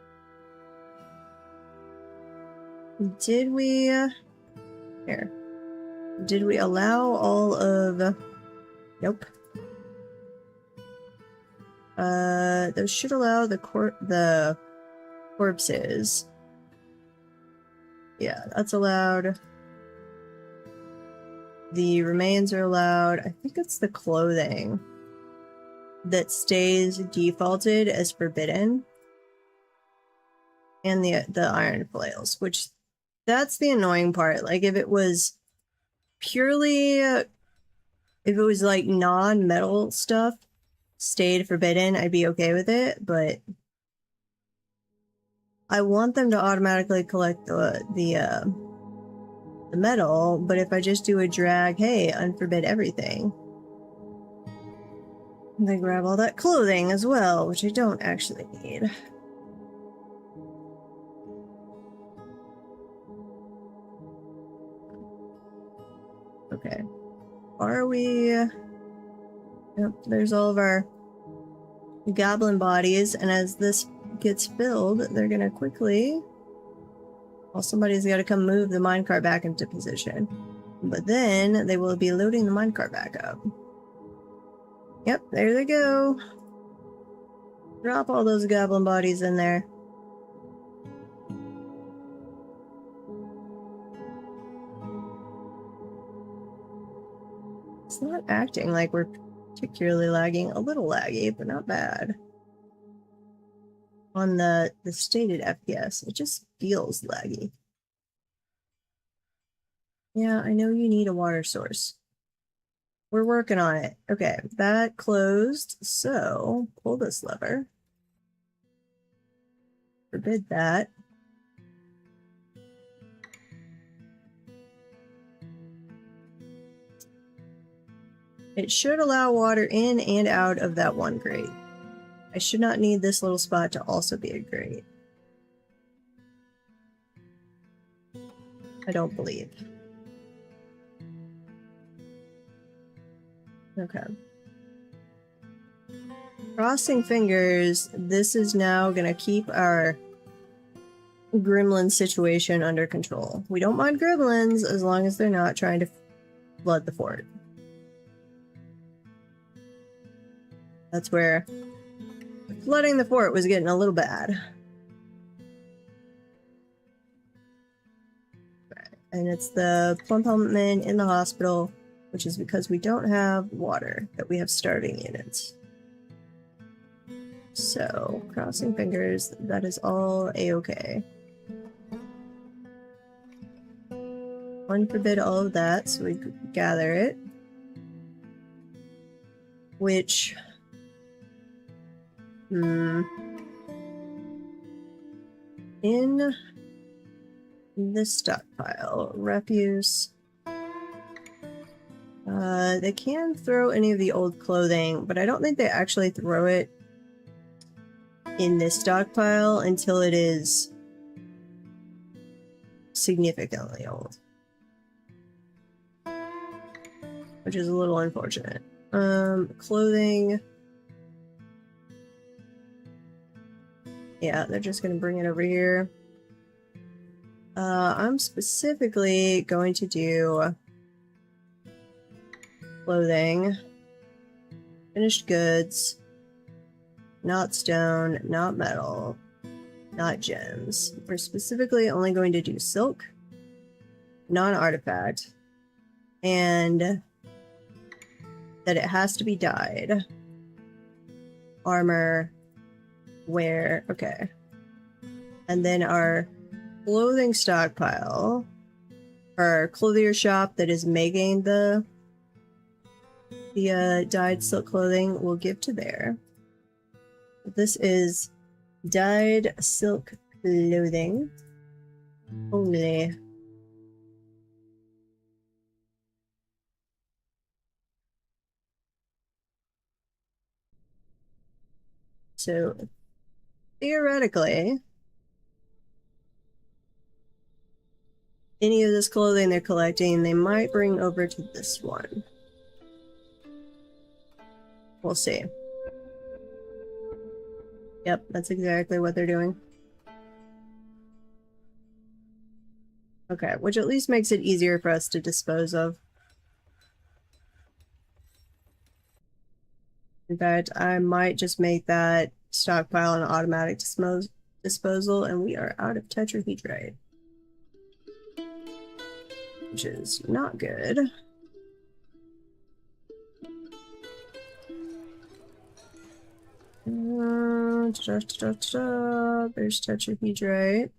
Did we... here. Did we allow all of... Nope. Those should allow the corpses. Yeah, that's allowed. The remains are allowed. I think it's the clothing that stays defaulted as forbidden. And the iron flails, which that's the annoying part. Like if it was purely, if it was like non-metal stuff stayed forbidden, I'd be okay with it, but I want them to automatically collect the metal, but if I just do a drag, hey, unforbid everything, they grab all that clothing as well, which I don't actually need. Okay. Are we... Yep, there's all of our goblin bodies, and as this gets filled, they're gonna quickly... Well, somebody's gotta come move the minecart back into position. But then they will be loading the minecart back up. Yep, there they go. Drop all those goblin bodies in there. It's not acting like we're particularly lagging. A little laggy, but not bad. On the stated FPS, it just feels laggy. Yeah, I know you need a water source. We're working on it. Okay, that closed, so pull this lever. Forbid that. It should allow water in and out of that one grate. I should not need this little spot to also be a grate. I don't believe. Okay. Crossing fingers, this is now gonna keep our gremlin situation under control. We don't mind gremlins as long as they're not trying to flood the fort. That's where flooding the fort was getting a little bad. Right. And it's the plump helmet men in the hospital, which is because we don't have water, that we have starting units. So, crossing fingers, that is all a-okay. Unforbid all of that, so we gather it. Which... in this stockpile, refuse. They can throw any of the old clothing, but I don't think they actually throw it in this stockpile until it is significantly old. Which is a little unfortunate. Clothing. Yeah, they're just gonna bring it over here. I'm specifically going to do clothing, finished goods, not stone, not metal, not gems. We're specifically only going to do silk, non-artifact, and that it has to be dyed. Armor, wear, okay. And then our clothing stockpile, our clothier shop that is making the dyed silk clothing, we'll give to there. This is dyed silk Loathing. Only. So, theoretically, any of this clothing they're collecting, they might bring over to this one. We'll see. Yep, that's exactly what they're doing. Okay, which at least makes it easier for us to dispose of. In fact, I might just make that stockpile an automatic disposal, and we are out of tetrahedrite. Which is not good. There's tetrahedrite.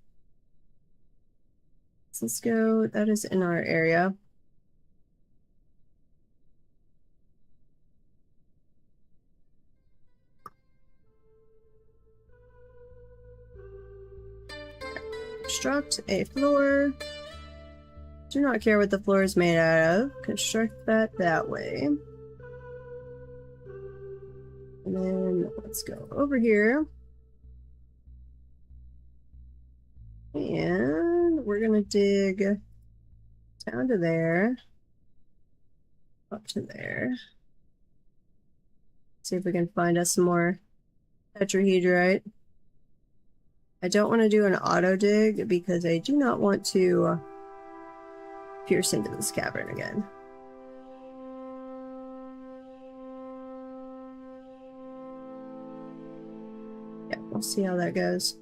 Let's go. That is in our area. Construct a floor. Do not care what the floor is made out of. Construct that way. And then let's go over here. And we're gonna dig down to there. Up to there. See if we can find us some more tetrahedrite. I don't want to do an auto dig because I do not want to pierce into this cavern again. Yeah, we'll see how that goes.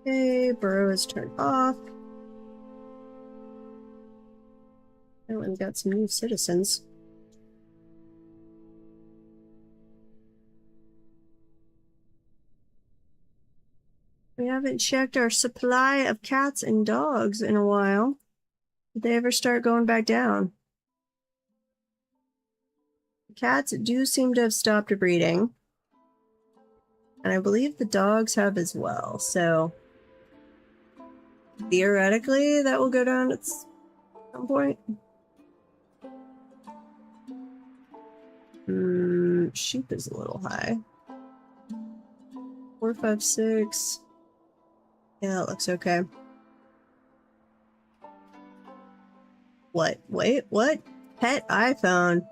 Okay, burrow is turned off. Oh, and got some new citizens. We haven't checked our supply of cats and dogs in a while. Did they ever start going back down? Cats do seem to have stopped breeding. And I believe the dogs have as well, so theoretically that will go down at some point. Sheep is a little high. 4, 5, 6. Yeah, that looks okay. What? Wait, what? Pet iPhone.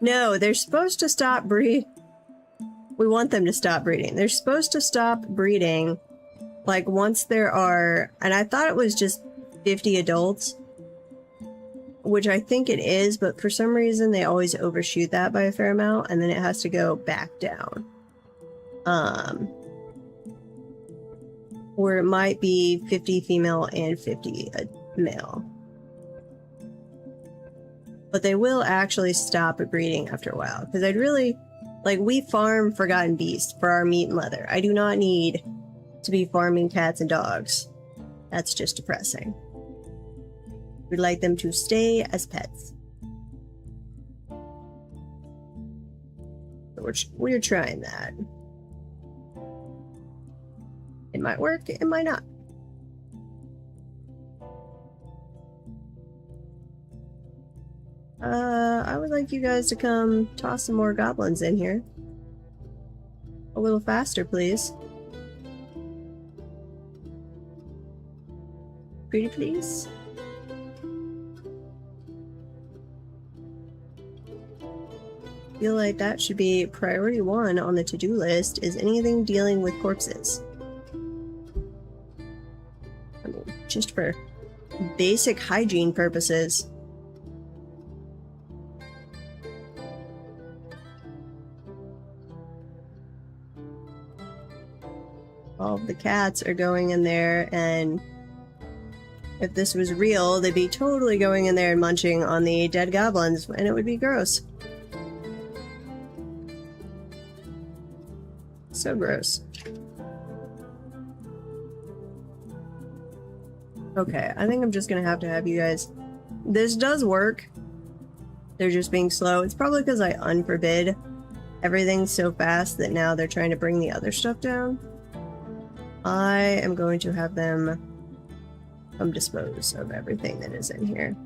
No, they're supposed to stop breeding. We want them to stop breeding. They're supposed to stop breeding, like, once there are... And I thought it was just 50 adults, which I think it is, but for some reason they always overshoot that by a fair amount, and then it has to go back down. Or it might be 50 female and 50 male. But they will actually stop breeding after a while, because I'd really... Like, we farm Forgotten Beast for our meat and leather. I do not need to be farming cats and dogs. That's just depressing. We'd like them to stay as pets. So we're trying that. It might work, it might not. I would like you guys to come toss some more goblins in here. A little faster, please. Pretty please. Feel like that should be priority 1 on the to-do list, is anything dealing with corpses. I mean, just for basic hygiene purposes. All of the cats are going in there, and if this was real, they'd be totally going in there and munching on the dead goblins, and it would be gross. So gross. Okay, I think I'm just gonna have you guys... This does work. They're just being slow. It's probably because I unforbid everything so fast that now they're trying to bring the other stuff down. I am going to have them come dispose of everything that is in here.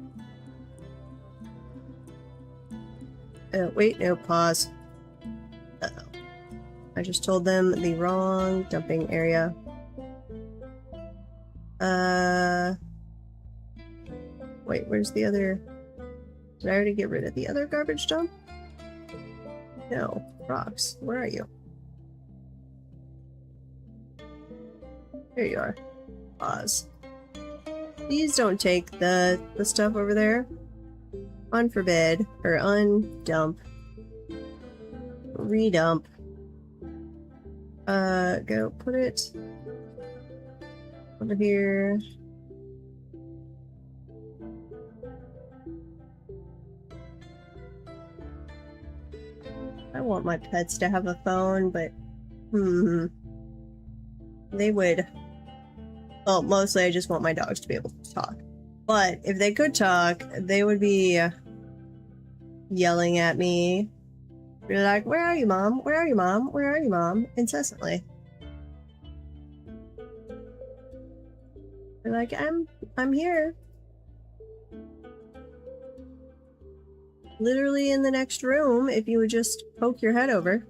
Wait, no, pause. Uh-oh. I just told them the wrong dumping area. Wait, where's the other... Did I already get rid of the other garbage dump? No. Rocks, where are you? There you are. Pause. Please don't take the stuff over there. Unforbid, or undump. Redump. Go put it over here. I want my pets to have a phone, but they would. Well, mostly I just want my dogs to be able to talk. But if they could talk, they would be yelling at me. They're like, "Where are you, Mom? Where are you, Mom? Where are you, Mom?" Incessantly. They're like, I'm here. Literally in the next room, if you would just poke your head over.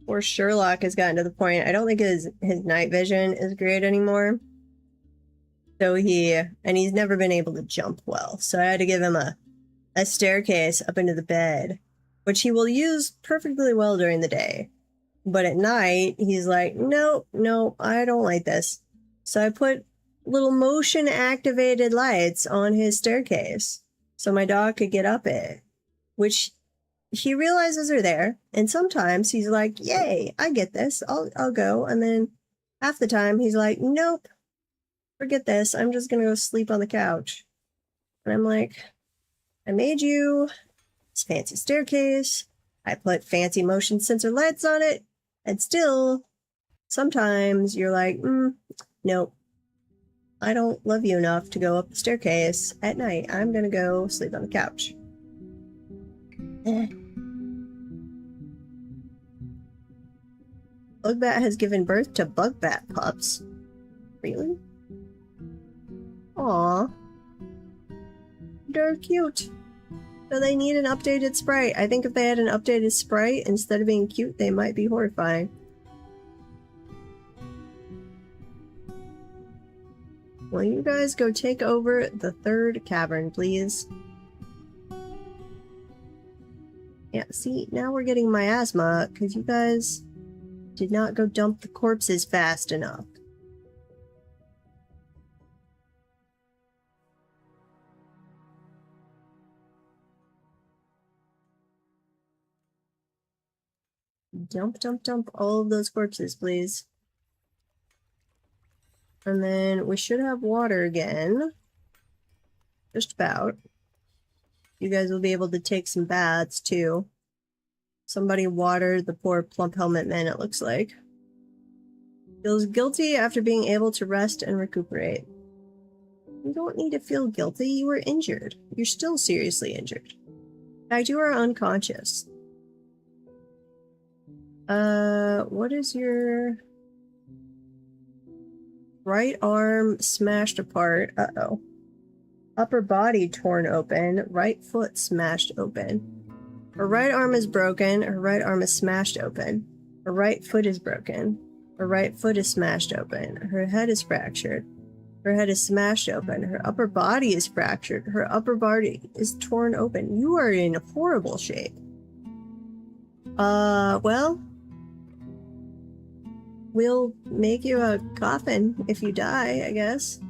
Or Sherlock has gotten to the point, I don't think his night vision is great anymore. So he's never been able to jump well. So I had to give him a staircase up into the bed, which he will use perfectly well during the day. But at night, he's like, nope, I don't like this. So I put little motion-activated lights on his staircase so my dog could get up it, which he realizes are there. And sometimes he's like, yay, I get this. I'll go. And then half the time, he's like, nope, forget this. I'm just going to go sleep on the couch. And I'm like, I made you this fancy staircase. I put fancy motion sensor lights on it. And still, sometimes you're like, nope, I don't love you enough to go up the staircase at night. I'm gonna go sleep on the couch. Bugbat has given birth to Bugbat pups. Really? Aww. They're cute. So they need an updated sprite. I think if they had an updated sprite, instead of being cute, they might be horrifying. Will you guys go take over the third cavern, please? Yeah, see, now we're getting miasma, because you guys did not go dump the corpses fast enough. Dump all of those corpses, please. And then we should have water again. Just about. You guys will be able to take some baths, too. Somebody watered the poor plump helmet man, it looks like. Feels guilty after being able to rest and recuperate. You don't need to feel guilty. You were injured. You're still seriously injured. In fact, you are unconscious. What is your... Right arm smashed apart. Uh-oh. Upper body torn open. Right foot smashed open. Her right arm is broken. Her right arm is smashed open. Her right foot is broken. Her right foot is smashed open. Her head is fractured. Her head is smashed open. Her upper body is fractured. Her upper body is torn open. You are in horrible shape. Well... We'll make you a coffin if you die, I guess.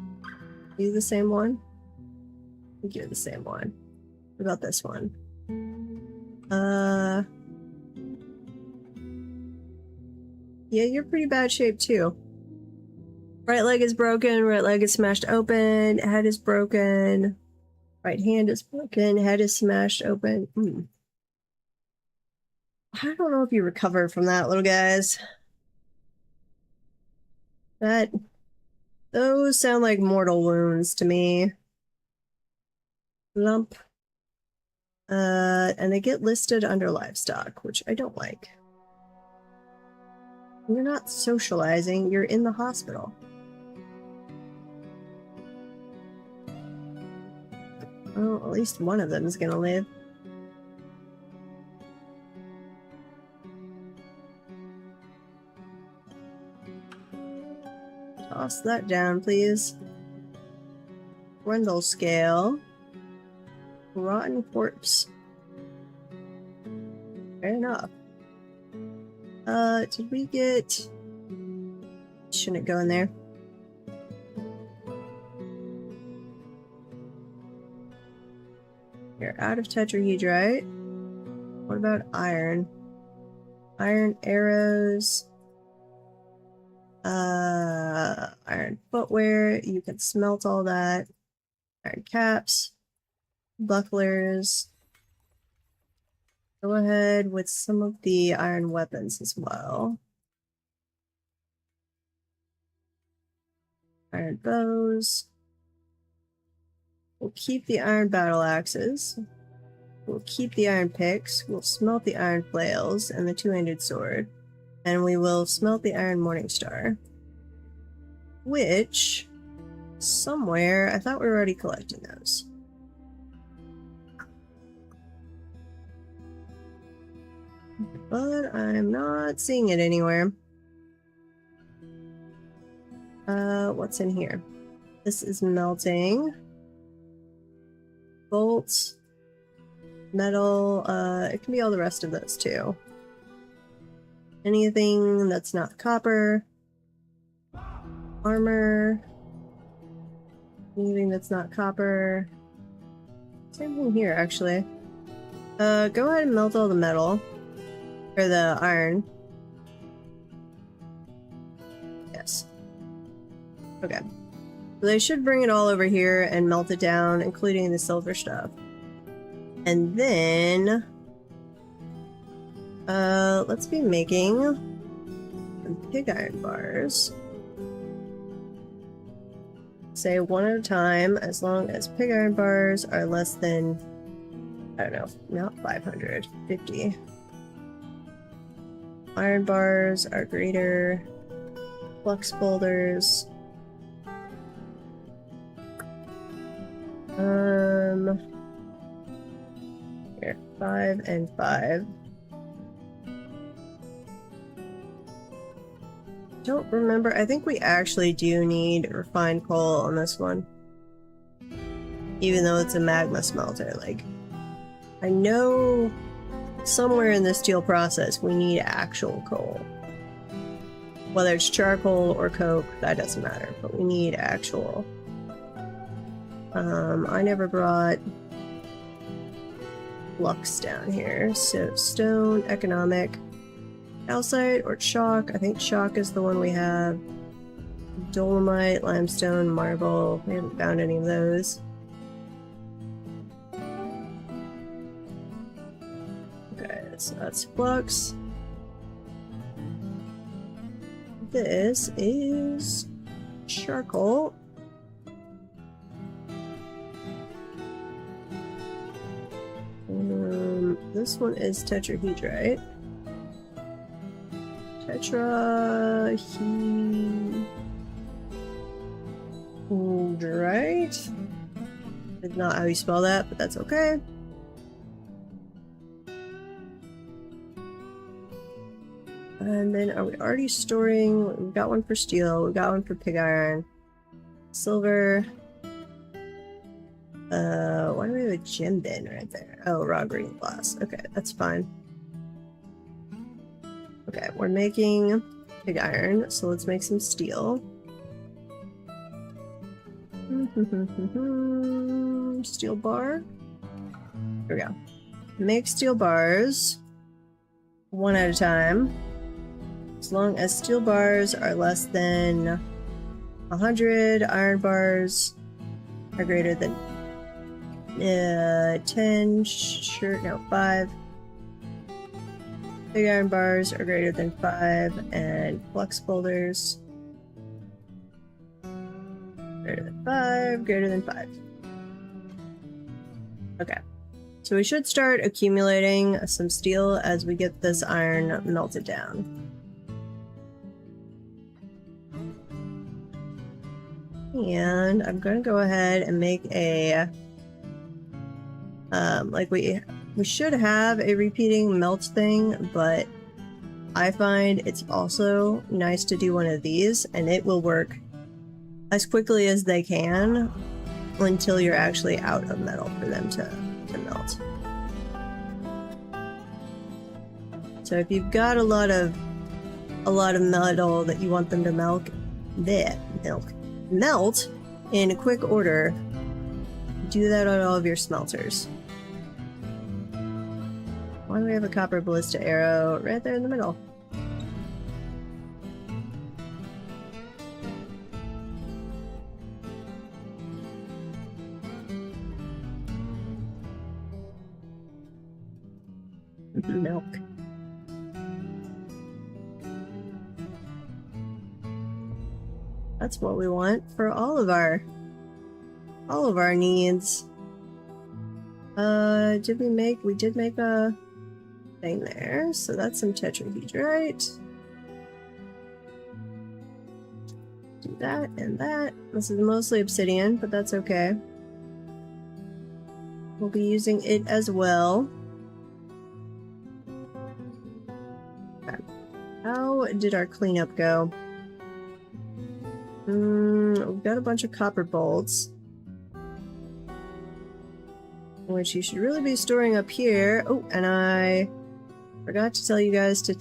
You the same one? I think you're the same one. What about this one? Yeah, you're pretty bad shape too. Right leg is broken, right leg is smashed open, head is broken, right hand is broken, head is smashed open. I don't know if you recover from that, little guys. Those sound like mortal wounds to me. Lump. And they get listed under livestock, which I don't like. You're not socializing, you're in the hospital. Oh, at least one of them is gonna live. Toss that down, please. Grundle scale. Rotten corpse. Fair enough. Did we get... Shouldn't go in there. You're out of tetrahedrite. What about iron? Iron arrows. Iron footwear. You can smelt all that. Iron caps. Bucklers. Go ahead with some of the iron weapons as well. Iron bows. We'll keep the iron battle axes. We'll keep the iron picks. We'll smelt the iron flails and the two-handed sword. And we will smelt the iron morning star. Which, somewhere, I thought we were already collecting those. But I'm not seeing it anywhere. What's in here? This is melting. Bolts. Metal. It can be all the rest of those too. Anything that's not copper. Armor. Anything that's not copper. Same thing here, actually. Go ahead and melt all the metal. Or the iron. Yes. Okay. So they should bring it all over here and melt it down, including the silver stuff. And then... let's be making some pig iron bars. Say one at a time, as long as pig iron bars are less than... I don't know, not 500, 50. Iron bars are greater. Flux boulders. Here, 5 and 5. Don't remember. I think we actually do need refined coal on this one. Even though it's a magma smelter. Like, I know somewhere in the steel process we need actual coal. Whether it's charcoal or coke, that doesn't matter, but we need actual. I never brought flux down here, so stone, economic, calcite or chalk. I think chalk is the one we have. Dolomite, limestone, marble. We haven't found any of those. Okay, so that's flux. This is charcoal. This one is tetrahedrite. Tetrahedrite? It's not how you spell that, but that's okay. And then are we already storing? We've got one for steel, we've got one for pig iron. Silver. Why do we have a gem bin right there? Oh, raw green glass. Okay, that's fine. Okay, we're making pig iron, so let's make some steel. Steel bar. Here we go. Make steel bars one at a time. As long as steel bars are less than 100, iron bars are greater than 10, sure, no, 5. Big iron bars are greater than 5, and flux boulders Greater than 5, greater than 5. Okay. So we should start accumulating some steel as we get this iron melted down. And I'm going to go ahead and make a... like we should have a repeating melt thing, but I find it's also nice to do one of these, and it will work as quickly as they can until you're actually out of metal for them to melt. So if you've got a lot of metal that you want them to melt in quick order, do that on all of your smelters. Why do we have a copper ballista arrow right there in the middle? Milk. That's what we want for all of our needs. We did make a thing there, so that's some tetrahedrite. Do that and that. This is mostly obsidian, but that's okay. We'll be using it as well. Okay. How did our cleanup go? We've got a bunch of copper bolts, which you should really be storing up here. Oh, and I forgot to tell you guys to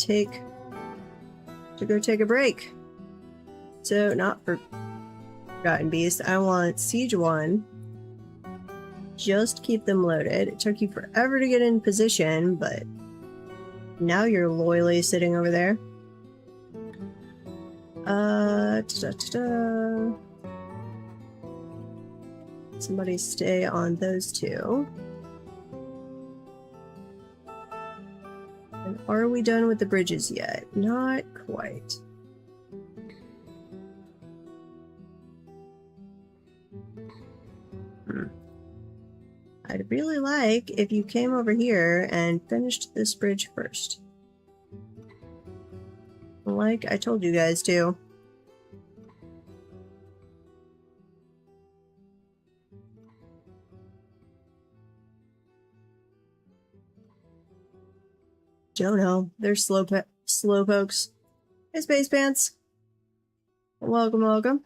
go take a break. So, not for Forgotten Beast, I want Siege 1. Just keep them loaded. It took you forever to get in position, but now you're loyally sitting over there. Somebody stay on those two. And are we done with the bridges yet? Not quite. I'd really like if you came over here and finished this bridge first. Like I told you guys to. Don't know. They're slow pokes. Hey, Space Pants. Welcome, welcome.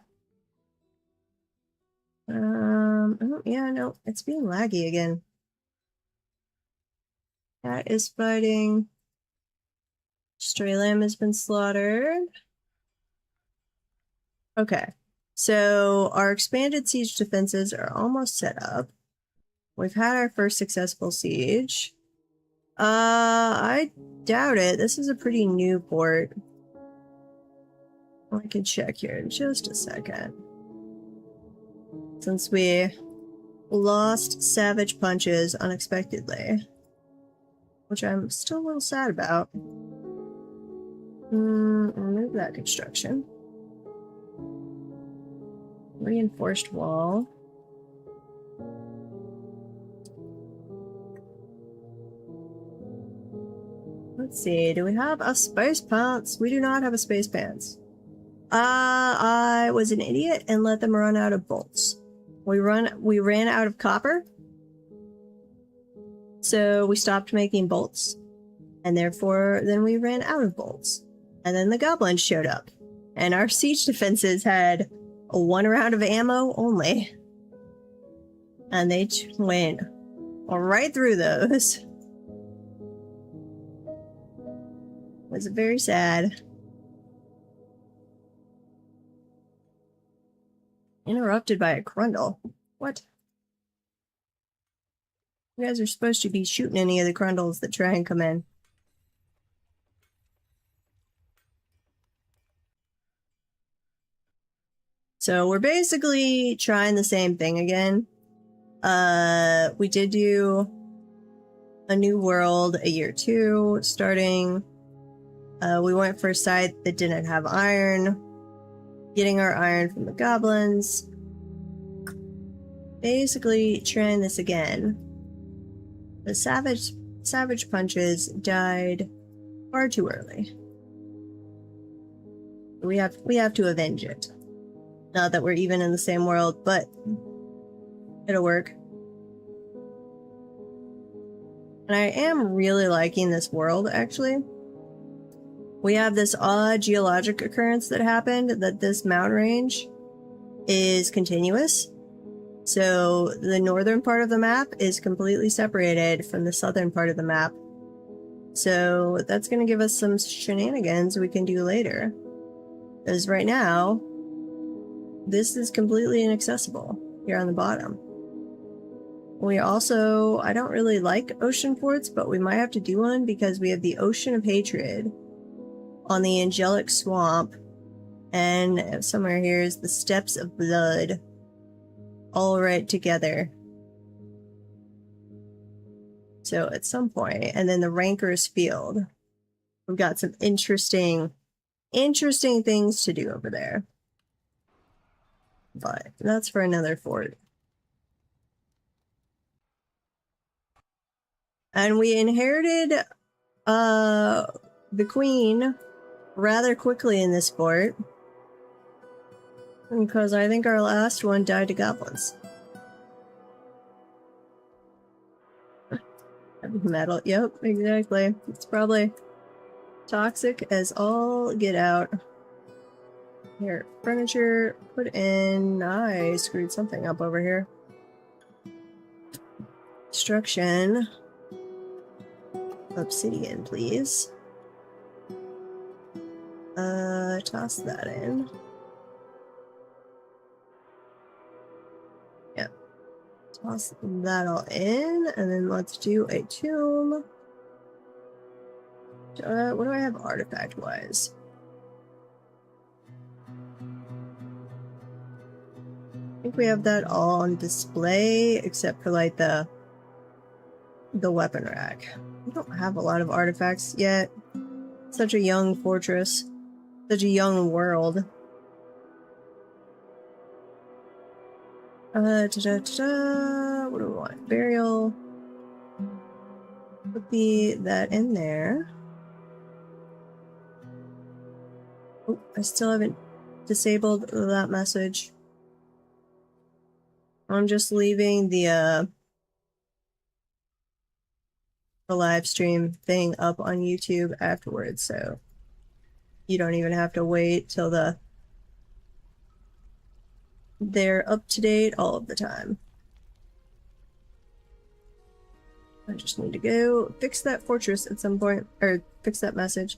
Oh, yeah, no, it's being laggy again. Cat is fighting. Stray lamb has been slaughtered. Okay, so our expanded siege defenses are almost set up. We've had our first successful siege. I doubt it. This is a pretty new port. I can check here in just a second. Since we lost Savage Punches unexpectedly, which I'm still a little sad about. Remove that construction. Reinforced wall. Let's see, do we have a space pants? We do not have a space pants. I was an idiot and let them run out of bolts. We ran out of copper, so we stopped making bolts, and therefore then we ran out of bolts. And then the goblins showed up, and our siege defenses had a 1 round of ammo only. And they went right through those. It was very sad. Interrupted by a Grundle. What? You guys are supposed to be shooting any of the Grundles that try and come in. So we're basically trying the same thing again. We did do a new world a year 2 starting. We went for a site that didn't have iron, getting our iron from the goblins. basically trying this again. The savage punches died far too early. We have to avenge it. Not that we're even in the same world, but it'll work. And I am really liking this world, actually. We have this odd geologic occurrence that happened, that this mountain range is continuous. So the northern part of the map is completely separated from the southern part of the map. So that's going to give us some shenanigans we can do later. Because right now, this is completely inaccessible here on the bottom. We also, I don't really like ocean forts, but we might have to do one because we have the Ocean of Hatred on the Angelic Swamp, and somewhere here is the Steps of Blood, all right together. So at some point, and then the Ranker's Field. We've got some interesting things to do over there. But that's for another fort. And we inherited the queen rather quickly in this fort, because I think our last one died to goblins. Metal, yep, exactly. It's probably toxic as all get out. Here, furniture, put in. I screwed something up over here. Construction. Obsidian, please. Toss that in. Yep. Toss that all in, and then let's do a tomb. What do I have artifact-wise? I think we have that all on display, except for like the weapon rack. We don't have a lot of artifacts yet. Such a young fortress. Such a young world. What do we want? Burial. Put that in there. Oh, I still haven't disabled that message. I'm just leaving the live stream thing up on YouTube afterwards, so you don't even have to wait till they're up to date all of the time. I just need to go fix that fortress at some point, or fix that message.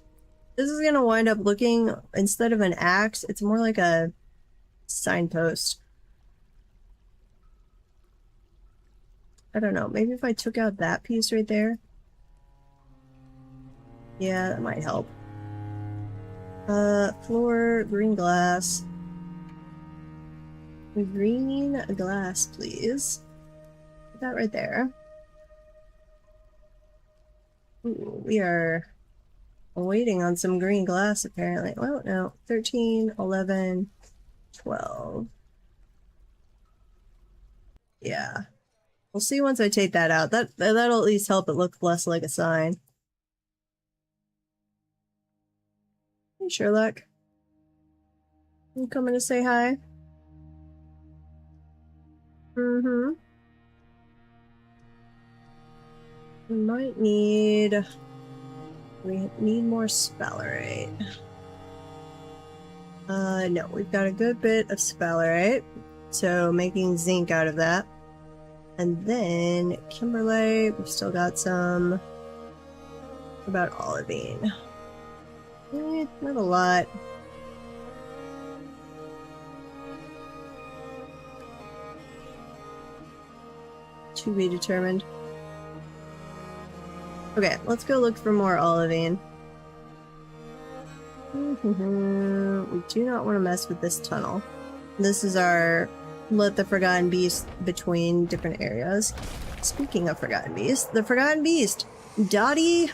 This is gonna wind up looking, instead of an axe, it's more like a signpost. I don't know, maybe if I took out that piece right there. Yeah, that might help. Floor, green glass. Green glass, please. Put that right there. Ooh, we are waiting on some green glass, apparently. Well, no. 13, 11, 12. Yeah. We'll see once I take that out. That'll at least help it look less like a sign. Hey, Sherlock. You coming to say hi? Mm-hmm. We might need... We need more sphalerite. No, we've got a good bit of sphalerite. So making zinc out of that. And then kimberlite, we've still got some. About olivine. Not a lot. To be determined. Okay, let's go look for more olivine. We do not want to mess with this tunnel. This is our let the Forgotten Beast between different areas. Speaking of Forgotten Beast, the Forgotten Beast, Dottie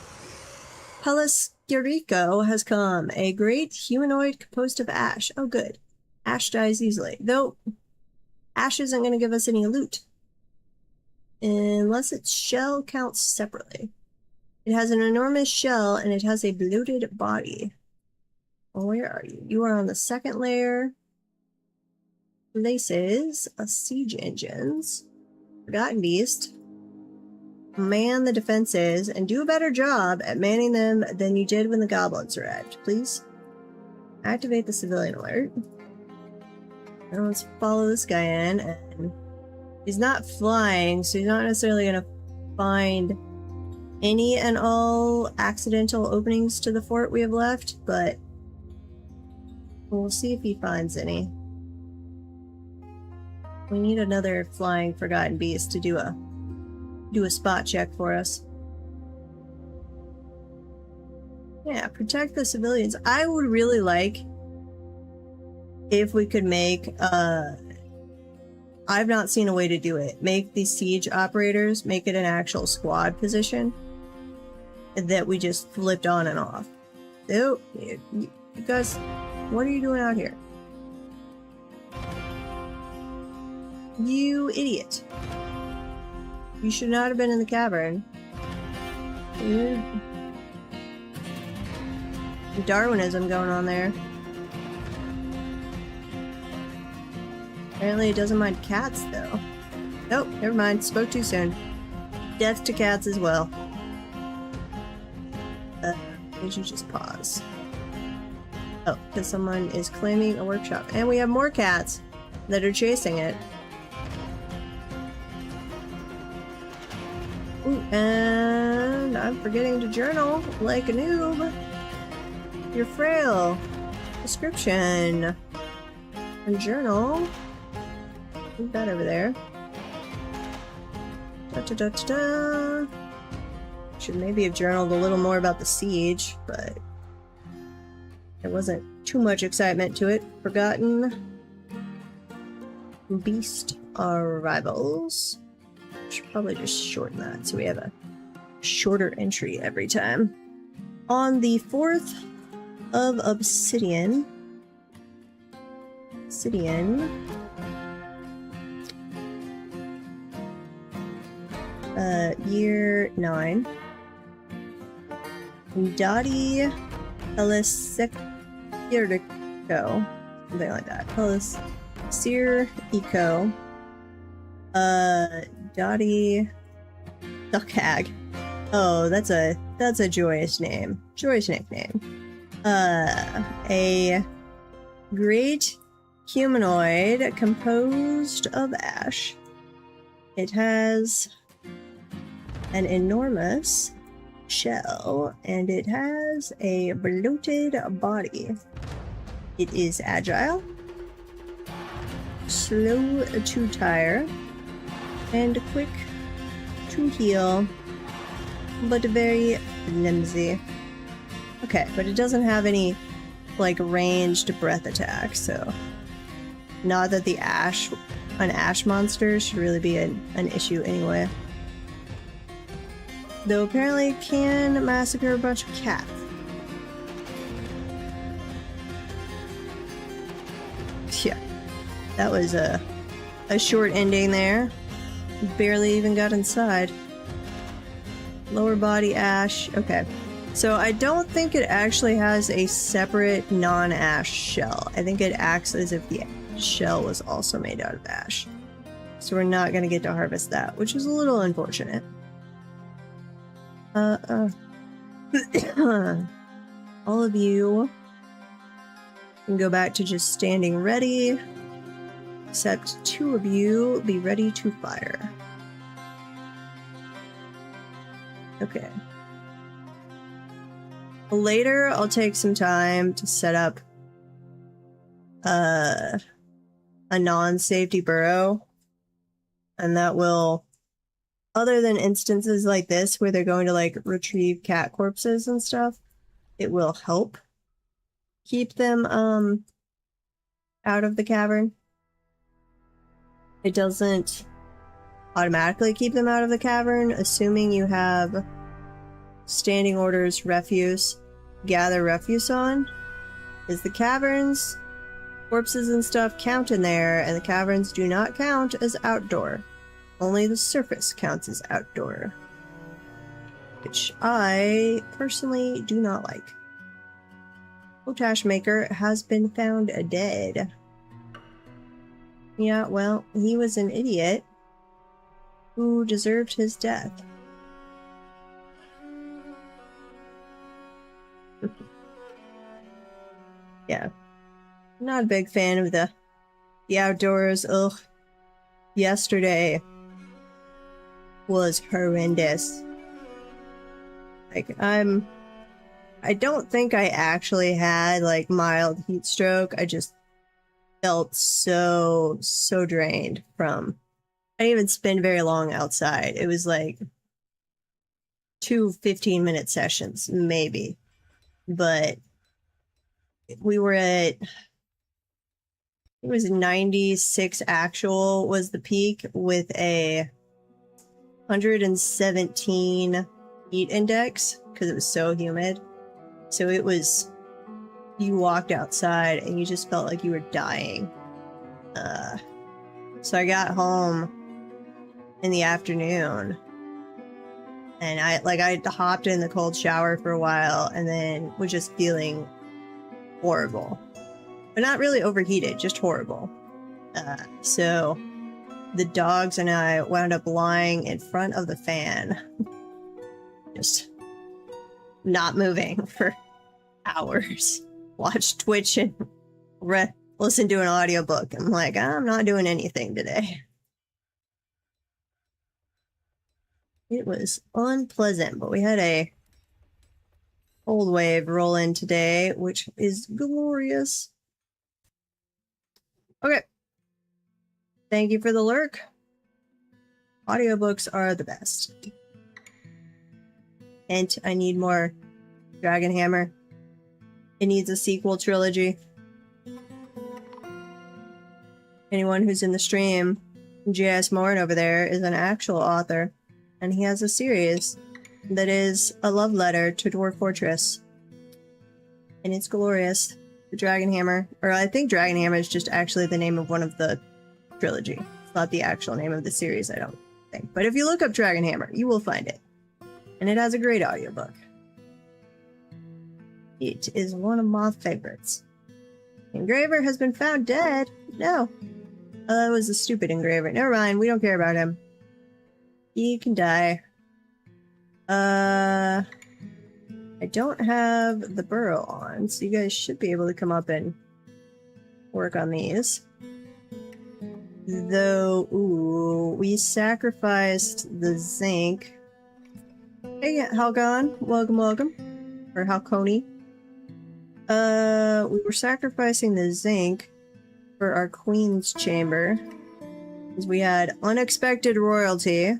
Pelasgirico has come. A great humanoid composed of ash. Oh good. Ash dies easily. Though, Ash isn't going to give us any loot. Unless its shell counts separately. It has an enormous shell and it has a bloated body. Well, where are you? You are on the second layer. Places, siege engines, Forgotten Beast. Man the defenses and do a better job at manning them than you did when the goblins arrived, please. Activate the civilian alert. Now let's follow this guy in, and he's not flying, so he's not necessarily going to find any and all accidental openings to the fort we have left, but we'll see if he finds any. We need another flying Forgotten Beast to do a spot check for us. Yeah, protect the civilians. I would really like if we could make, I've not seen a way to do it. Make these siege operators, make it an actual squad position that we just flipped on and off. Oh, you guys, what are you doing out here? You idiot. You should not have been in the cavern. Weird Darwinism going on there. Apparently it doesn't mind cats, though. Nope, never mind. Spoke too soon. Death to cats as well. Did you just pause? Oh, because someone is claiming a workshop. And we have more cats that are chasing it. Ooh, and I'm forgetting to journal like a noob. You're frail. Description. And journal. Leave that over there. Da-da-da-da-da. Should maybe have journaled a little more about the siege, but there wasn't too much excitement to it. Forgotten Beast arrivals. Should probably just shorten that so we have a shorter entry every time. On the 4th of Obsidian, year 9, Dottie Elisirco, something like that. Elisirco, Dottie Duckhag. Oh, that's a joyous name. Joyous nickname. A great humanoid composed of ash. It has an enormous shell and it has a bloated body. It is agile, slow to tire, and quick to heal, but very flimsy. Okay, but it doesn't have any, like, ranged breath attacks, so not that an ash monster should really be an issue anyway. Though apparently it can massacre a bunch of cats. Yeah, that was a short ending there. Barely even got inside. Lower body ash. Okay. So I don't think it actually has a separate non-ash shell. I think it acts as if the shell was also made out of ash. So we're not going to get to harvest that, which is a little unfortunate. All of you can go back to just standing ready, except 2 of you be ready to fire. Okay. Later, I'll take some time to set up a non-safety burrow, and that will, other than instances like this where they're going to like retrieve cat corpses and stuff, it will help keep them out of the cavern. It doesn't automatically keep them out of the cavern, assuming you have standing orders refuse, gather refuse on, is the caverns Corpses and stuff count in there, and the caverns do not count as outdoor. Only the surface counts as outdoor. Which I personally do not like. Potash maker has been found dead. Yeah, well, he was an idiot who deserved his death. Yeah. Not a big fan of the outdoors. Ugh. Yesterday was horrendous. Like, I don't think I actually had, like, mild heat stroke. I just felt so drained from... I didn't even spend very long outside. It was, like, 2 15-minute sessions, maybe. But we were at... It was 96 actual was the peak with a 117 heat index because it was so humid. So it was, you walked outside and you just felt like you were dying. So I got home in the afternoon and I hopped in the cold shower for a while and then was just feeling horrible. But not really overheated, just horrible. So the dogs and I wound up lying in front of the fan. Just not moving for hours. Watch Twitch and listen to an audiobook. I'm like, I'm not doing anything today. It was unpleasant, but we had a cold wave roll in today, which is glorious. Okay. Thank you for the lurk. Audiobooks are the best. And I need more Dragon Hammer. It needs a sequel trilogy. Anyone who's in the stream, J.S. Morn over there is an actual author, and he has a series that is a love letter to Dwarf Fortress. And it's glorious. The Dragon Hammer, or I think Dragon Hammer is just actually the name of one of the trilogy. It's not the actual name of the series, I don't think. But if you look up Dragon Hammer, you will find it. And it has a great audiobook. It is one of my favorites. Engraver has been found dead. No. That was a stupid engraver. Never mind, we don't care about him. He can die. I don't have the burrow on, so you guys should be able to come up and work on these. Though, ooh, we sacrificed the zinc. Hey, Halcon, welcome. Or Halconi. We were sacrificing the zinc for our queen's chamber. Because we had unexpected royalty.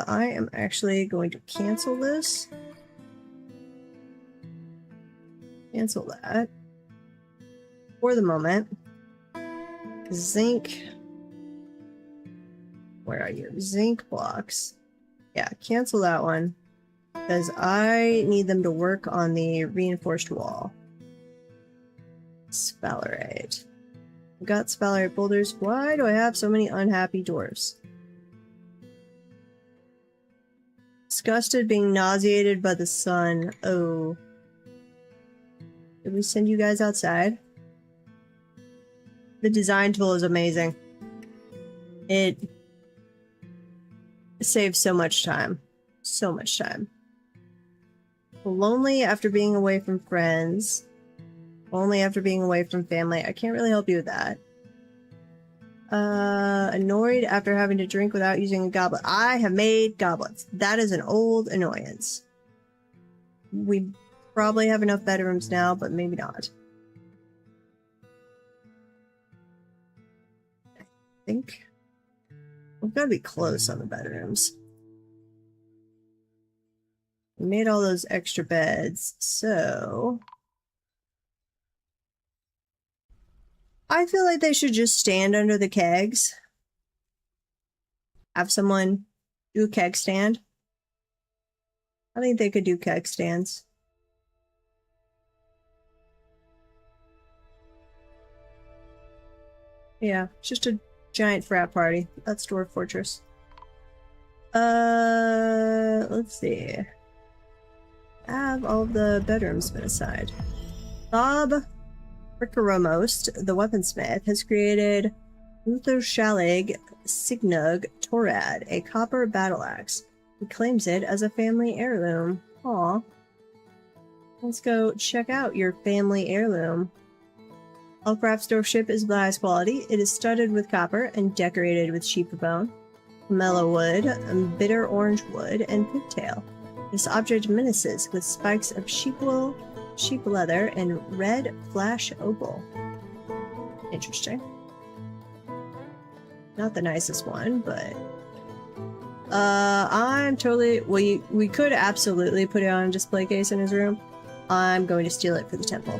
I am actually going to cancel this. Cancel that. For the moment. Zinc. Where are you? Zinc blocks. Yeah, cancel that one. Because I need them to work on the reinforced wall. Sphalerite. I've got sphalerite boulders. Why do I have so many unhappy dwarves? Disgusted, being nauseated by the sun. Oh. Did we send you guys outside? The design tool is amazing. It saves so much time. So much time. Lonely after being away from friends. Only after being away from family. I can't really help you with that. Annoyed after having to drink without using a goblet. I have made goblets. That is an old annoyance. We probably have enough bedrooms now, but maybe not. I think we've got to be close on the bedrooms. We made all those extra beds, so I feel like they should just stand under the kegs. Have someone do a keg stand. I think they could do keg stands. Yeah, it's just a giant frat party. That's Dwarf Fortress. Let's see. Have all the bedrooms been aside? Bob Rickeromost, the weaponsmith, has created Uthoshalig Signug Torad, a copper battle axe. He claims it as a family heirloom. Aw. Let's go check out your family heirloom. Elfraftsdorf ship is of the highest quality. It is studded with copper and decorated with sheep bone, mellow wood, bitter orange wood, and pigtail. This object menaces with spikes of sheep wool, sheep leather, and red flash opal. Interesting. Not the nicest one, but I'm totally. We could absolutely put it on a display case in his room. I'm going to steal it for the temple.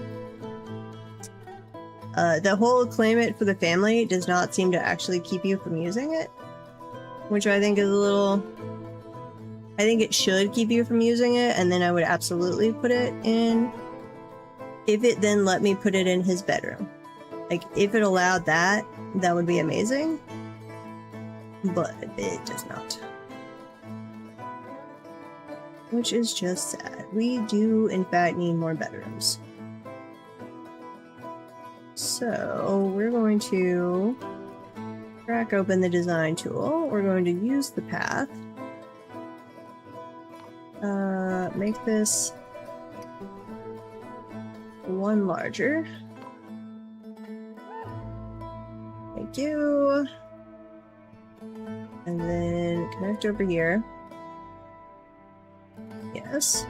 The whole claim it for the family does not seem to actually keep you from using it, which I think is a little. I think it should keep you from using it, and then I would absolutely put it in. If it then let me put it in his bedroom. Like, if it allowed that, that would be amazing. But it does not. Which is just sad. We do, in fact, need more bedrooms. So, we're going to crack open the design tool. We're going to use the path. Make this one larger. Thank you. And then connect over here. Yes.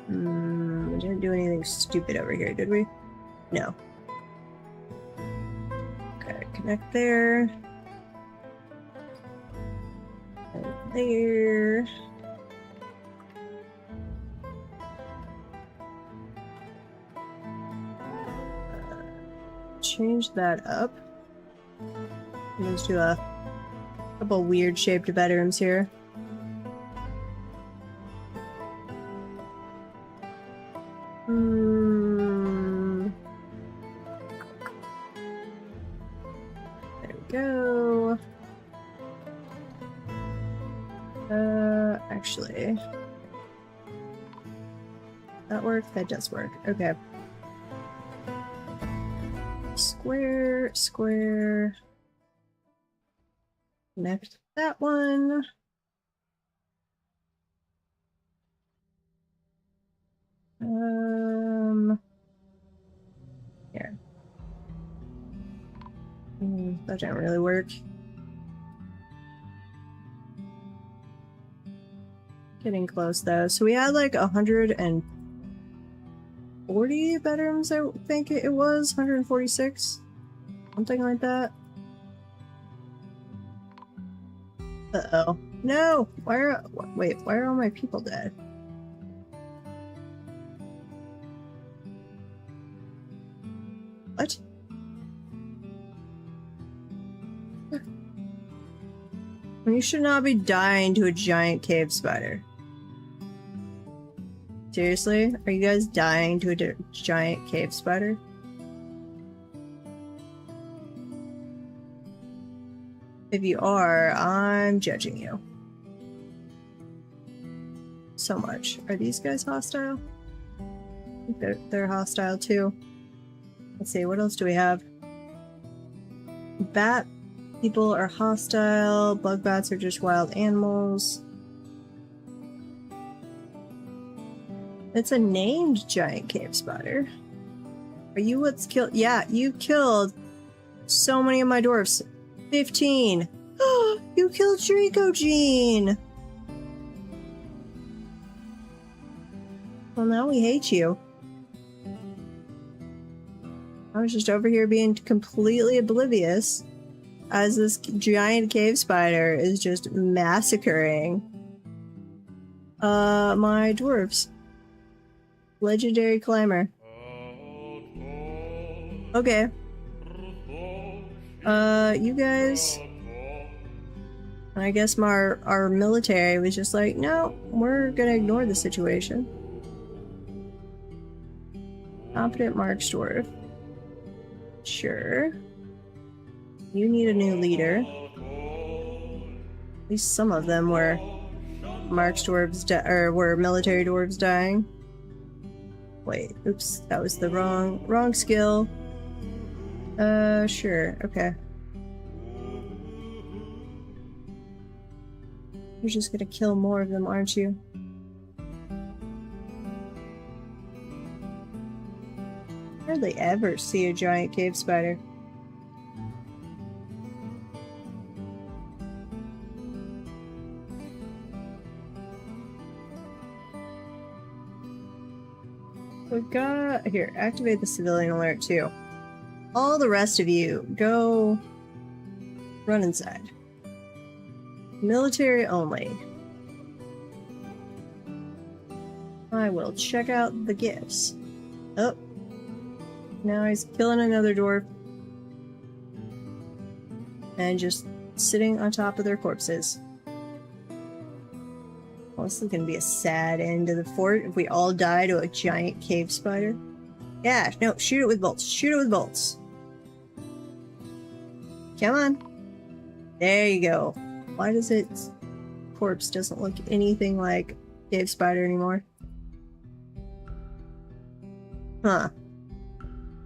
We didn't do anything stupid over here, did we? No. Okay, connect there. And there. Change that up. Let's do a couple weird shaped bedrooms here. There we go. Actually, that work? That does work. Okay. Square, square. Connect that one. Here. That didn't really work. Getting close though. So we had like 140 bedrooms, I think it was. 146? Something like that. Uh-oh. No! Wait, why are all my people dead? What? You should not be dying to a giant cave spider. Seriously? Are you guys dying to a giant cave spider? If you are, I'm judging you. So much. Are these guys hostile? I think they're hostile too. Let's see, what else do we have? Bat people are hostile. Bug bats are just wild animals. It's a named giant cave spider. Are you what's killed? Yeah, you killed so many of my dwarfs. 15. You killed Draco-Gene. Well, now we hate you. I was just over here being completely oblivious as this giant cave spider is just massacring my dwarves. Legendary climber. Okay. You guys... I guess our military was just like, no, we're gonna ignore the situation. Competent Marksdwarf. Sure. You need a new leader. At least some of them were march dwarves, or were military dwarves dying. Wait, oops, that was the wrong skill. Sure, okay. You're just gonna kill more of them, aren't you? Hardly ever see a giant cave spider. We've got... Here, activate the civilian alert too. All the rest of you, go run inside. Military only. I will check out the gifts. Oh. Now he's killing another dwarf. And just sitting on top of their corpses. Well, this is gonna be a sad end to the fort if we all die to a giant cave spider. Yeah, no, shoot it with bolts. Shoot it with bolts. Come on. There you go. Why does its corpse doesn't look anything like cave spider anymore? Huh.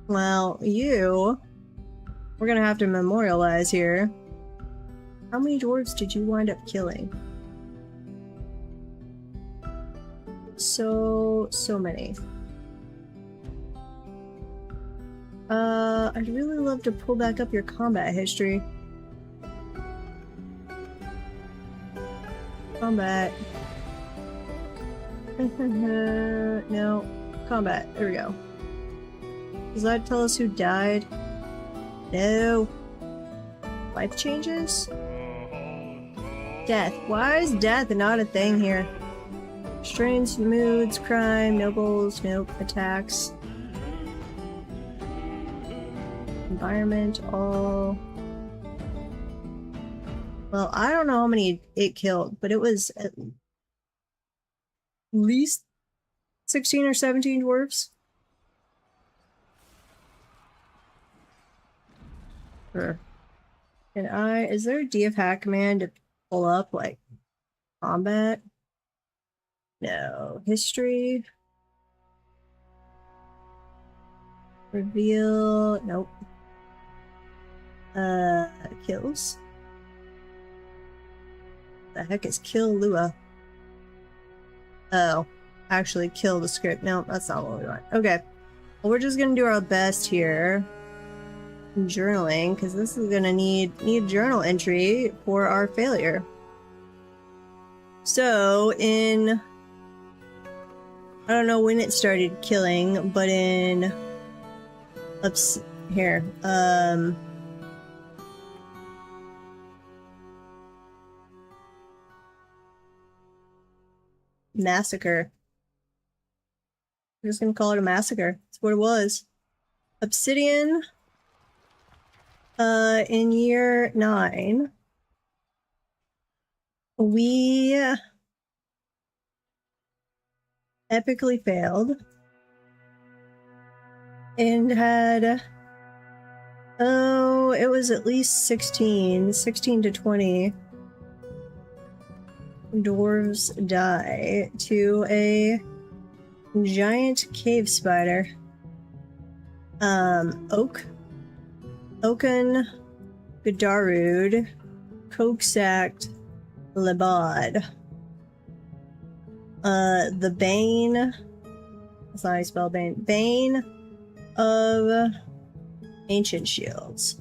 Well, we're gonna have to memorialize here. How many dwarves did you wind up killing? So many. I'd really love to pull back up your combat history. Combat. No. Combat. There we go. Does that tell us who died? No. Life changes? Death. Why is death not a thing here? Strains, moods, crime, nobles, nope, attacks. Environment, all. Well, I don't know how many it killed, but it was at least 16 or 17 dwarves. Sure. Is there a DFHack command to pull up, like, combat? No. History. Reveal. Nope. Kills. The heck is kill Lua? Oh. Actually kill the script. No, that's not what we want. Okay. Well, we're just gonna do our best here. Journaling, because this is gonna need journal entry for our failure. So, I don't know when it started killing, but here, massacre. I'm just gonna call it a massacre. That's what it was. Obsidian, in year 9, we epically failed and had, oh, it was at least 16 to 20 dwarves die to a giant cave spider. Oaken, Gadarud, Coxact, Lebad. The Bane. That's not how you spell Bane. Bane of Ancient Shields.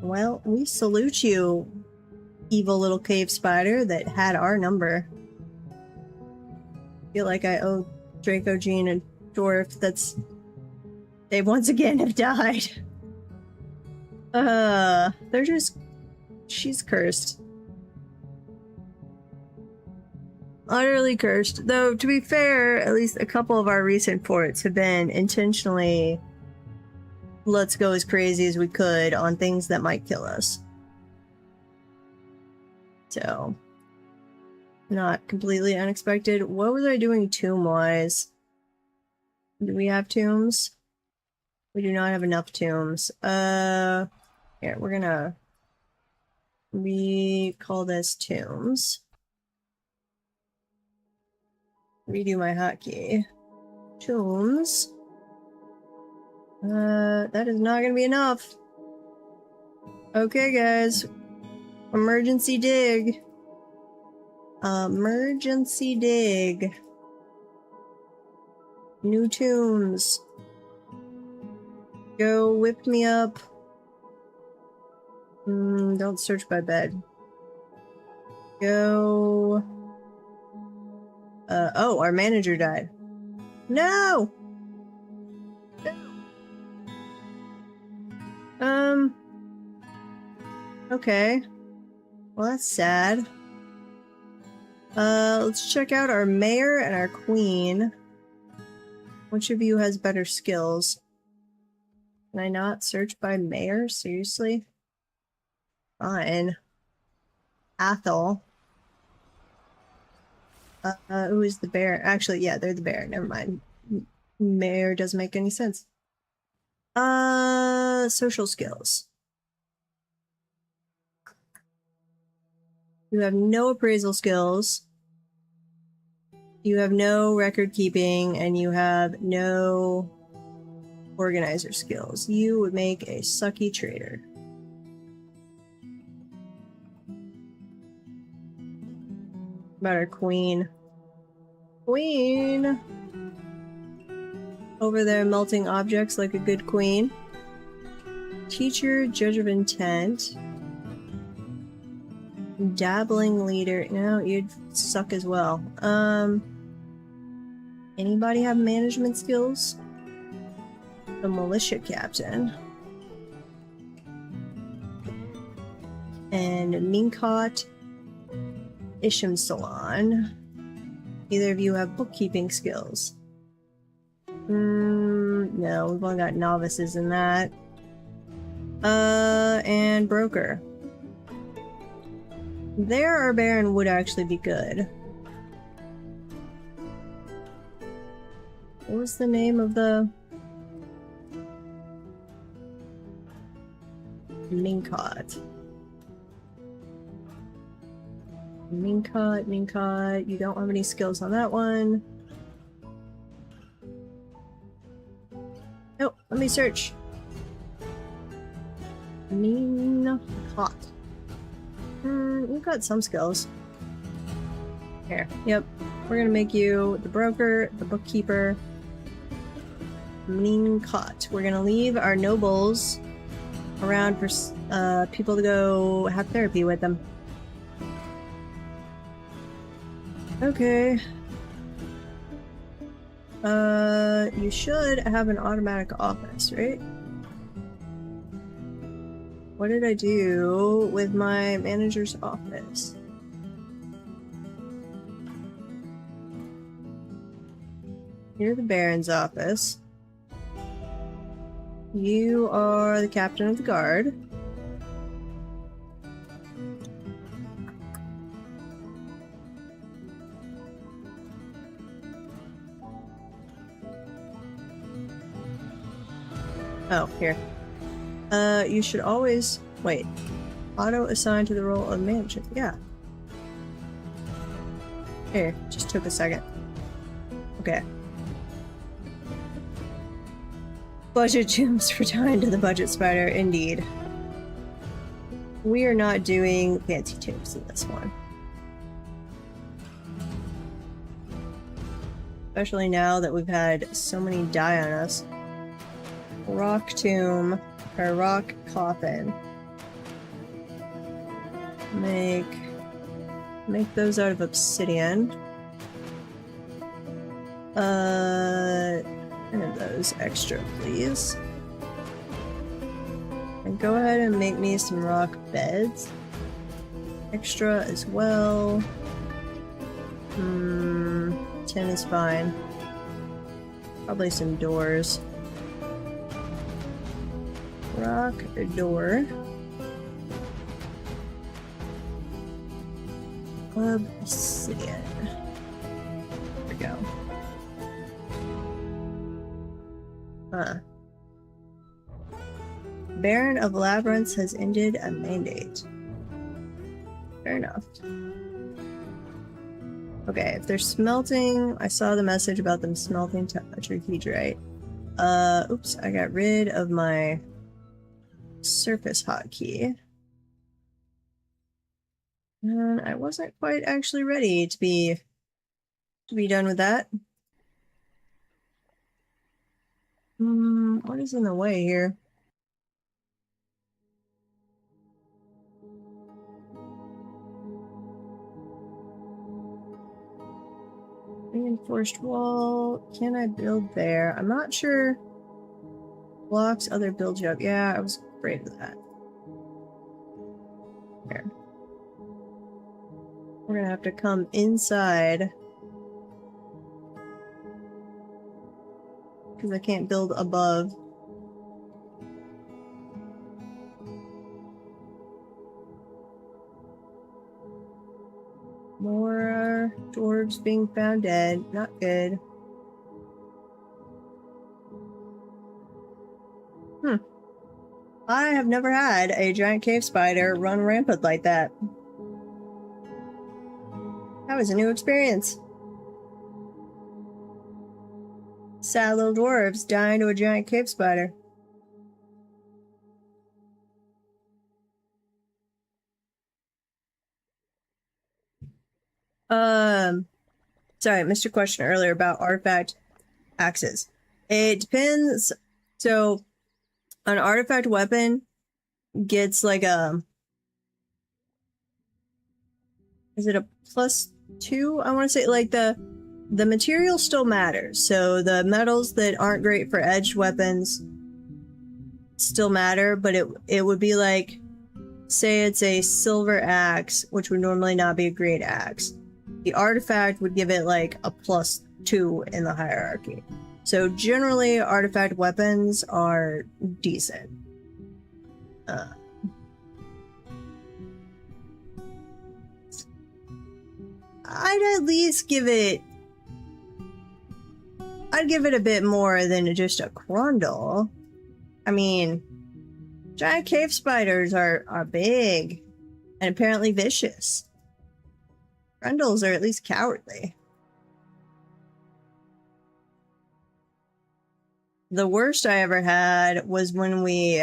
Well, we salute you, evil little cave spider that had our number. I feel like I owe Draco Jean and Dwarf they once again have died. She's cursed. Utterly cursed. Though, to be fair, at least a couple of our recent forts have been intentionally let's go as crazy as we could on things that might kill us. So, not completely unexpected. What was I doing tomb-wise? Do we have tombs? We do not have enough tombs. Here, we're gonna call this tombs. Redo my hotkey. Tombs. That is not gonna be enough. Okay, guys. Emergency dig. Emergency dig. New tombs. Go whip me up. Don't search by bed. Go. Oh, our manager died. No! Okay. Well, that's sad. Let's check out our mayor and our queen. Which of you has better skills? Can I not search by mayor? Seriously? Fine. Athel. Who is the bear? Actually, yeah, they're the bear. Never mind. Mayor doesn't make any sense. Social skills. You have no appraisal skills. You have no record keeping, and you have no organizer skills. You would make a sucky trader. About our queen. Queen! Over there melting objects like a good queen. Teacher, judge of intent. Dabbling leader. No, you'd suck as well. Anybody have management skills? The militia captain. And Minkot Isham Salon. Either of you have bookkeeping skills? No, we've only got novices in that. And broker. There, our baron would actually be good. What was the name of the... Minkot. Minkot. You don't have any skills on that one. Oh, let me search. Minkot. You've got some skills. Here. Yep. We're gonna make you the broker, the bookkeeper. Minkot. We're gonna leave our nobles around for people to go have therapy with them. Okay. You should have an automatic office, right? What did I do with my manager's office? Here's the Baron's office. You are the captain of the guard. Oh, here. You should always... Wait. Auto-assign to the role of manager. Yeah. Here, just took a second. Okay. Budget gems for tying to the budget spider, indeed. We are not doing fancy tombs in this one. Especially now that we've had so many die on us. Rock tomb, or rock coffin. Make those out of obsidian. And those extra, please. And go ahead and make me some rock beds. Extra as well. 10 is fine. Probably some doors. Rock a door. Obsidian. There we go. Huh. Baron of Labyrinths has ended a mandate. Fair enough. Okay, if they're smelting, I saw the message about them smelting triquetrite. Oops, I got rid of my surface hotkey. And I wasn't quite actually ready to be done with that. What is in the way here? Reinforced wall. Can I build there? I'm not sure. Blocks other build you up. Yeah, I was afraid of that. Here. We're gonna have to come inside. Because I can't build above. More dwarves being found dead. Not good. I have never had a giant cave spider run rampant like that. That was a new experience. Sad little dwarves dying to a giant cave spider. Sorry, missed your question earlier about artifact axes. It depends. So, an artifact weapon gets like a... Is it a +2? I want to say like the material still matters. So the metals that aren't great for edged weapons still matter, but it would be like, say it's a silver axe, which would normally not be a great axe. The artifact would give it like a +2 in the hierarchy. So generally, artifact weapons are decent. I'd at least give it... I'd give it a bit more than just a Crondle. I mean, giant cave spiders are big and apparently vicious. Crondles are at least cowardly. The worst I ever had was when we...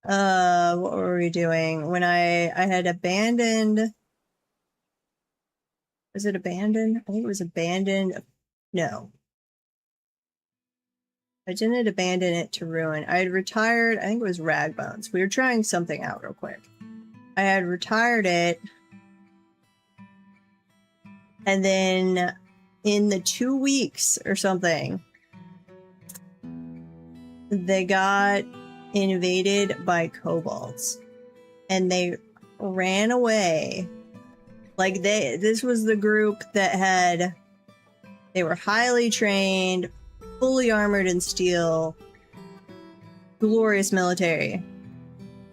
what were we doing? When I had abandoned... Was it abandoned? I think it was abandoned. No. I didn't abandon it to ruin. I had retired, I think it was Ragbones. We were trying something out real quick. I had retired it. And then in the 2 weeks or something, they got invaded by kobolds. And they ran away. Like this was the group that they were highly trained, fully armored in steel, glorious military.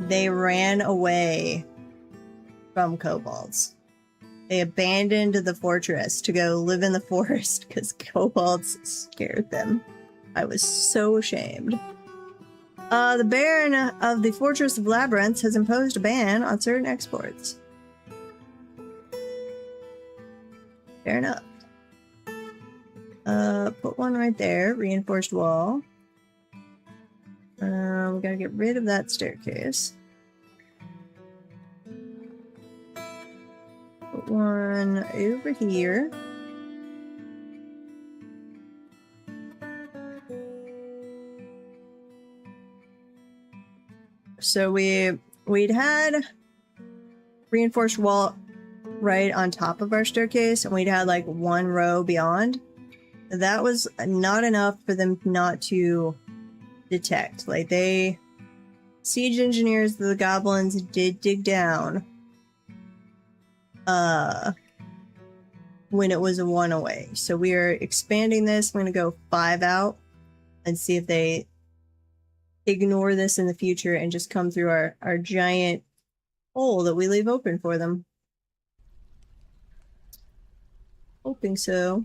They ran away from kobolds. They abandoned the fortress to go live in the forest because kobolds scared them. I was so ashamed. The Baron of the Fortress of Labyrinths has imposed a ban on certain exports. Fair enough. Put one right there. Reinforced wall. We gotta get rid of that staircase. Put one over here. So we'd had reinforced wall right on top of our staircase, and we'd had like one row beyond. That was not enough for them not to detect. Like siege engineers, the goblins did dig down when it was a 1 away. So we are expanding this. I'm going to go 5 out and see if they ignore this in the future and just come through our giant hole that we leave open for them. Hoping so.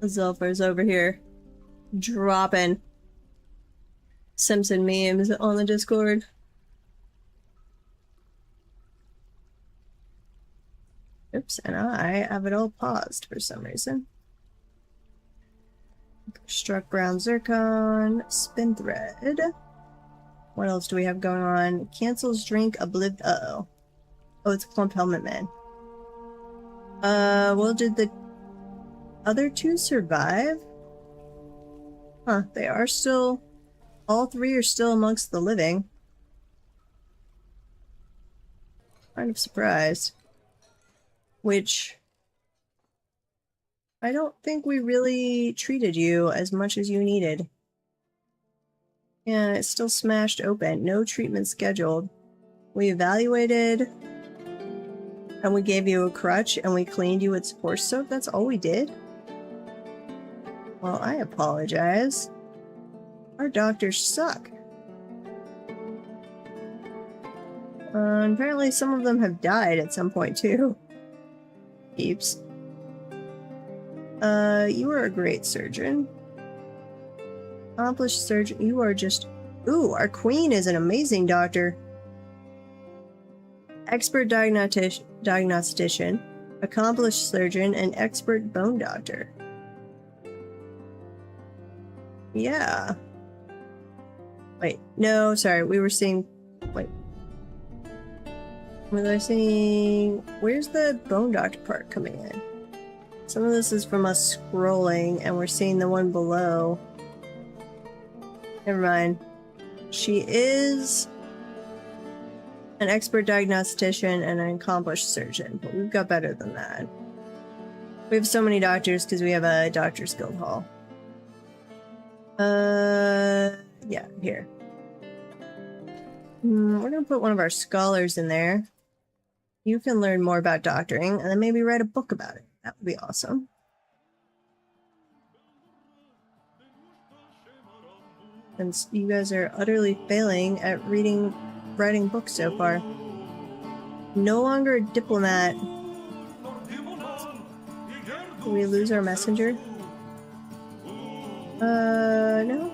Zolfar's over here dropping Simpson memes on the Discord. Oops, and I have it all paused for some reason. Struck brown zircon, spin thread. What else do we have going on? Cancels drink uh-oh. Oh, it's a plump helmet man. Well, did the other two survive? Huh, they are still... All three are still amongst the living. Kind of surprised. Which... I don't think we really treated you as much as you needed. Yeah, it's still smashed open. No treatment scheduled. We evaluated... And we gave you a crutch and we cleaned you with horse soap? That's all we did? Well, I apologize. Our doctors suck. Apparently some of them have died at some point too. Peeps. You are a great surgeon. Accomplished surgeon. You are just... Ooh, our queen is an amazing doctor. Expert diagnostician, accomplished surgeon, and expert bone doctor. Yeah. Wait, no, sorry, we were seeing... Wait. Was I seeing... Where's the bone doctor part coming in? Some of this is from us scrolling, and we're seeing the one below. Never mind. She is... an expert diagnostician and an accomplished surgeon, but we've got better than that. We have so many doctors because we have a doctor's guild hall. Yeah, here. We're gonna put one of our scholars in there. You can learn more about doctoring and then maybe write a book about it. That would be awesome. And you guys are utterly failing at writing books so far. No longer a diplomat. Did we lose our messenger? No.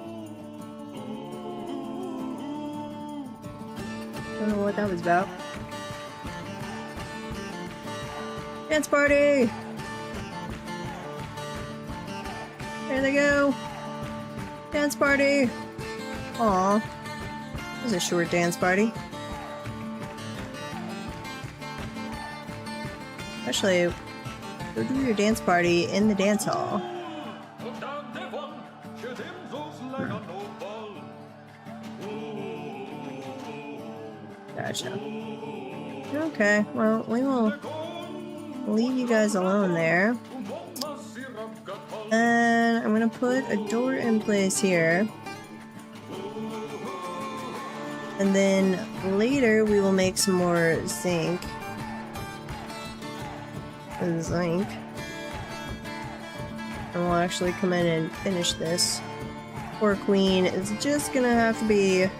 Don't know what that was about. Dance party! There they go! Dance party! Aw. It was a short dance party. Especially, go do your dance party in the dance hall. Gotcha. Okay, well, we will leave you guys alone there. And I'm gonna put a door in place here. And then later we will make some more zinc. And we'll actually come in and finish this. Poor queen is just gonna have to be a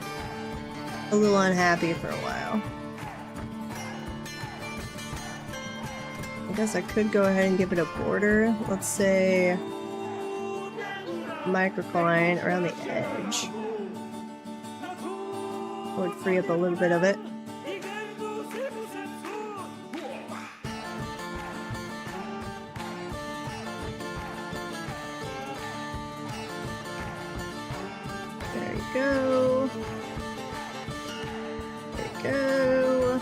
little unhappy for a while. I guess I could go ahead and give it a border. Let's say microcline around the edge. Would free up a little bit of it. There you go. There you go.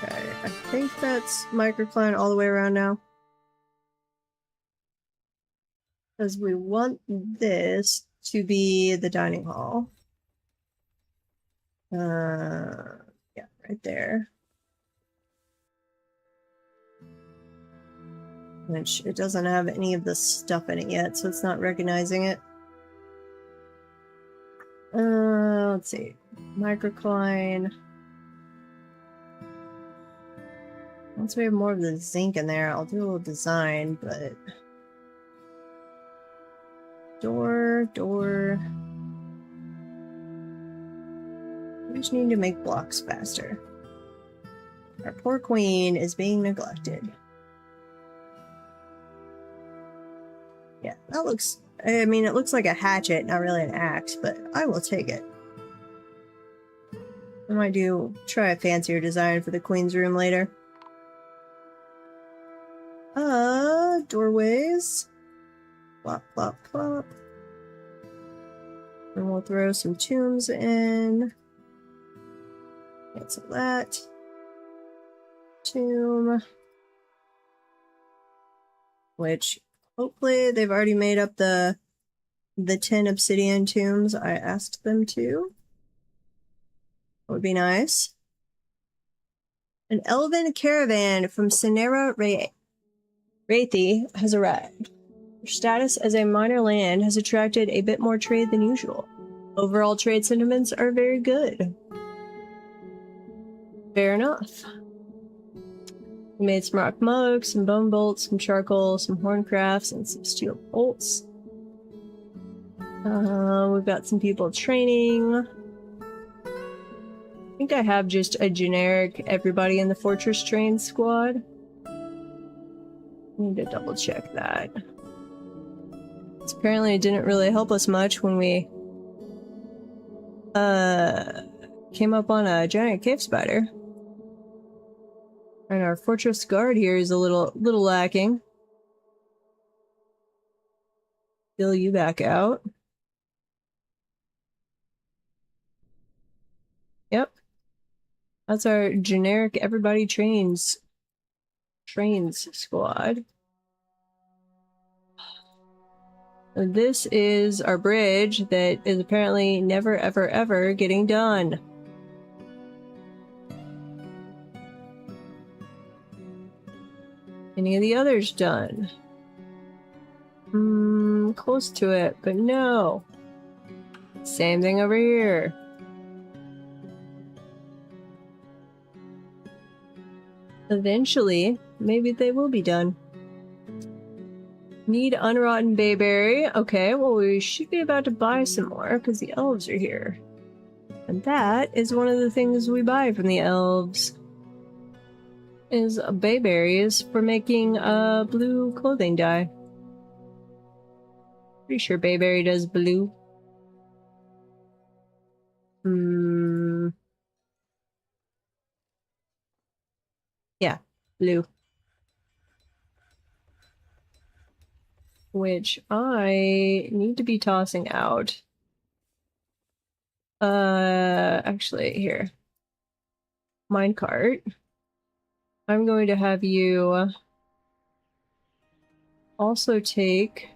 Okay, I think that's microcline all the way around now. Because we want this to be the dining hall. Yeah, right there. Which it doesn't have any of the stuff in it yet, so it's not recognizing it. Let's see. Microcline. Once we have more of the zinc in there, I'll do a little design, but... Door. We just need to make blocks faster. Our poor queen is being neglected. Yeah, that looks... I mean, it looks like a hatchet, not really an axe, but I will take it. I might try a fancier design for the queen's room later. Doorways. Plop, plop, plop. And we'll throw some tombs in. Cancel that. Tomb. Which, hopefully, they've already made up the 10 obsidian tombs I asked them to. That would be nice. An elven caravan from Senera Raithi has arrived. Their status as a minor land has attracted a bit more trade than usual. Overall trade sentiments are very good. Fair enough. We made some rock mugs, some bone bolts, some charcoal, some horn crafts, and some steel bolts. We've got some people training. I think I have just a generic everybody in the fortress train squad. Need to double check that. Apparently it didn't really help us much when we came up on a giant cave spider. And our fortress guard here is a little lacking. Fill you back out. Yep. That's our generic everybody trains squad. This is our bridge that is apparently never ever ever getting done. Any of the others done? Close to it, but no. Same thing over here. Eventually, maybe they will be done. Need unrotten bayberry. Okay, well we should be about to buy some more because the elves are here. And that is one of the things we buy from the elves. Is bayberries for making blue clothing dye. Pretty sure bayberry does blue. Yeah, blue. Which I need to be tossing out. Actually, here. Minecart. I'm going to have you also take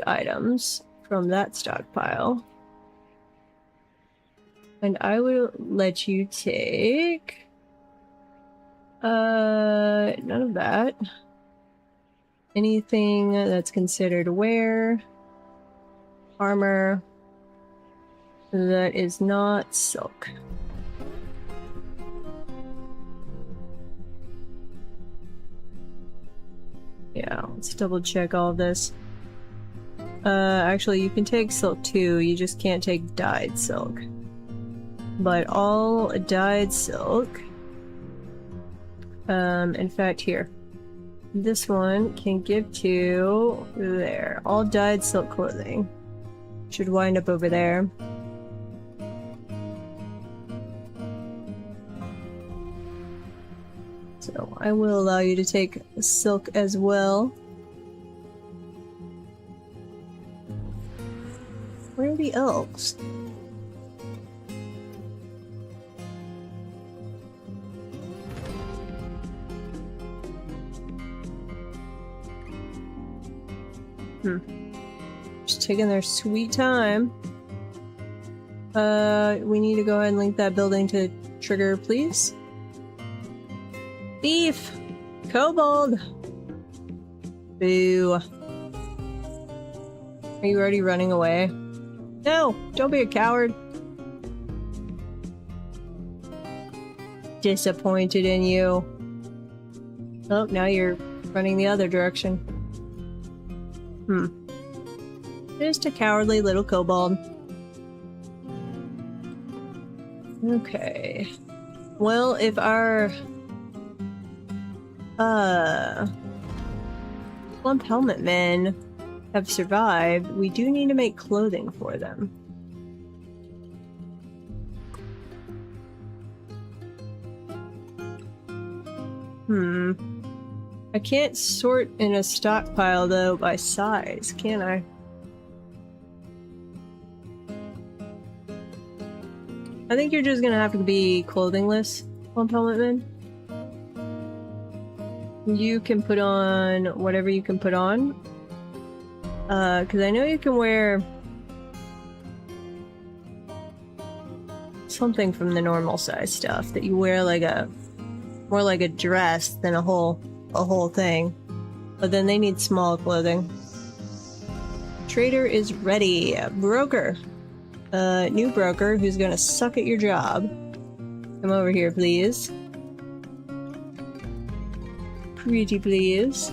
items from that stockpile. And I will let you take none of that. Anything that's considered wear, armor that is not silk. Yeah, let's double check all of this. Actually, you can take silk too, you just can't take dyed silk. But all dyed silk, in fact, here. This one can give to there. All dyed silk clothing. Should wind up over there. So I will allow you to take silk as well. Where are the elves? Just taking their sweet time. We need to go ahead and link that building to trigger, please. Thief! Kobold! Boo. Are you already running away? No! Don't be a coward! Disappointed in you. Oh, now you're running the other direction. Just a cowardly little kobold. Okay. Well, if our plump helmet men have survived, we do need to make clothing for them. I can't sort in a stockpile though by size, can I? I think you're just gonna have to be clothingless, plump helmet man. You can put on whatever you can put on. Because I know you can wear something from the normal size stuff that you wear like more like a dress than a whole thing. But then they need small clothing. Trader is ready. Broker. New broker who's gonna suck at your job. Come over here, please. Pretty please.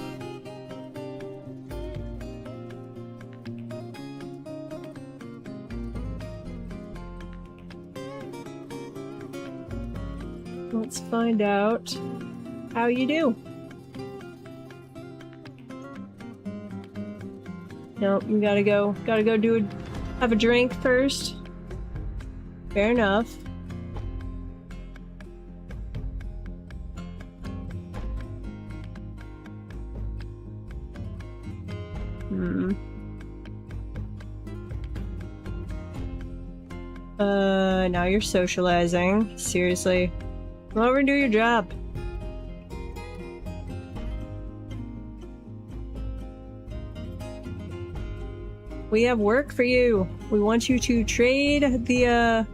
Let's find out how you do. Nope, you gotta go have a drink first. Fair enough. Now you're socializing. Seriously. Come over and do your job. We have work for you. We want you to trade the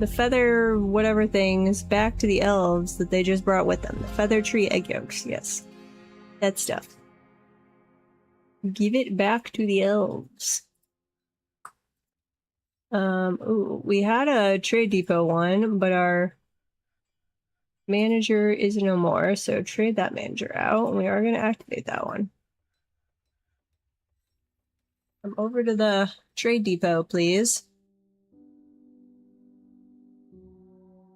feather whatever things back to the elves that they just brought with them. The feather tree egg yolks, yes. That stuff. Give it back to the elves. Ooh, we had a trade depot one, but our manager is no more, so trade that manager out, and we are going to activate that one. Come over to the trade depot, please.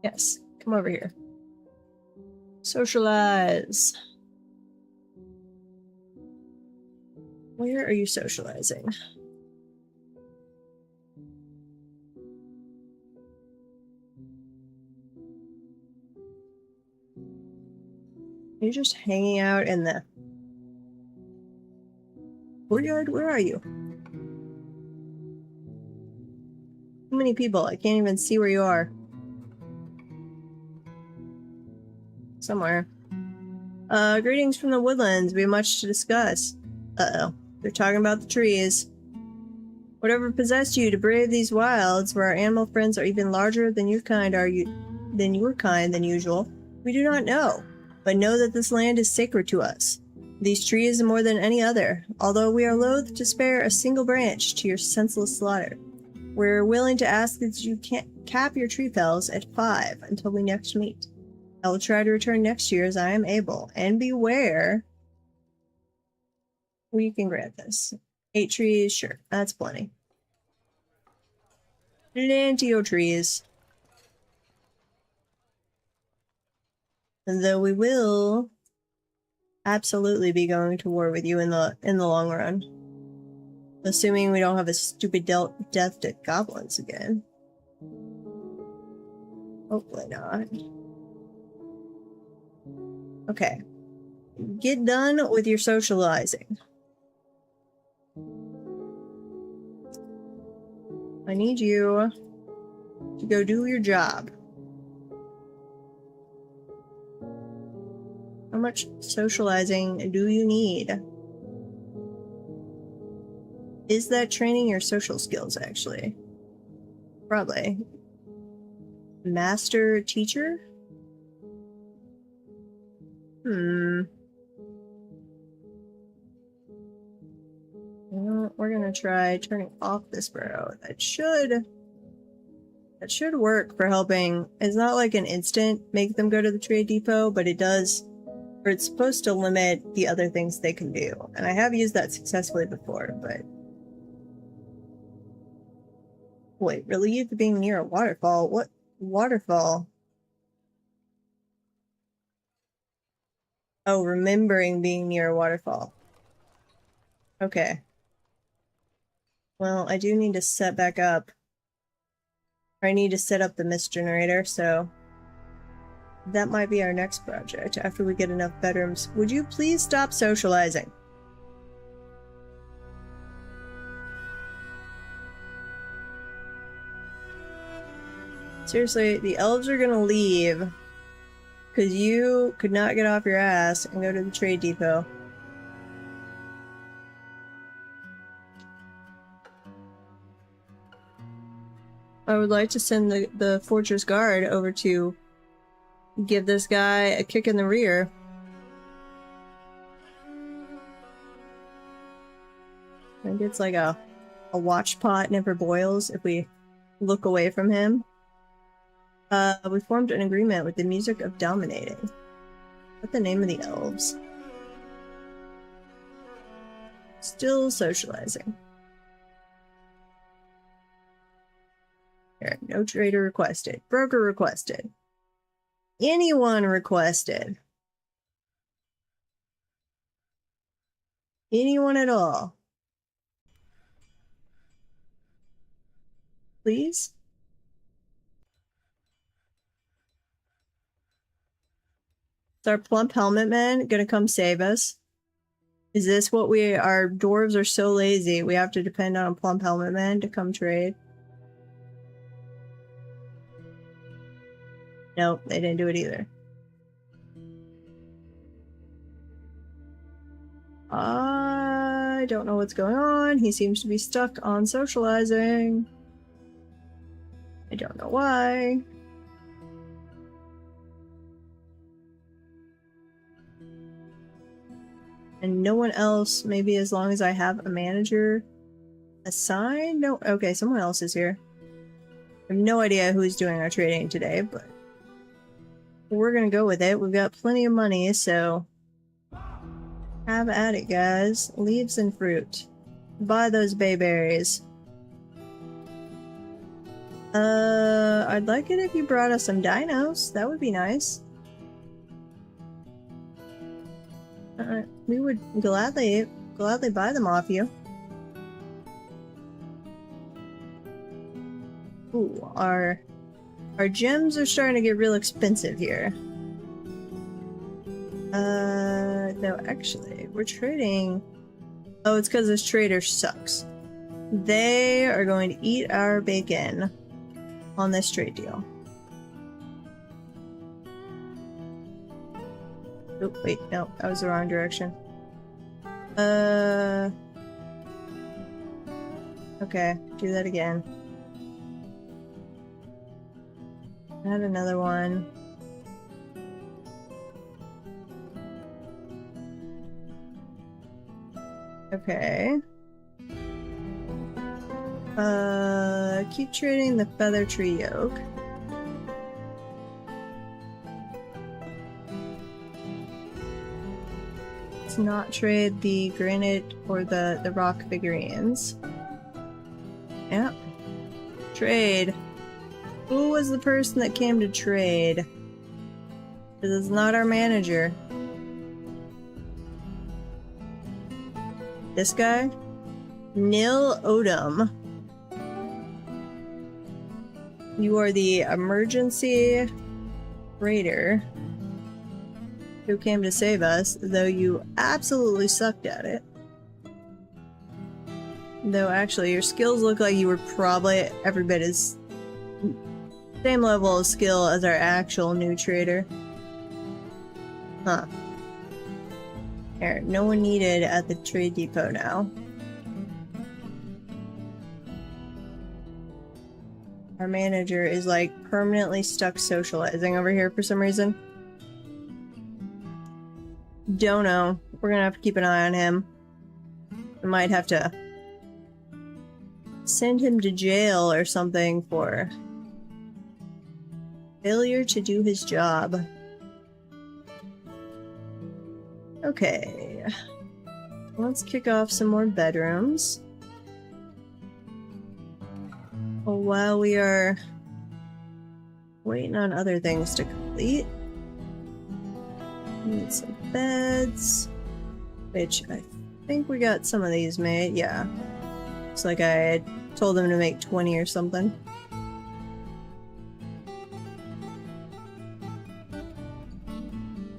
Yes, come over here. Socialize. Where are you socializing? You're just hanging out in the courtyard? Where are you? Too many people. I can't even see where you are. Somewhere. Greetings from the woodlands. We have much to discuss. Uh-oh. They're talking about the trees. Whatever possessed you to brave these wilds, where our animal friends are even larger than your kind than usual, we do not know. But know that this land is sacred to us. These trees more than any other, although we are loath to spare a single branch to your senseless slaughter. We're willing to ask that you cap your tree fells at 5 until we next meet. I will try to return next year as I am able, and beware. We can grant this. 8 trees, sure, that's plenty. Plenty of trees. Though we will absolutely be going to war with you in the long run. Assuming we don't have a stupid death to goblins again. Hopefully not. Okay. Get done with your socializing. I need you to go do your job. How much socializing do you need? Is that training your social skills, actually? Probably. Master teacher? Well, we're gonna try turning off this burrow. That should work for helping. It's not like an instant make them go to the trade depot, but it does, or it's supposed to limit the other things they can do. And I have used that successfully before, but... Wait, relieved being near a waterfall? What waterfall? Oh, remembering being near a waterfall. Okay. Well, I do need to set back up. I need to set up the mist generator, so that might be our next project after we get enough bedrooms. Would you please stop socializing? Seriously, the elves are gonna leave because you could not get off your ass and go to the trade depot. I would like to send the fortress guard over to give this guy a kick in the rear. I think it's like a watch pot never boils if we look away from him. We formed an agreement with the music of dominating. What's the name of the elves? Still socializing. Here, no trader requested. Broker requested. Anyone requested. Anyone at all. Please? Is our plump helmet man gonna come save us? Is this what our dwarves are so lazy we have to depend on a plump helmet man to come trade? Nope, they didn't do it either. I don't know what's going on. He seems to be stuck on socializing. I don't know why. And no one else, maybe as long as I have a manager assigned? No, okay, someone else is here. I have no idea who's doing our trading today, but we're gonna go with it. We've got plenty of money, so have at it, guys. Leaves and fruit. Buy those bayberries. I'd like it if you brought us some dinos. That would be nice. We would gladly buy them off you. Ooh, our gems are starting to get real expensive here. No, actually, we're trading. Oh, it's because this trader sucks. They are going to eat our bacon on this trade deal. Oh, wait, no, that was the wrong direction. Okay, do that again. Add another one. Okay. Keep trading the feather tree yoke. Let's not trade the granite or the rock figurines. Yeah. Trade. Who was the person that came to trade? This is not our manager. This guy? Nil Odom. You are the emergency raider who came to save us, though you absolutely sucked at it. Though actually, your skills look like you were probably every bit as same level of skill as our actual new trader. Huh. Here, no one needed at the trade depot now. Our manager is like permanently stuck socializing over here for some reason. Don't know. We're gonna have to keep an eye on him. We might have to send him to jail or something for failure to do his job. Okay. Let's kick off some more bedrooms. While we are waiting on other things to complete. Need some beds, which I think we got some of these made. Yeah. Looks like I had told them to make 20 or something.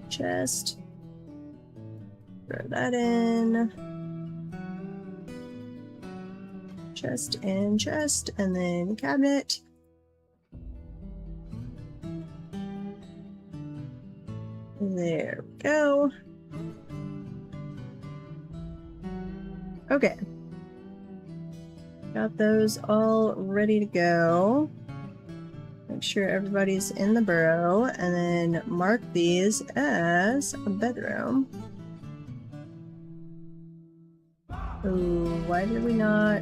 Chest. Throw that in. Chest and chest, and then cabinet. There we go. Okay. Got those all ready to go. Make sure everybody's in the burrow, and then mark these as a bedroom. Ooh, why did we not?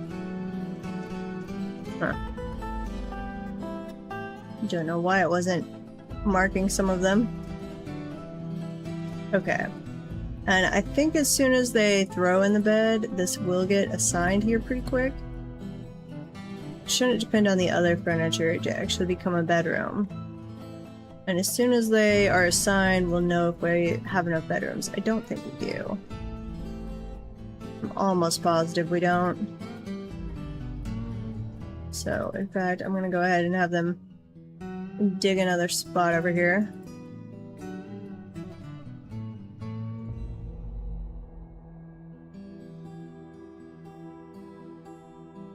Huh. Don't know why it wasn't marking some of them. Okay. And I think as soon as they throw in the bed, this will get assigned here pretty quick. Shouldn't depend on the other furniture to actually become a bedroom. And as soon as they are assigned, we'll know if we have enough bedrooms. I don't think we do. I'm almost positive we don't. So, in fact, I'm gonna go ahead and have them dig another spot over here.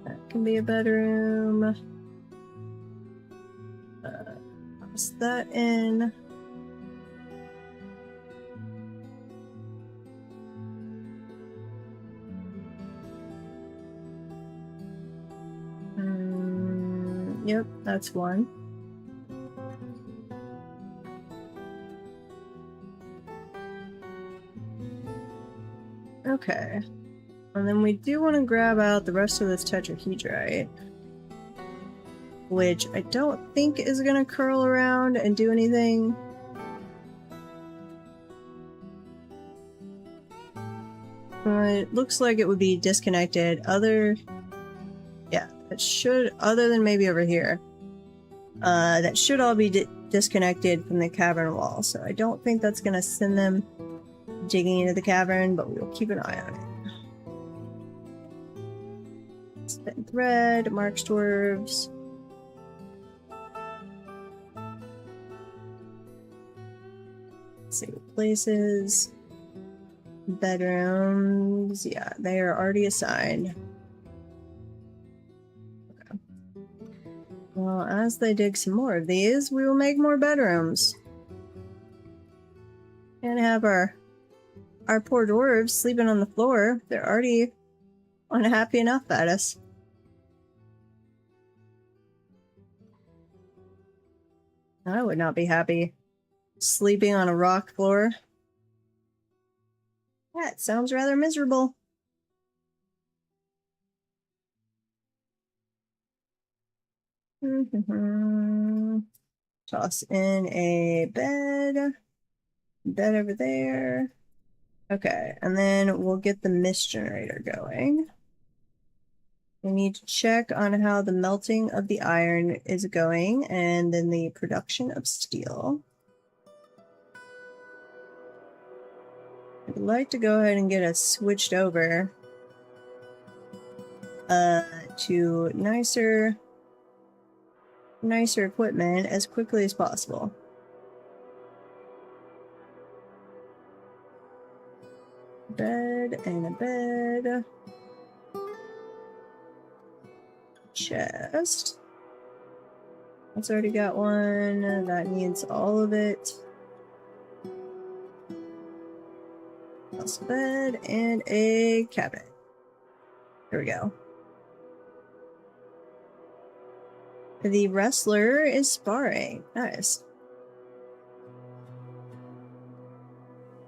That can be a bedroom. Toss that in. Yep, that's one. Okay. And then we do want to grab out the rest of this tetrahedrite, which I don't think is going to curl around and do anything. It looks like it would be disconnected. Yeah, it should, other than maybe over here. That should all be disconnected from the cavern wall, so I don't think that's going to send them digging into the cavern, but we'll keep an eye on it. Spin thread, mark dwarves. Save places. Bedrooms. Yeah, they are already assigned. Okay. Well, as they dig some more of these, we will make more bedrooms. And have our poor dwarves sleeping on the floor. They're already unhappy enough at us. I would not be happy sleeping on a rock floor. That sounds rather miserable. Toss in a bed. Bed over there. Okay, and then we'll get the mist generator going. We need to check on how the melting of the iron is going, and then the production of steel. I'd like to go ahead and get us switched over to nicer equipment as quickly as possible. Bed and a bed. Chest. That's already got one. That needs all of it. Plus a bed and a cabinet. There we go. The wrestler is sparring. Nice.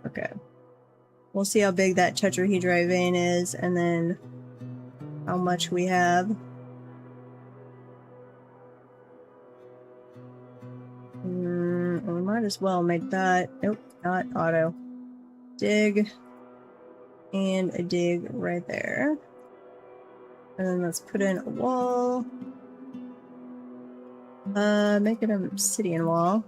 Okay. We'll see how big that tetrahedrite vein is, and then how much we have. We might as well make that. Nope, not auto. Dig. And a dig right there. And then let's put in a wall. Make it an obsidian wall.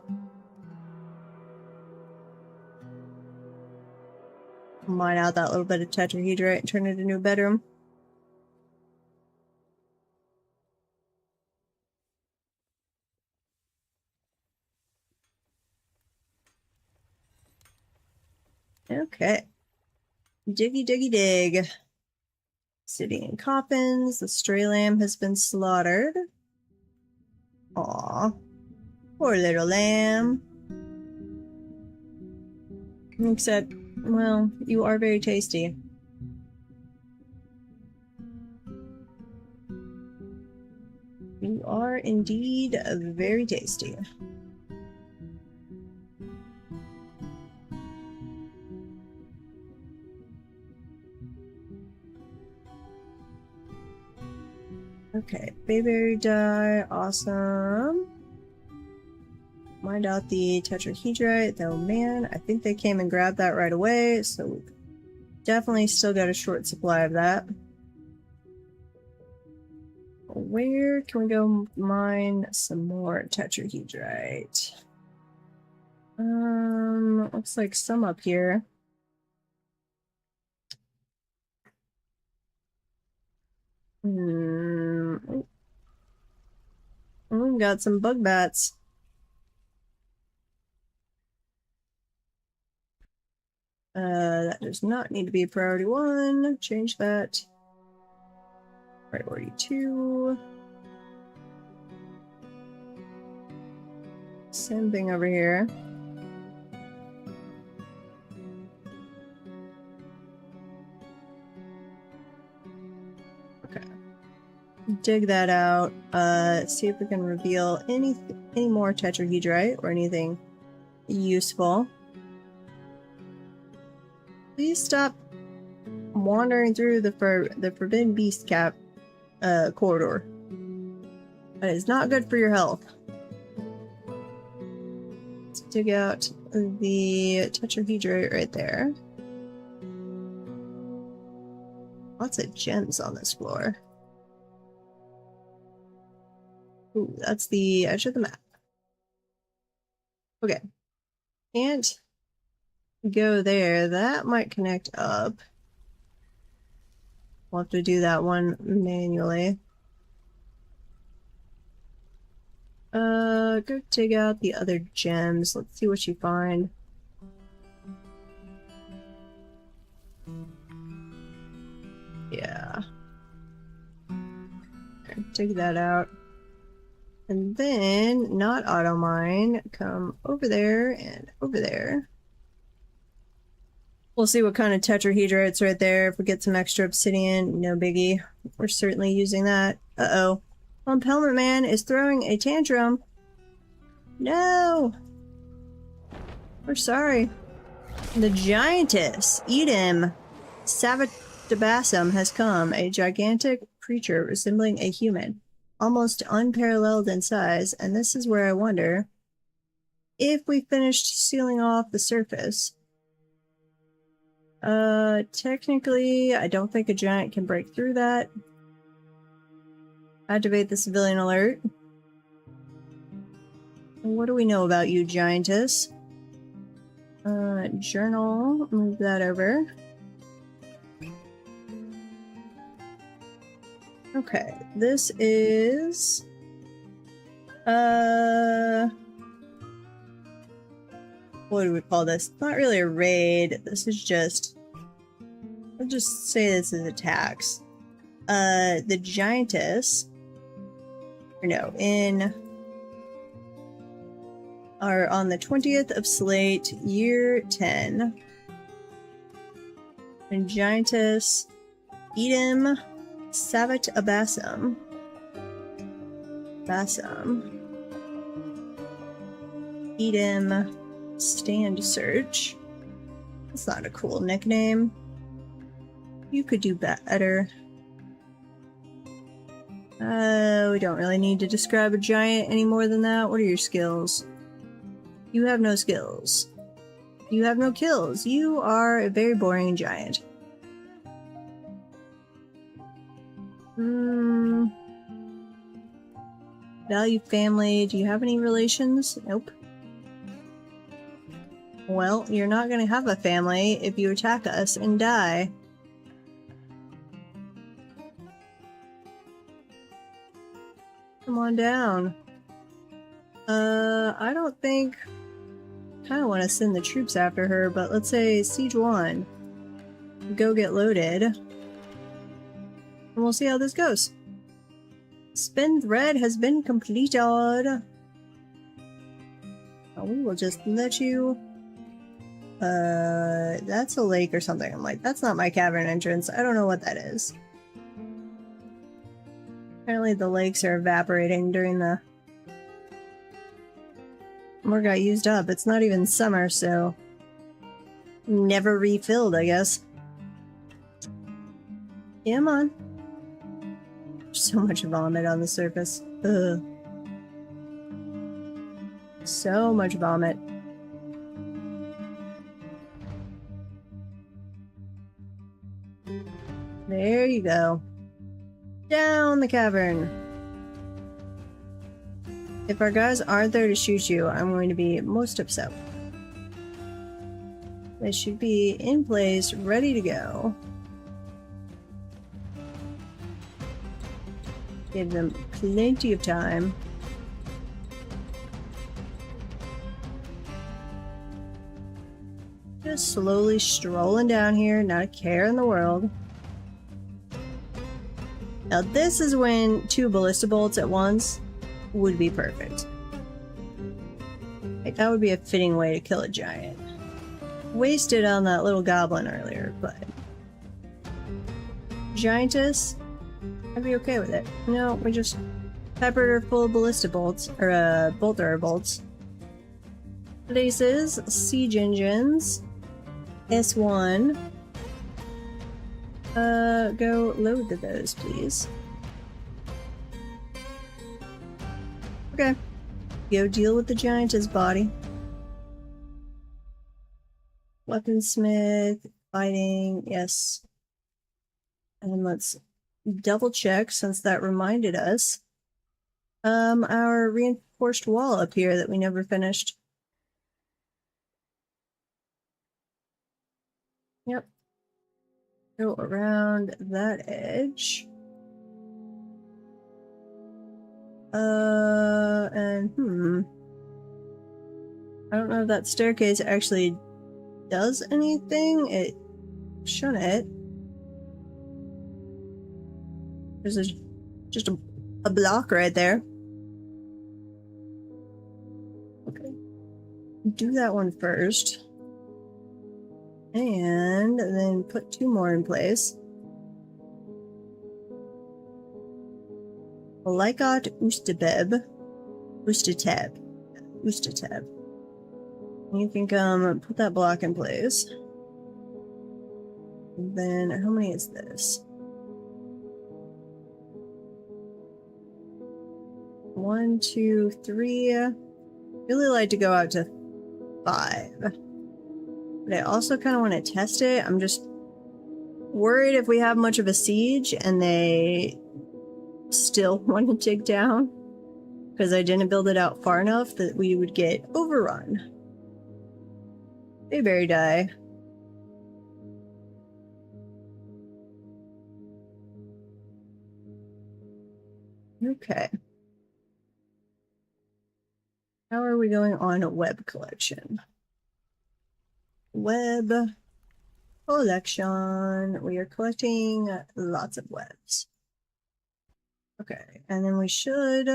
Mine out that little bit of tetrahedrite and turn it into a bedroom. Okay. Diggy diggy dig. Sitting in coffins. The stray lamb has been slaughtered. Aw. Poor little lamb. Except, well, you are very tasty. You are indeed very tasty. Okay, bayberry dye, awesome. Mind out the tetrahedrite, though man, I think they came and grabbed that right away, so definitely still got a short supply of that. Where can we go mine some more tetrahedrite? Looks like some up here. We got some bug bats. That does not need to be a priority 1. Change that. Priority 2. Same thing over here. Okay. Dig that out. See if we can reveal any more tetrahedrite or anything useful. Please stop wandering through the Forbidden Beast Cap corridor. That is not good for your health. Let's dig out the tetrahedrite right there. Lots of gems on this floor. Ooh, that's the edge of the map. Okay. Can't go there. That might connect up. We'll have to do that one manually. Go dig out the other gems. Let's see what you find. Yeah. Okay, dig that out. And then, not auto mine, come over there and over there. We'll see what kind of tetrahedrite's right there. If we get some extra obsidian, no biggie. We're certainly using that. Uh-oh. Plump Helmet Man is throwing a tantrum. No! We're sorry. The giantess, Edom Savatabasum, has come. A gigantic creature resembling a human. Almost unparalleled in size, and this is where I wonder if we finished sealing off the surface. Technically, I don't think a giant can break through that. Activate the civilian alert. What do we know about you, giantess? Journal, move that over. Okay, this is... what do we call this? Not really a raid. This is just... I'll just say this is attacks. The giantess... Or no, are on the 20th of Slate, year 10. And giantess Edom Savatabasum. Edom Stand Search. That's not a cool nickname. You could do better. We don't really need to describe a giant any more than that. What are your skills? You have no skills. You have no kills. You are a very boring giant. Value family. Do you have any relations? Nope. Well, you're not gonna have a family if you attack us and die. Come on down. I don't think... kind of want to send the troops after her, but let's say Siege 1. Go get loaded. And we'll see how this goes. Spin thread has been completed. We will just let you... that's a lake or something. I'm like, that's not my cavern entrance. I don't know what that is. Apparently the lakes are evaporating during the... more got used up. It's not even summer, so... never refilled, I guess. Come on. So much vomit on the surface. Ugh. So much vomit. There you go. Down the cavern. If our guys aren't there to shoot you, I'm going to be most upset. They should be in place, ready to go. Give them plenty of time. Just slowly strolling down here, not a care in the world. Now this is when 2 ballista bolts at once would be perfect. Like, that would be a fitting way to kill a giant. Wasted on that little goblin earlier, but... giantess? I'd be okay with it. No, we just peppered her full of ballista bolts, or bolt thrower bolts. Places, siege engines, S1. Go load those, please. Okay. Go deal with the giantess body. Weaponsmith, fighting, yes. And let's double check, since that reminded us. Our reinforced wall up here that we never finished. Yep. Go around that edge. And I don't know if that staircase actually does anything. It shouldn't. There's just a block right there. Okay. Do that one first. And then put 2 more in place. Lycot Ustabeb. Ustateb. You can come put that block in place. And then, how many is this? 1, 2, 3. Really like to go out to 5. But I also kind of want to test it. I'm just worried if we have much of a siege and they still want to dig down, because I didn't build it out far enough that we would get overrun. Bayberry die. Okay. How are we going on web collection? Web collection. We are collecting lots of webs. Okay, and then we should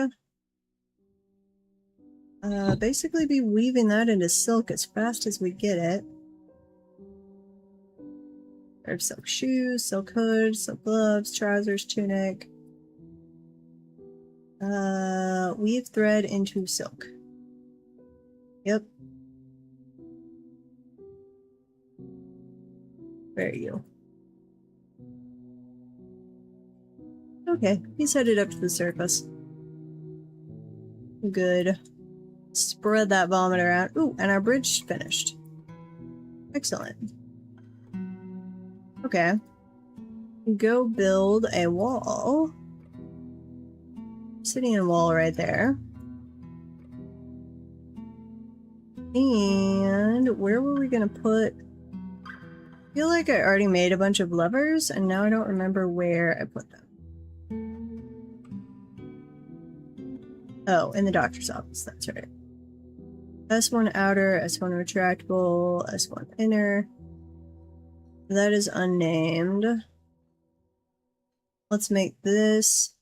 basically be weaving that into silk as fast as we get it. There's silk shoes, silk hood, silk gloves, trousers, tunic. Weave thread into silk. Yep. Where are you? Okay, he's headed up to the surface. Good. Spread that vomit around. Ooh, and our bridge finished. Excellent. Okay. Go build a wall. Sitting in a wall right there. And where were we gonna put... I feel like I already made a bunch of levers, and now I don't remember where I put them. Oh, in the doctor's office, that's right. S1 outer, S1 retractable, S1 inner. That is unnamed. Let's make this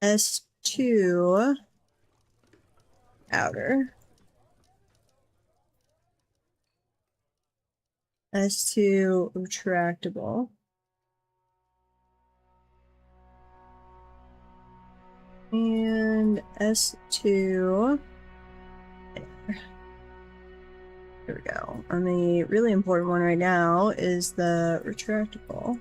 S2 outer. S2 retractable. And S2 there. There we go. And the really important one right now is the retractable.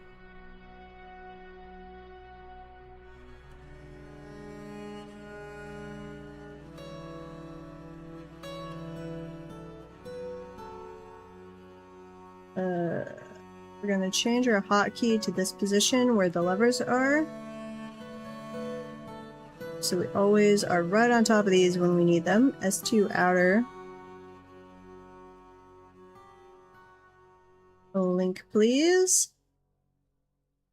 We're going to change our hotkey to this position where the levers are. So we always are right on top of these when we need them. S2 outer. A link, please.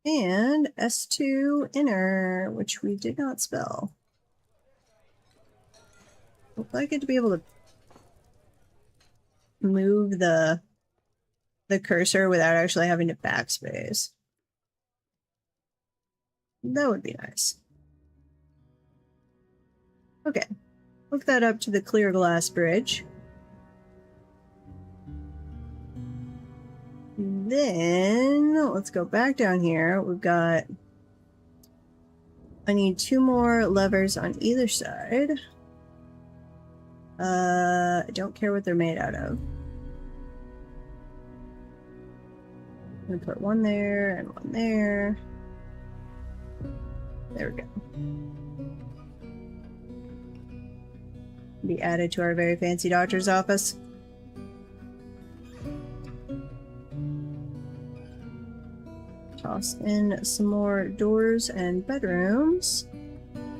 And S2 inner, which we did not spell. I'd like it to be able to move the cursor without actually having to backspace. That would be nice. Okay, hook that up to the clear glass bridge. Then let's go back down here. We've got... I need 2 more levers on either side. I don't care what they're made out of. I'm gonna put one there and one there. There we go. Be added to our very fancy doctor's office. Toss in some more doors and bedrooms.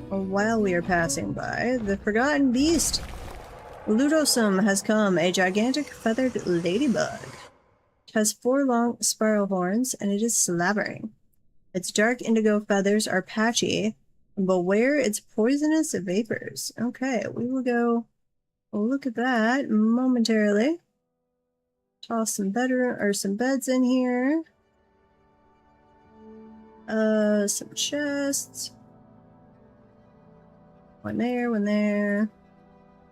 While we are passing by, the Forgotten Beast, Ludosum, has come, a gigantic feathered ladybug. It has 4 long spiral horns, and it is slavering. Its dark indigo feathers are patchy. Beware its poisonous vapors. Okay, we will go look at that momentarily. Toss some some beds in here. Some chests. One there.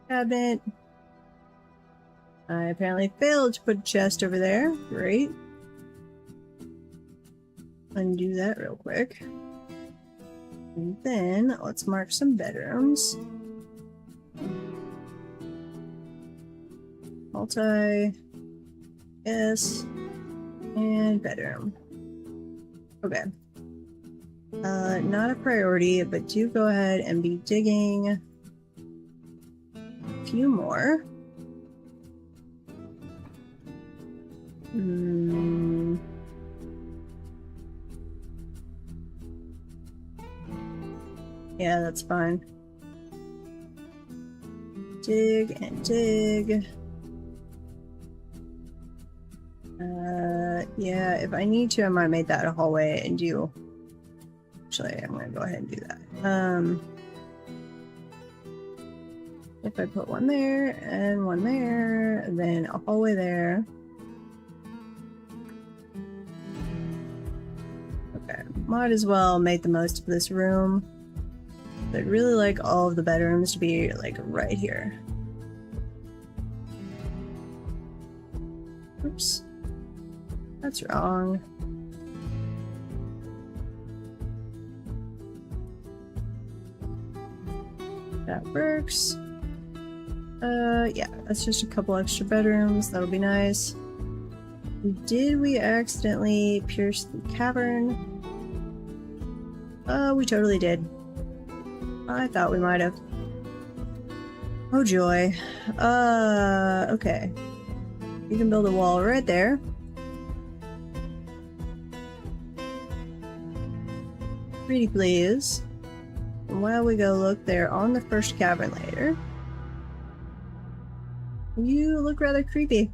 Cabinet. I apparently failed to put a chest over there. Great. Undo that real quick. And then let's mark some bedrooms. Multi. Yes. And bedroom. Okay. Not a priority, but do go ahead and be digging a few more. Yeah, that's fine. Dig and dig. Yeah, if I need to, I might make that a hallway and do... Actually, I'm gonna go ahead and do that. If I put one there, and then a hallway there. Okay, might as well make the most of this room. I'd really like all of the bedrooms to be, like, right here. Oops. That's wrong. That works. Yeah, that's just a couple extra bedrooms. That'll be nice. Did we accidentally pierce the cavern? We totally did. I thought we might have. Oh joy. Okay. You can build a wall right there. Pretty please. And while we go look there on the first cavern later, You look rather creepy.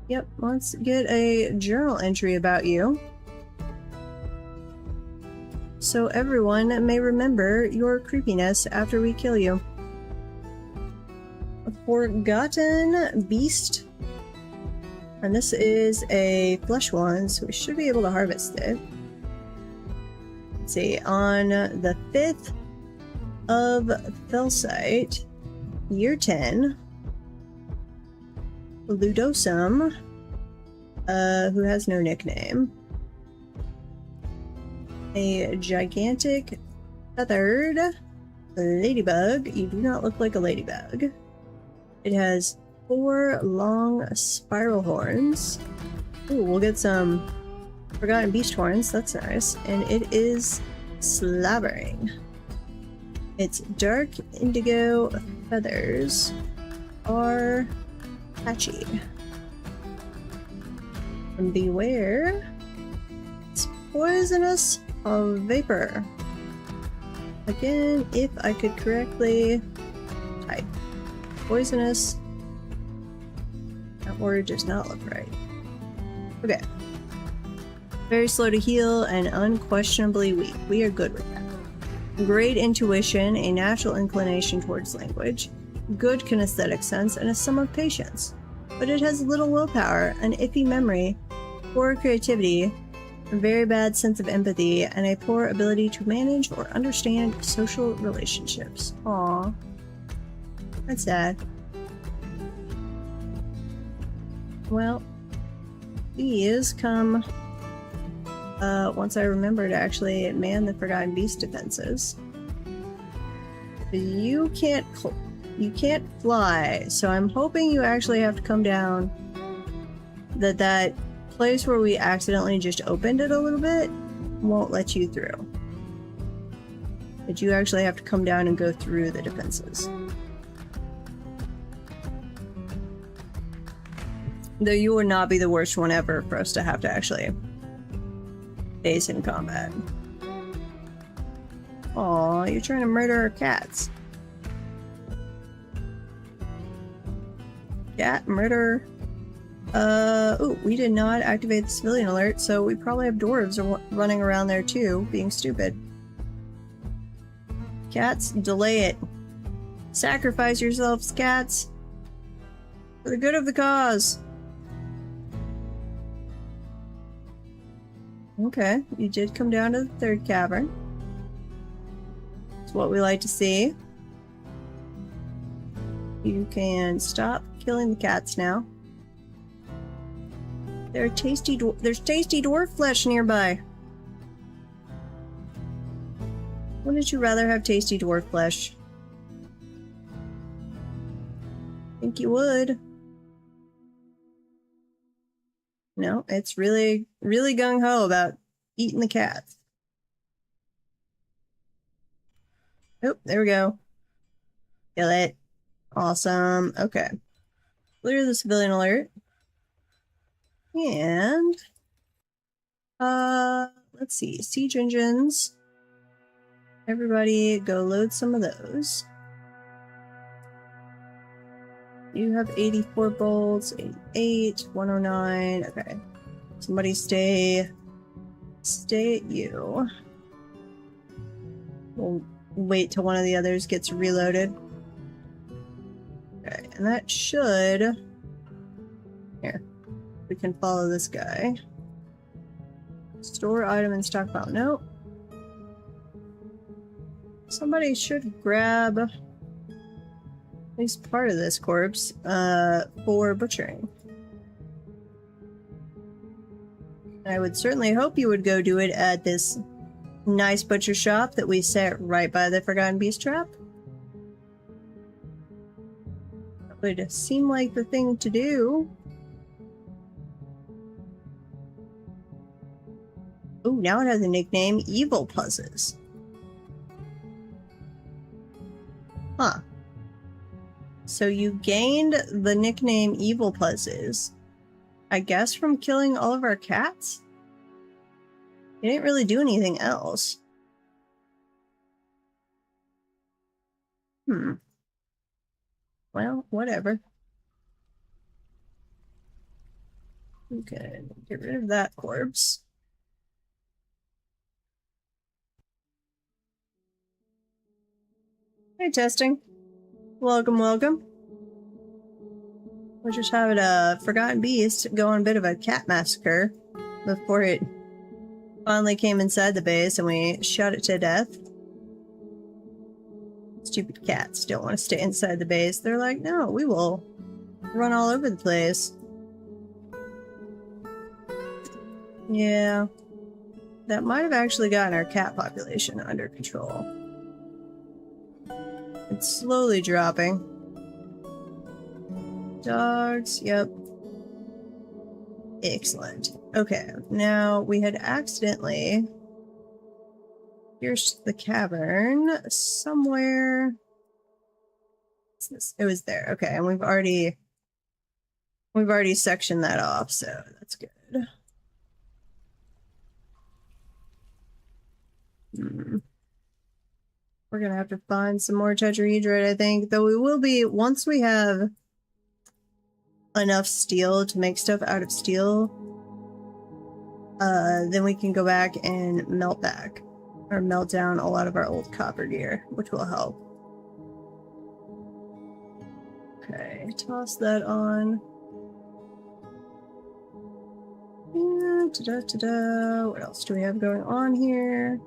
Yep, let's get a journal entry about you, so everyone may remember your creepiness after we kill you. A forgotten beast. And this is a flesh one, so we should be able to harvest it. Let's see, on the 5th of Felsite, year 10, Ludosum, who has no nickname, a gigantic feathered ladybug. You do not look like a ladybug. It has 4 long spiral horns. Ooh, we'll get some forgotten beast horns. That's nice. And it is slavering. Its dark indigo feathers are patchy. And beware, it's poisonous vapor. Again, if I could correctly type. Poisonous. That word does not look right. Okay. Very slow to heal and unquestionably weak. We are good with that. Great intuition, a natural inclination towards language, good kinesthetic sense, and a sum of patience. But it has little willpower, an iffy memory, poor creativity, a very bad sense of empathy, and a poor ability to manage or understand social relationships. Aww. That's sad. Well, these come once I remember to actually man the Forgotten Beast defenses. You can't fly, so I'm hoping you actually have to come down. That place where we accidentally just opened it a little bit won't let you through. But you actually have to come down and go through the defenses. Though you would not be the worst one ever for us to have to actually face in combat. Aw, you're trying to murder our cats. Cat murder. Ooh, we did not activate the civilian alert, so we probably have dwarves running around there too, being stupid. Cats, delay it. Sacrifice yourselves, cats. For the good of the cause. Okay, you did come down to the 3rd cavern. It's what we like to see. You can stop killing the cats now. There's tasty dwarf flesh nearby. Wouldn't you rather have tasty dwarf flesh? Think you would. No, it's really gung-ho about eating the cats. Oh, there we go. Kill it. Awesome. Okay. Clear the civilian alert. And let's see. Siege engines. Everybody go load some of those. You have 84 bolts, 88, 109. Okay. Somebody stay at you. We'll wait till one of the others gets reloaded. Okay, and that should... Here. We can follow this guy. Store item in stockpile. Nope. Somebody should grab at least part of this corpse for butchering. I would certainly hope you would go do it at this nice butcher shop that we set right by the Forgotten Beast trap. That would seem like the thing to do. Oh, now it has a nickname, Evil Puzzes. Huh. So you gained the nickname Evil Puzzes, I guess from killing all of our cats? You didn't really do anything else. Well, whatever. Okay, get rid of that corpse. Hey, testing. Welcome, welcome. We're just having a forgotten beast go on a bit of a cat massacre before it finally came inside the base and we shot it to death. Stupid cats don't want to stay inside the base. They're like, no, we will run all over the place. Yeah. That might have actually gotten our cat population under control. It's slowly dropping. Dogs, yep. Excellent. Okay, now we had accidentally pierced the cavern somewhere. What's this? It was there. Okay, and we've already sectioned that off, so that's good. We're gonna have to find some more tetrahedrite, I think. Though we will be, once we have enough steel to make stuff out of steel, then we can go back and melt down a lot of our old copper gear, which will help. Okay, toss that on. What else do we have going on here?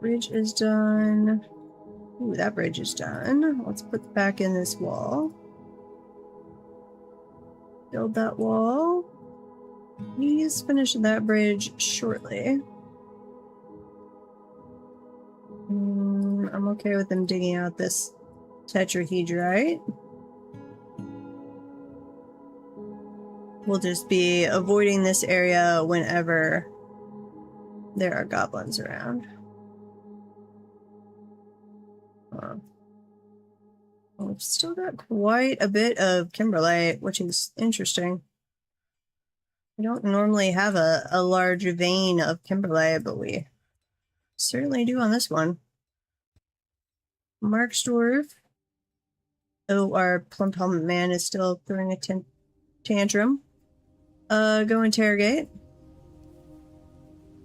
Bridge is done. Ooh, that bridge is done. Let's put back in this wall. Build that wall. Please finish that bridge shortly. I'm okay with them digging out this tetrahedrite. We'll just be avoiding this area whenever there are goblins around. We've still got quite a bit of kimberlite, which is interesting. We don't normally have a large vein of kimberlite, but we certainly do on this one. Marksdorf. Oh, our plump helmet man is still throwing a tantrum. Go interrogate.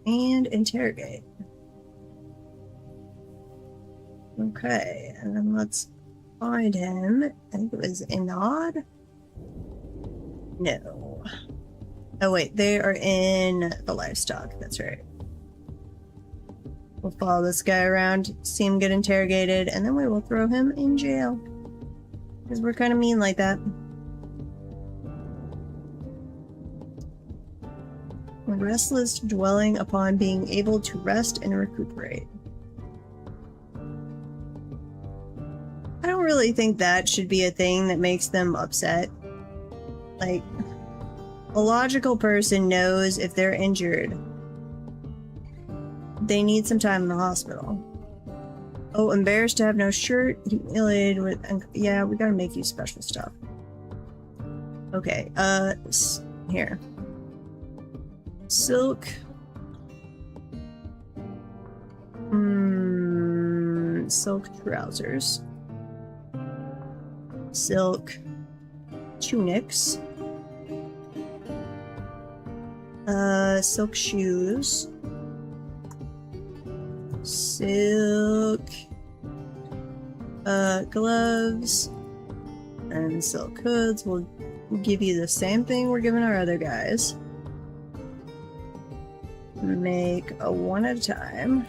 And interrogate. Okay, and then let's find him. I think it was Enod? No. Oh wait, they are in the livestock, that's right. We'll follow this guy around, see him get interrogated, and then we will throw him in jail. Because we're kind of mean like that. Restless, dwelling upon being able to rest and recuperate. I don't really think that should be a thing that makes them upset. Like, a logical person knows if they're injured, they need some time in the hospital. Oh, embarrassed to have no shirt, humiliated with... Yeah, we gotta make you special stuff. Okay, here. Silk. Silk trousers. Silk tunics. Silk shoes. Silk gloves. And silk hoods. We'll give you the same thing we're giving our other guys. Make a one at a time.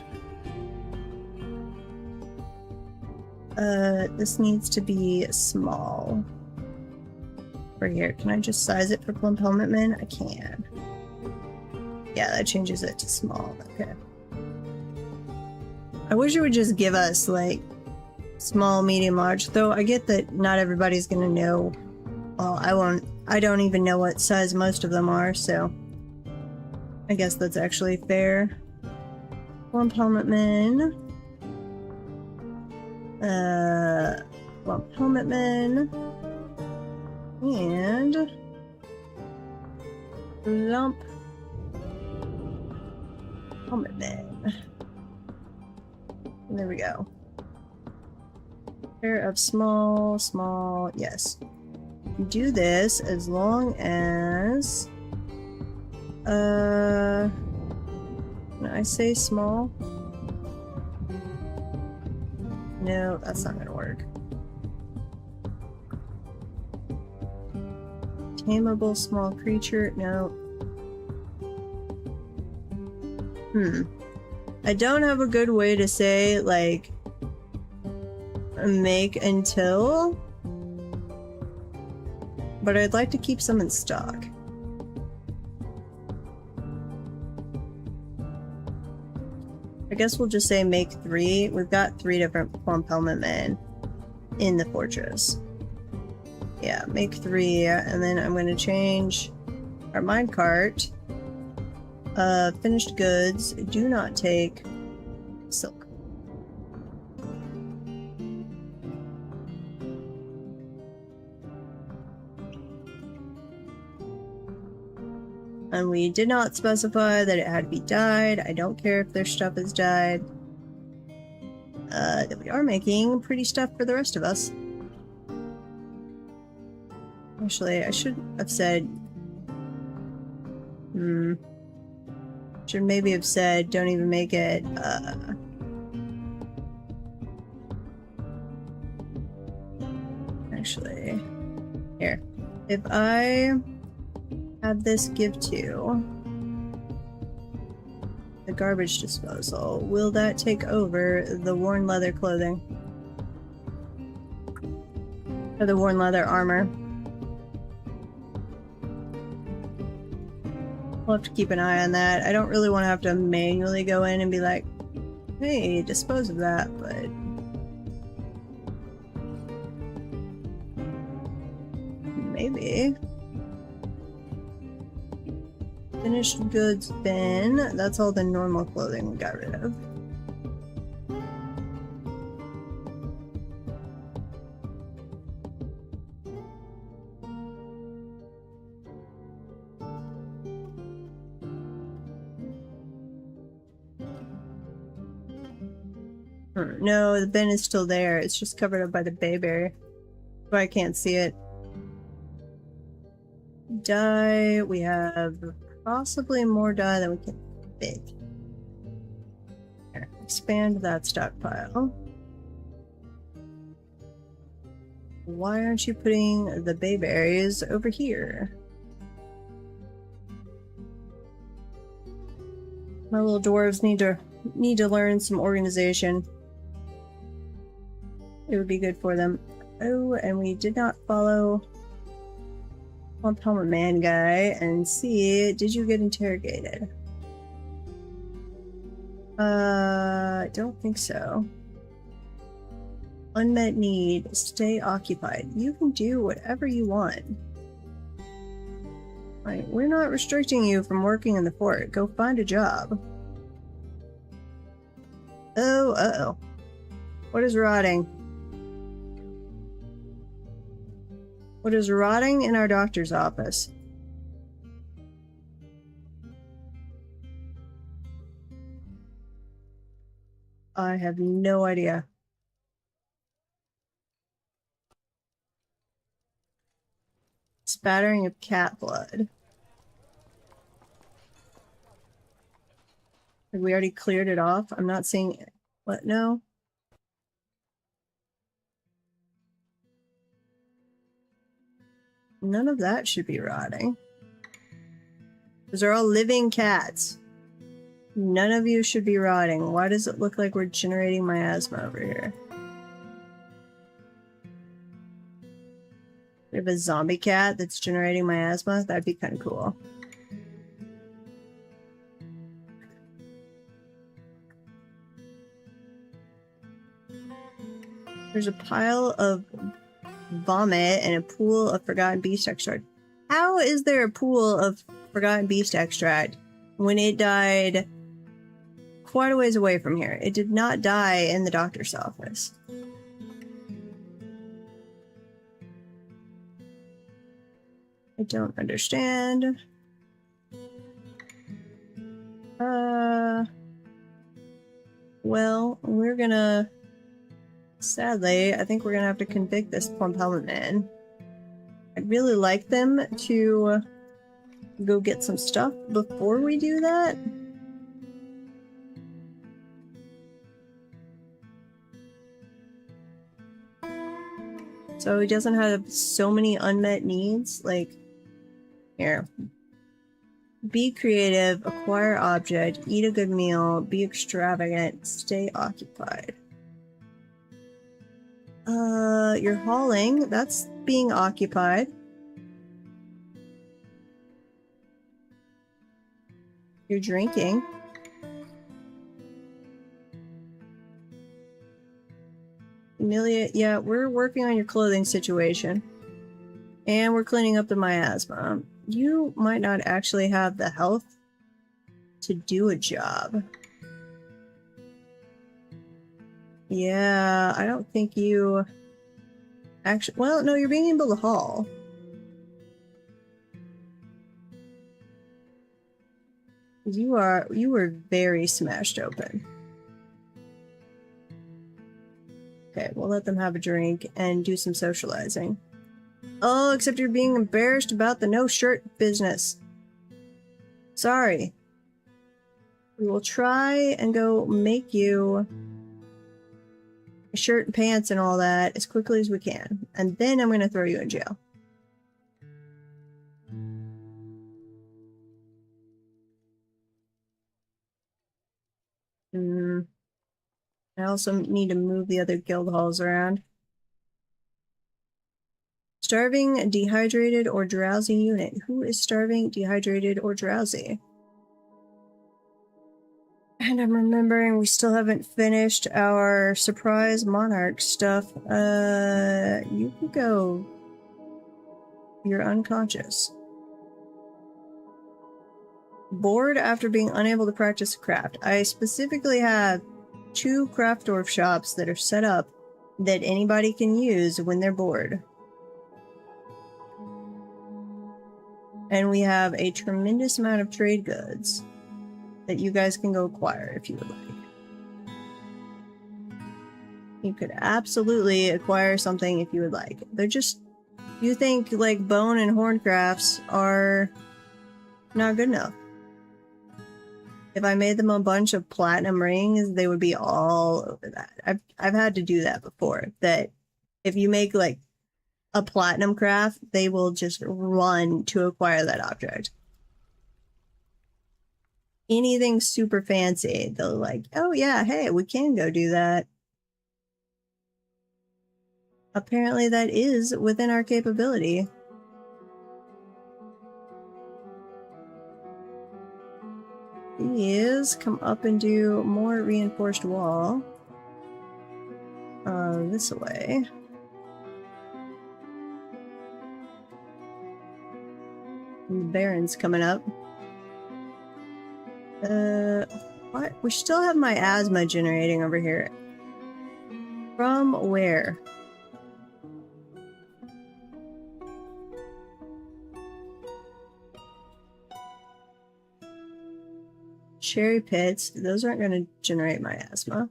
This needs to be small. Right here. Can I just size it for plump helmet men? I can. Yeah, that changes it to small. Okay. I wish it would just give us like small, medium, large. Though I get that not everybody's gonna know. Well, I don't even know what size most of them are, so I guess that's actually fair. Plump helmet men. Plump helmet men. And plump helmet men. And there we go. Pair of small, yes. Do this as long as, can I say small? No, that's not gonna work. Tameable small creature, no. I don't have a good way to say, like, make until, but I'd like to keep some in stock. I guess we'll just say make 3. We've got 3 different Plump Helmet Men in the fortress. Yeah, make 3, and then I'm going to change our minecart. Finished goods, do not take silk. And we did not specify that it had to be dyed. I don't care if their stuff is dyed. That we are making pretty stuff for the rest of us. Actually, I should have said... should maybe have said, don't even make it, actually, here. If I have this give to the garbage disposal, will that take over the worn leather clothing? Or the worn leather armor? We'll have to keep an eye on that. I don't really want to have to manually go in and be like, hey, dispose of that, but... maybe. Finished goods bin. That's all the normal clothing we got rid of. No, the bin is still there. It's just covered up by the bayberry. So I can't see it. Dye. We have possibly more dye than we can fit. Here, expand that stockpile. Why aren't you putting the bayberries over here? My little dwarves need to learn some organization. It would be good for them. Oh, and we did not follow Plump Helmet Man guy and see, did you get interrogated? I don't think so. Unmet need, stay occupied. You can do whatever you want. Right, we're not restricting you from working in the fort. Go find a job. Oh, uh-oh. What is rotting? What is rotting in our doctor's office? I have no idea. Spattering of cat blood. Have we already cleared it off? I'm not seeing it. What? No? None of that should be rotting. Those are all living cats. None of you should be rotting. Why does it look like we're generating miasma over here? We have a zombie cat that's generating miasma? That'd be kind of cool. There's a pile of vomit and a pool of forgotten beast extract. How is there a pool of forgotten beast extract when it died quite a ways away from here? It did not die in the doctor's office. I don't understand. Well, we're gonna Sadly, I think we're gonna have to convict this plump helmet man. I'd really like them to go get some stuff before we do that. So he doesn't have so many unmet needs. Like, here. Be creative, acquire object, eat a good meal, be extravagant, stay occupied. You're hauling, that's being occupied. You're drinking. Amelia, yeah, we're working on your clothing situation. And we're cleaning up the miasma. You might not actually have the health to do a job. Yeah, I don't think you actually... Well, no, you're being able to haul. You were very smashed open. Okay, we'll let them have a drink and do some socializing. Oh, except you're being embarrassed about the no shirt business. Sorry. We will try and go make you a shirt and pants and all that as quickly as we can. And then I'm going to throw you in jail. I also need to move the other guild halls around. Starving, dehydrated, or drowsy unit. Who is starving, dehydrated, or drowsy? And I'm remembering we still haven't finished our surprise monarch stuff. You can go. You're unconscious. Bored after being unable to practice craft. I specifically have 2 craft dwarf shops that are set up that anybody can use when they're bored. And we have a tremendous amount of trade goods that you guys can go acquire if you would like. You could absolutely acquire something if you would like. They're just... You think, like, bone and horn crafts are not good enough. If I made them a bunch of platinum rings, they would be all over that. I've had to do that before. That if you make, like, a platinum craft, they will just run to acquire that object. Anything super fancy, they'll like, oh yeah, hey, we can go do that. Apparently that is within our capability. Please come up and do more reinforced wall. This way. And the Baron's coming up. What? We still have my asthma generating over here. From where? Cherry pits. Those aren't going to generate my asthma.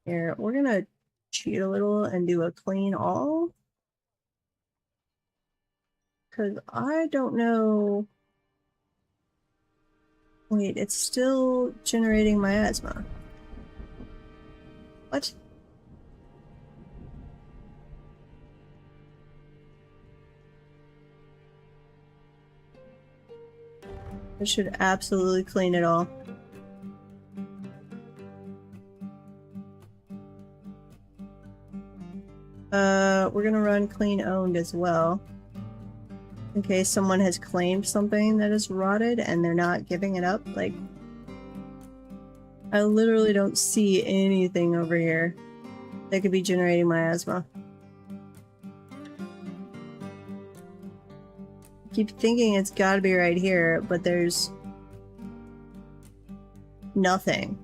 Here, we're going to cheat a little and do a clean all. Because I don't know... Wait, it's still generating my asthma. What? I should absolutely clean it all. We're gonna run clean owned as well. In case someone has claimed something that is rotted and they're not giving it up. Like, I literally don't see anything over here that could be generating my asthma. I keep thinking it's gotta be right here, but there's nothing.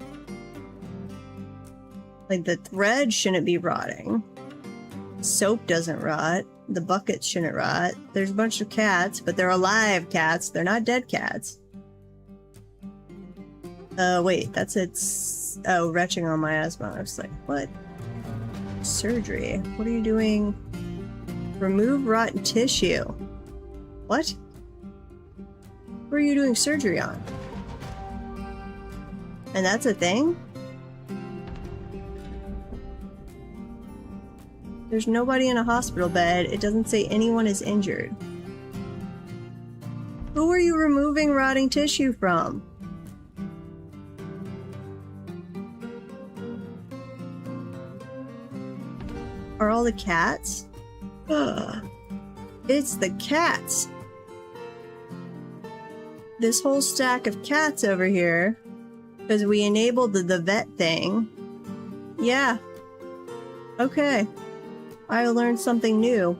Like, the thread shouldn't be rotting. Soap doesn't rot. The bucket shouldn't rot. There's a bunch of cats, but they're alive cats. They're not dead cats. Wait, that's its... Oh, retching on my asthma. I was like, what? Surgery. What are you doing? Remove rotten tissue. What? What are you doing surgery on? And that's a thing? There's nobody in a hospital bed. It doesn't say anyone is injured. Who are you removing rotting tissue from? Are all the cats? Ugh. It's the cats! This whole stack of cats over here, because we enabled the vet thing. Yeah. Okay. I learned something new.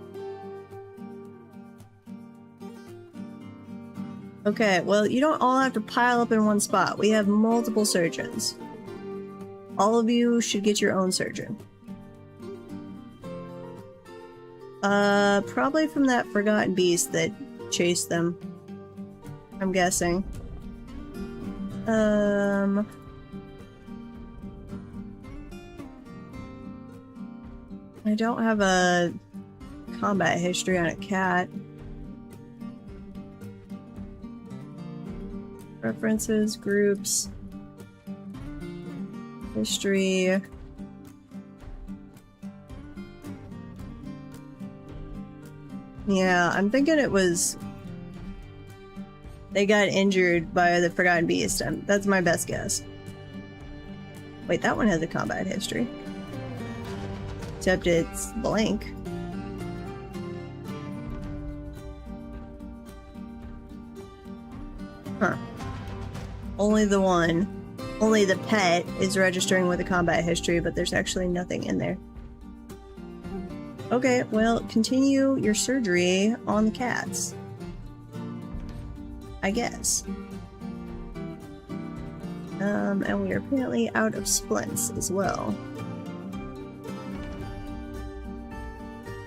Okay, well, you don't all have to pile up in one spot. We have multiple surgeons. All of you should get your own surgeon. Probably from that forgotten beast that chased them. I'm guessing. I don't have a combat history on a cat. Preferences, groups, history. Yeah, I'm thinking it was... They got injured by the Forgotten Beast. That's my best guess. Wait, that one has a combat history. Except it's blank. Huh. Only the one. Only the pet is registering with a combat history, but there's actually nothing in there. Okay, well, continue your surgery on the cats. I guess. And we are apparently out of splints as well.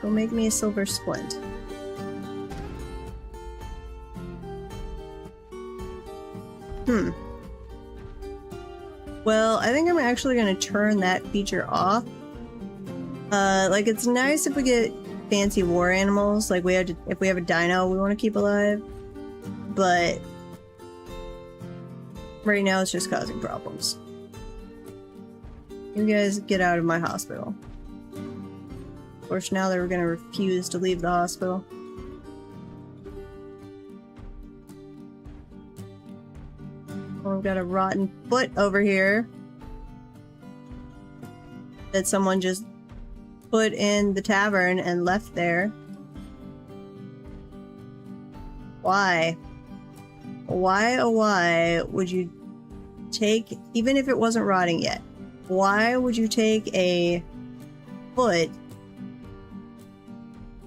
Go make me a silver splint. Well, I think I'm actually gonna turn that feature off. Like, it's nice if we get fancy war animals, like if we have a dino we want to keep alive, but right now it's just causing problems. You guys get out of my hospital. Of course, now they're gonna refuse to leave the hospital. Oh, we've got a rotten foot over here that someone just put in the tavern and left there. Why? Why, oh why would you take, even if it wasn't rotting yet, why would you take a foot,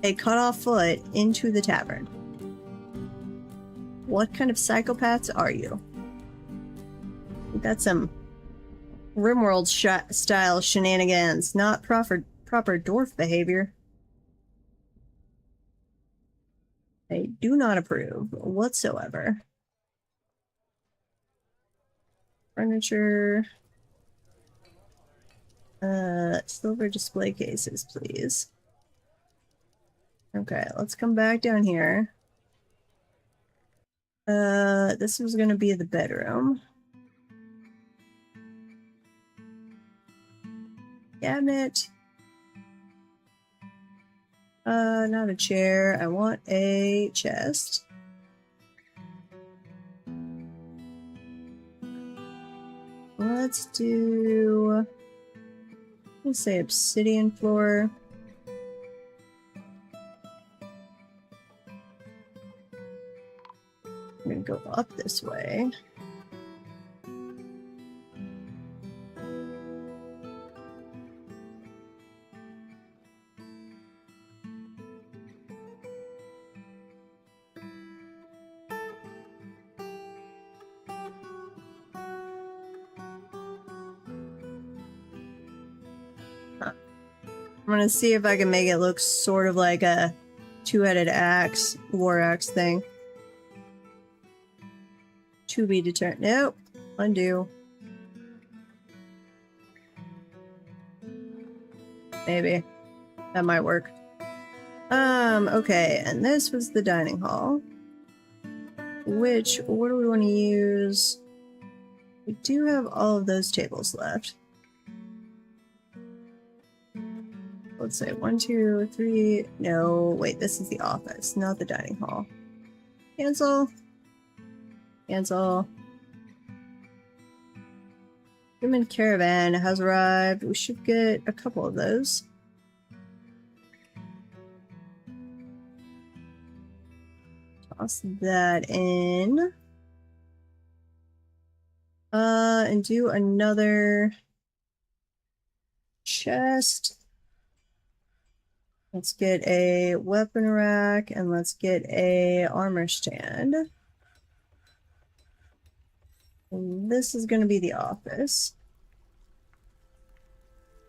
a cut off foot, into the tavern? What kind of psychopaths are you? That's some Rimworld style shenanigans, not proper dwarf behavior. I do not approve whatsoever. Furniture. Silver display cases, please. Okay, let's come back down here. This is gonna be the bedroom. Cabinet. Not a chair. I want a chest. Let's do... let's say obsidian floor. I'm gonna go up this way. I'm gonna see if I can make it look sort of like a two-headed axe, war axe thing. To be determined. Nope. Undo. Maybe. That might work. Okay, and this was the dining hall. Which, what do we want to use? We do have all of those tables left. Let's say 1, 2, 3. No, wait, this is the office, not the dining hall. Cancel. Cancel. Human caravan has arrived. We should get a couple of those. Toss that in. And do another chest. Let's get a weapon rack and let's get a armor stand. And this is going to be the office.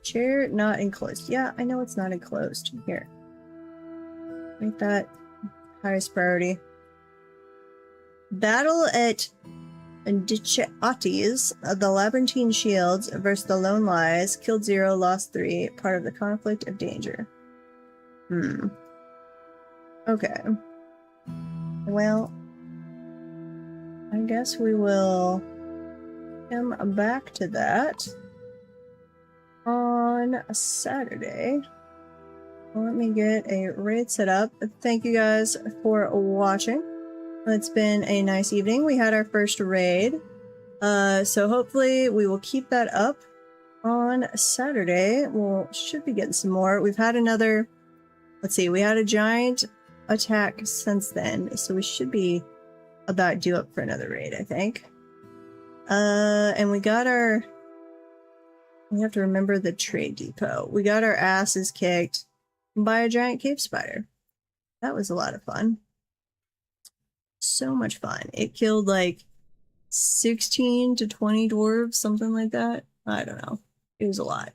Chair not enclosed. Yeah, I know it's not enclosed. Here. Make that highest priority. Battle at Dichatis, the Labyrinthine Shields versus the Lone Lies. Killed 0, lost 3. Part of the conflict of danger. Okay. Well, I guess we will come back to that on a Saturday. Let me get a raid set up. Thank you guys for watching. It's been a nice evening. We had our first raid. So hopefully we will keep that up on Saturday. We'll should be getting some more. We've had another, let's see, we had a giant attack since then. So we should be about due up for another raid, I think. And we got our, we have to remember the trade depot. We got our asses kicked by a giant cave spider. That was a lot of fun. So much fun. It killed like 16 to 20 dwarves, something like that. I don't know. It was a lot.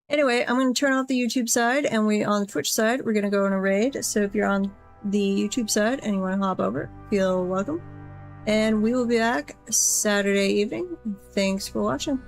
Anyway, I'm going to turn off the YouTube side, and on the Twitch side, we're going to go on a raid. So if you're on the YouTube side and you want to hop over, feel welcome. And we will be back Saturday evening. Thanks for watching.